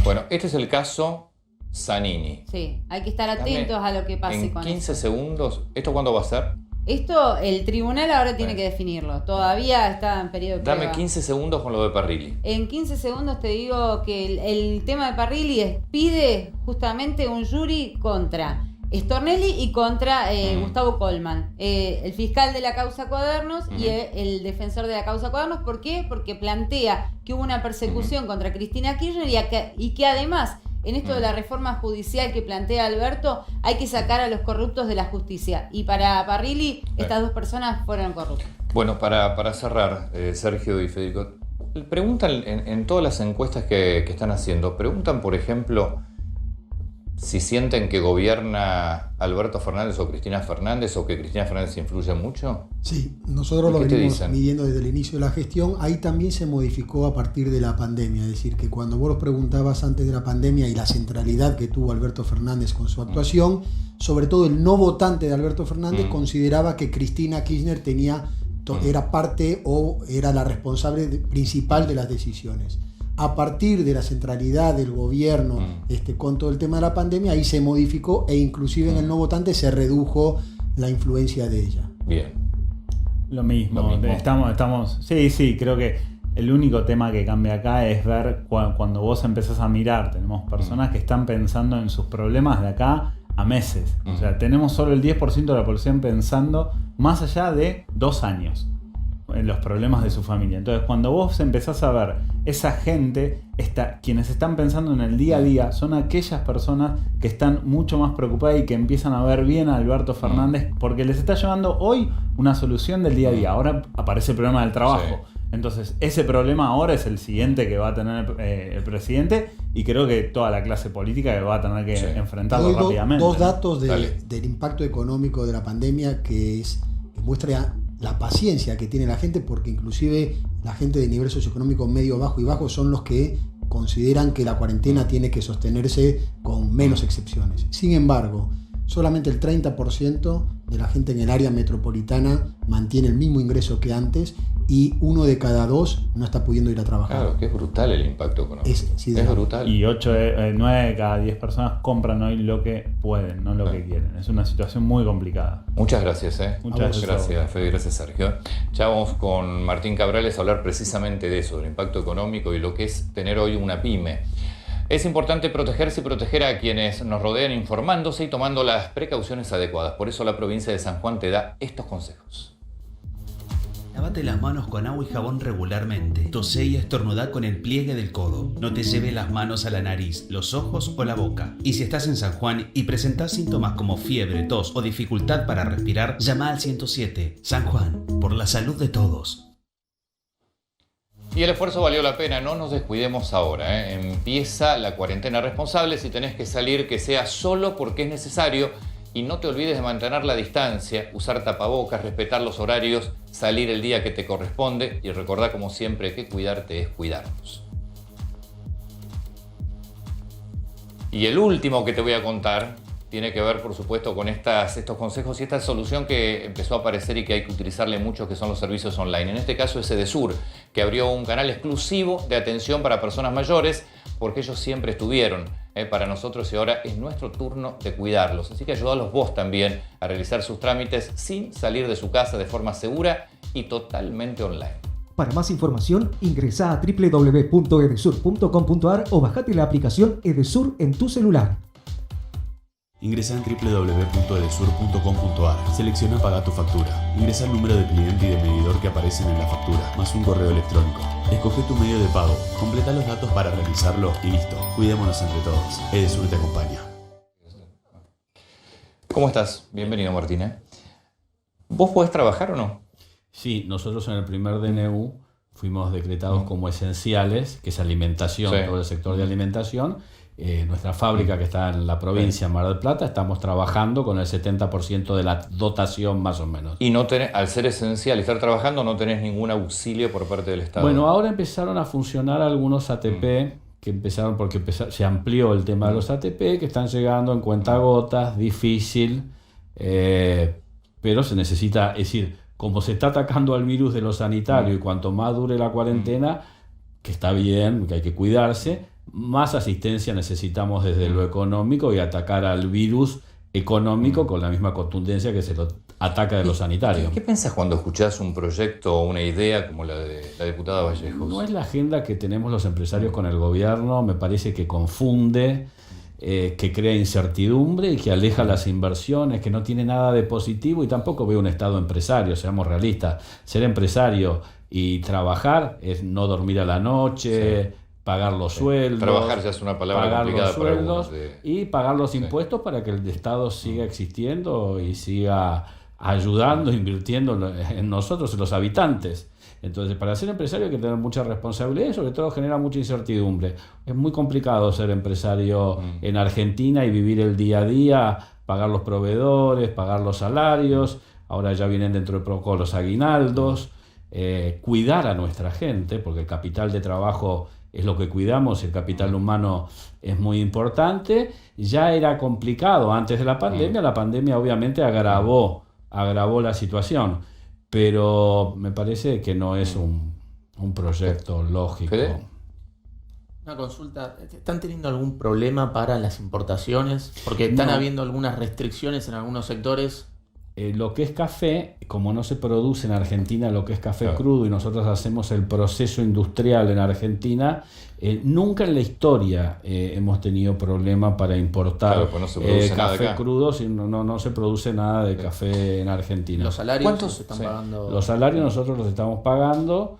Bueno, este es el caso Zanini. Sí, hay que estar atentos a lo que pase con eso. En 15 segundos, ¿esto cuándo va a ser? Esto, el tribunal ahora tiene que definirlo. Todavía está en periodo de prueba. Dame 15 segundos con lo de Parrilli. En 15 segundos te digo que el tema de Parrilli pide justamente un jury contra Stornelli y contra Gustavo Colman, el fiscal de la causa Cuadernos y el defensor de la causa Cuadernos. ¿Por qué? Porque plantea que hubo una persecución contra Cristina Kirchner y que además, en esto de la reforma judicial que plantea Alberto, hay que sacar a los corruptos de la justicia. Y para Parrilli, estas dos personas fueron corruptas. Bueno, para cerrar, Sergio y Federico, preguntan en todas las encuestas que están haciendo, preguntan, por ejemplo, si sienten que gobierna Alberto Fernández o Cristina Fernández, o que Cristina Fernández influye mucho. Sí, nosotros lo venimos midiendo desde el inicio de la gestión. Ahí también se modificó a partir de la pandemia. Es decir, que cuando vos los preguntabas antes de la pandemia y la centralidad que tuvo Alberto Fernández con su actuación, sobre todo el no votante de Alberto Fernández consideraba que Cristina Kirchner era parte o era la responsable principal de las decisiones. A partir de la centralidad del gobierno con todo el tema de la pandemia, ahí se modificó e inclusive en el no votante se redujo la influencia de ella. Bien. Lo mismo. Estamos, sí, creo que el único tema que cambia acá es ver cuando vos empezás a mirar, tenemos personas que están pensando en sus problemas de acá a meses. O sea, tenemos solo el 10% de la población pensando más allá de 2 años en los problemas de su familia. Entonces, cuando vos empezás a ver esa gente, quienes están pensando en el día a día, son aquellas personas que están mucho más preocupadas y que empiezan a ver bien a Alberto Fernández porque les está llevando hoy una solución del día a día. Ahora aparece el problema del trabajo. Sí. Entonces, ese problema ahora es el siguiente que va a tener el presidente y creo que toda la clase política que va a tener que enfrentarlo rápidamente. Dos datos del impacto económico de la pandemia que muestra la paciencia que tiene la gente, porque inclusive la gente de nivel socioeconómico medio, bajo y bajo son los que consideran que la cuarentena tiene que sostenerse con menos excepciones. Sin embargo, solamente el 30% de la gente en el área metropolitana mantiene el mismo ingreso que antes y 1 de cada 2 no está pudiendo ir a trabajar. Claro, que es brutal el impacto económico. Es brutal. Y 9 de cada 10 personas compran hoy lo que pueden, no lo que quieren. Es una situación muy complicada. Muchas gracias. Muchas gracias, Fede. Gracias, Sergio. Ya vamos con Martín Cabrales a hablar precisamente de eso, del impacto económico y lo que es tener hoy una pyme. Es importante protegerse y proteger a quienes nos rodean informándose y tomando las precauciones adecuadas. Por eso la provincia de San Juan te da estos consejos. Lávate las manos con agua y jabón regularmente. Tosé y estornudá con el pliegue del codo. No te lleves las manos a la nariz, los ojos o la boca. Y si estás en San Juan y presentás síntomas como fiebre, tos o dificultad para respirar, llama al 107. San Juan, por la salud de todos. Y el esfuerzo valió la pena, no nos descuidemos ahora. Empieza la cuarentena responsable. Si tenés que salir, que sea solo porque es necesario. Y no te olvides de mantener la distancia, usar tapabocas, respetar los horarios, salir el día que te corresponde y recordá como siempre que cuidarte es cuidarnos. Y el último que te voy a contar tiene que ver, por supuesto, con estos consejos y esta solución que empezó a aparecer y que hay que utilizarle mucho, que son los servicios online. En este caso es Edesur, que abrió un canal exclusivo de atención para personas mayores, porque ellos siempre estuvieron para nosotros y ahora es nuestro turno de cuidarlos. Así que ayúdalos vos también a realizar sus trámites sin salir de su casa de forma segura y totalmente online. Para más información, ingresa a www.edesur.com.ar o bajate la aplicación Edesur en tu celular. Ingresa en www.edesur.com.ar. Selecciona Paga tu factura. Ingresa el número de cliente y de medidor que aparecen en la factura, más un correo electrónico. Escoge tu medio de pago, completa los datos para realizarlo y listo. Cuidémonos entre todos. Edesur te acompaña. ¿Cómo estás? Bienvenido, Martín. ¿Vos podés trabajar o no? Sí, nosotros en el primer DNU fuimos decretados como esenciales, que es alimentación, todo el sector de alimentación. Nuestra fábrica que está en la provincia de Mar del Plata, estamos trabajando con el 70% de la dotación más o menos. Y no tenés, al ser esencial y estar trabajando, no tenés ningún auxilio por parte del Estado. Bueno, ahora empezaron a funcionar algunos ATP que empezaron porque se amplió el tema de los ATP que están llegando en cuentagotas, difícil, pero se necesita, es decir, como se está atacando al virus de lo sanitario y cuanto más dure la cuarentena, que está bien, que hay que cuidarse, más asistencia necesitamos desde lo económico y atacar al virus económico con la misma contundencia que se lo ataca de lo sanitario. ¿Qué pensás cuando escuchás un proyecto o una idea como la de la diputada Vallejos? No es la agenda que tenemos los empresarios con el gobierno, me parece que confunde, que crea incertidumbre y que aleja las inversiones, que no tiene nada de positivo y tampoco veo un Estado empresario, seamos realistas. Ser empresario y trabajar es no dormir a la noche, pagar los sueldos, trabajar ya es una palabra pagar complicada los sueldos para algunos y pagar los impuestos para que el Estado siga existiendo y siga ayudando, invirtiendo en nosotros, en los habitantes. Entonces, para ser empresario hay que tener mucha responsabilidad y sobre todo genera mucha incertidumbre. Es muy complicado ser empresario en Argentina y vivir el día a día, pagar los proveedores, pagar los salarios, ahora ya vienen dentro de poco los aguinaldos, cuidar a nuestra gente, porque el capital de trabajo es lo que cuidamos, el capital humano es muy importante. Ya era complicado antes de la pandemia obviamente agravó la situación, pero me parece que no es un proyecto lógico. Una consulta, ¿están teniendo algún problema para las importaciones? Porque están habiendo algunas restricciones en algunos sectores. lo que es café, como no se produce en Argentina lo que es café crudo y nosotros hacemos el proceso industrial en Argentina, nunca en la historia hemos tenido problema para importar pues no se produce nada café acá. crudo, no se produce nada de café en Argentina. ¿Los salarios ¿Cuántos se están pagando? Los salarios nosotros los estamos pagando.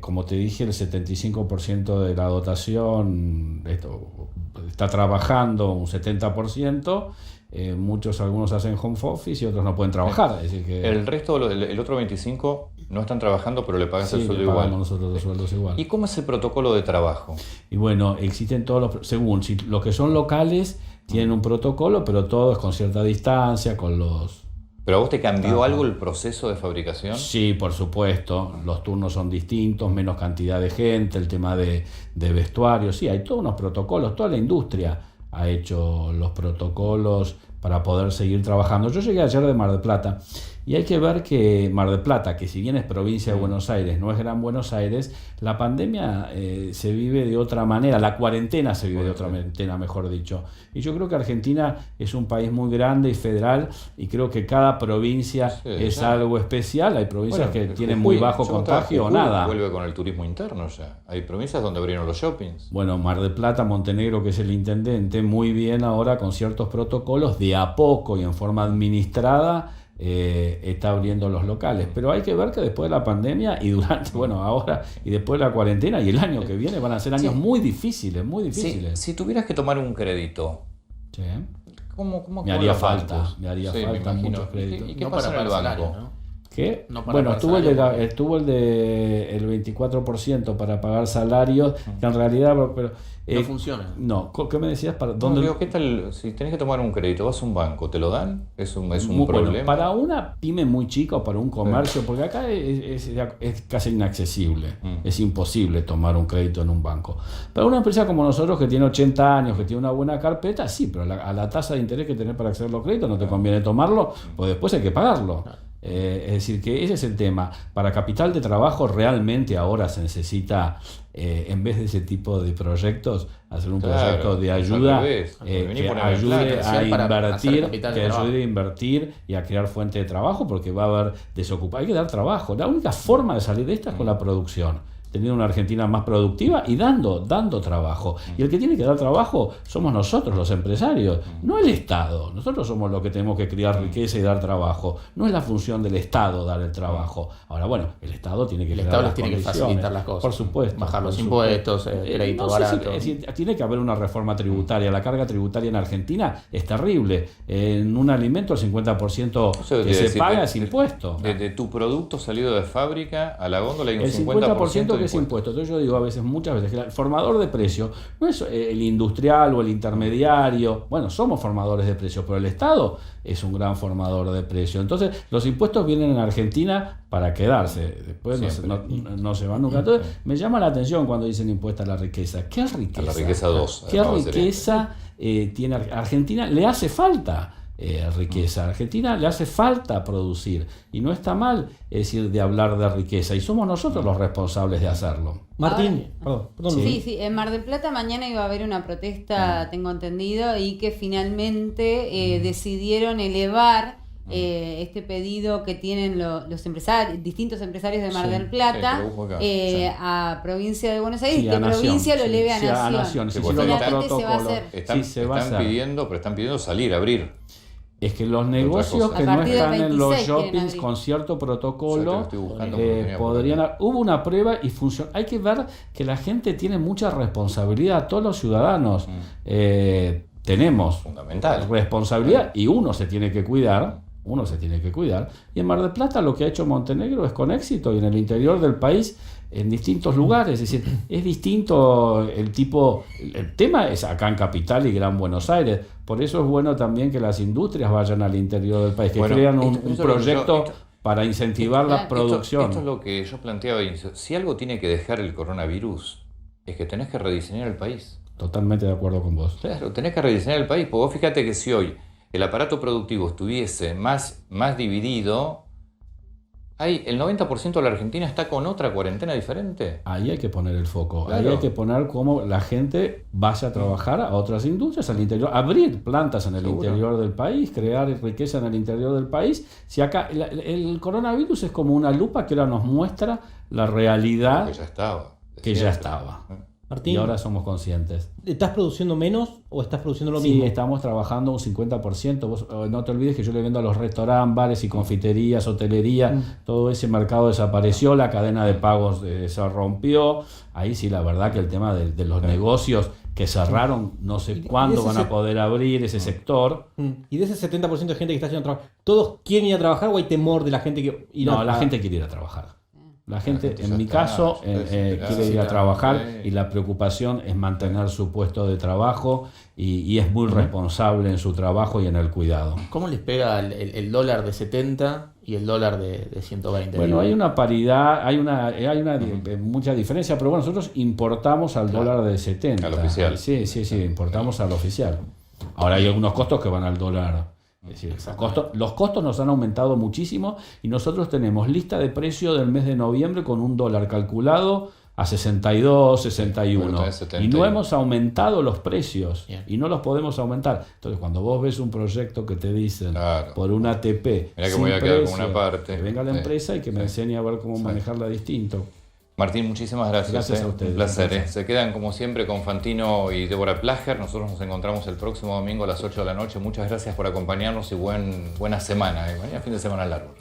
Como te dije, el 75% de la dotación está trabajando, un 70%. Algunos hacen home office y otros no pueden trabajar. Es decir que El resto, el otro 25, no están trabajando, pero le pagas el sí, sueldo le pagamos igual. nosotros los sueldos igual. ¿Y cómo es el protocolo de trabajo? Y bueno, existen según si los que son locales tienen un protocolo, pero todo es con cierta distancia, con los... ¿Pero a vos te cambió algo el proceso de fabricación? Sí, por supuesto. Los turnos son distintos, menos cantidad de gente, el tema de vestuario. Sí, hay todos unos protocolos. Toda la industria ha hecho los protocolos para poder seguir trabajando. Yo llegué ayer de Mar del Plata y hay que ver que Mar del Plata, que si bien es provincia de Buenos Aires, no es Gran Buenos Aires, la pandemia se vive de otra manera, la cuarentena se vive de otra manera, mejor dicho. Y yo creo que Argentina es un país muy grande y federal y creo que cada provincia es algo especial. Hay provincias que tienen muy bajo contagio o nada. Vuelve con el turismo interno ya. Hay provincias donde abrieron los shoppings. Bueno, Mar del Plata, Montenegro, que es el intendente, muy bien ahora con ciertos protocolos, de a poco y en forma administrada, está abriendo los locales. Pero hay que ver que después de la pandemia y durante, ahora y después de la cuarentena y el año que viene van a ser años muy difíciles, muy difíciles. Si tuvieras que tomar un crédito, sí. ¿Cómo me haría los falta, bancos? falta muchos créditos. ¿Y qué pasa en el banco? ¿Qué? No para Bueno, pagar estuvo el de el 24% para pagar salarios, que en realidad no funciona. No, ¿qué me decías? ¿Qué tal si tenés que tomar un crédito? ¿Vas a un banco? ¿Te lo dan? ¿Es un problema? Bueno, para una pyme muy chica o para un comercio, porque acá es casi inaccesible, es imposible tomar un crédito en un banco. Para una empresa como nosotros que tiene 80 años, que tiene una buena carpeta, sí, pero a la tasa de interés que tenés para acceder a los créditos no te conviene tomarlo, pues después hay que pagarlo. Es decir, que ese es el tema. Para capital de trabajo realmente ahora se necesita, en vez de ese tipo de proyectos, hacer un proyecto de ayuda que ayude a invertir y a crear fuente de trabajo, porque va a haber desocupación. Hay que dar trabajo. La única forma de salir de esta es con la producción, teniendo una Argentina más productiva y dando trabajo. Y el que tiene que dar trabajo somos nosotros, los empresarios, no el Estado. Nosotros somos los que tenemos que crear riqueza y dar trabajo. No es la función del Estado dar el trabajo. Ahora, bueno, el Estado tiene que crear las condiciones, facilitar las cosas. Por supuesto. Bajar los impuestos, crédito barato. Tiene que haber una reforma tributaria. La carga tributaria en Argentina es terrible. En un alimento el 50% que se paga es impuesto. De tu producto salido de fábrica a la góndola hay un el 50% que es impuesto. Entonces yo digo muchas veces que el formador de precios no es el industrial o el intermediario. Bueno, somos formadores de precios, pero el Estado es un gran formador de precios. Entonces los impuestos vienen en Argentina para quedarse. Después no se van nunca. Entonces me llama la atención cuando dicen impuesta a la riqueza. ¿Qué riqueza? A la riqueza 2. ¿Qué riqueza tiene Argentina? Le hace falta riqueza. A Argentina le hace falta producir y no está mal decir de hablar de riqueza y somos nosotros los responsables de hacerlo. Martín, perdón. Sí, en Mar del Plata mañana iba a haber una protesta, tengo entendido, y que finalmente decidieron elevar este pedido que tienen los empresarios, distintos empresarios de Mar del Plata, a provincia de Buenos Aires, y que provincia lo eleve a Nación. Finalmente se va a hacer. Están pidiendo salir, abrir. Es que los negocios que no están en los shoppings con cierto protocolo podrían... Hubo una prueba y funcionó. Hay que ver que la gente tiene mucha responsabilidad, todos los ciudadanos tenemos responsabilidad y uno se tiene que cuidar. Y en Mar del Plata lo que ha hecho Montenegro es con éxito, y en el interior del país en distintos lugares, es decir, es distinto el tema es acá en Capital y Gran Buenos Aires, por eso es bueno también que las industrias vayan al interior del país, que crean un proyecto para incentivar la producción. Esto es lo que yo planteaba, si algo tiene que dejar el coronavirus, es que tenés que rediseñar el país. Totalmente de acuerdo con vos. Claro, tenés que rediseñar el país, porque vos fíjate que si hoy el aparato productivo estuviese más dividido, el 90% de la Argentina está con otra cuarentena diferente. Ahí hay que poner el foco. Claro. Ahí hay que poner cómo la gente vaya a trabajar a otras industrias al interior, abrir plantas en el interior del país, crear riqueza en el interior del país. Si acá el coronavirus es como una lupa que ahora nos muestra la realidad que ya estaba. Martín, y ahora somos conscientes. ¿Estás produciendo menos o estás produciendo lo Sí, mismo? estamos trabajando un 50%. Vos no te olvides que yo le vendo a los restaurantes, bares y confiterías, hotelería. Todo ese mercado desapareció, la cadena de pagos se rompió. Ahí sí, la verdad que el tema de los negocios que cerraron, no sé cuándo van a poder abrir ese sector. Y de ese 70% de gente que está haciendo trabajo, ¿todos quieren ir a trabajar o hay temor de la gente que No, la gente quiere ir a trabajar. La gente, en mi caso, quiere ir a trabajar y la preocupación es mantener su puesto de trabajo y es muy responsable en su trabajo y en el cuidado. ¿Cómo les pega el dólar de 70 y el dólar de 120? Bueno, hay una paridad, hay mucha diferencia, pero bueno, nosotros importamos al dólar de 70. Al oficial. Sí, importamos al oficial. Ahora hay algunos costos que van al dólar. Es decir, los costos nos han aumentado muchísimo y nosotros tenemos lista de precio del mes de noviembre con un dólar calculado a 62, 61. Y no hemos aumentado los precios y no los podemos aumentar. Entonces, cuando vos ves un proyecto que te dicen por un ATP, mirá que voy a quedar con una parte. Que venga la empresa y que me enseñe a ver cómo manejarla distinto. Martín, muchísimas gracias. Gracias a ustedes. Un placer. Se quedan como siempre con Fantino y Débora Plager. Nosotros nos encontramos el próximo domingo a las 8 de la noche. Muchas gracias por acompañarnos y buena semana. Mañana fin de semana largo.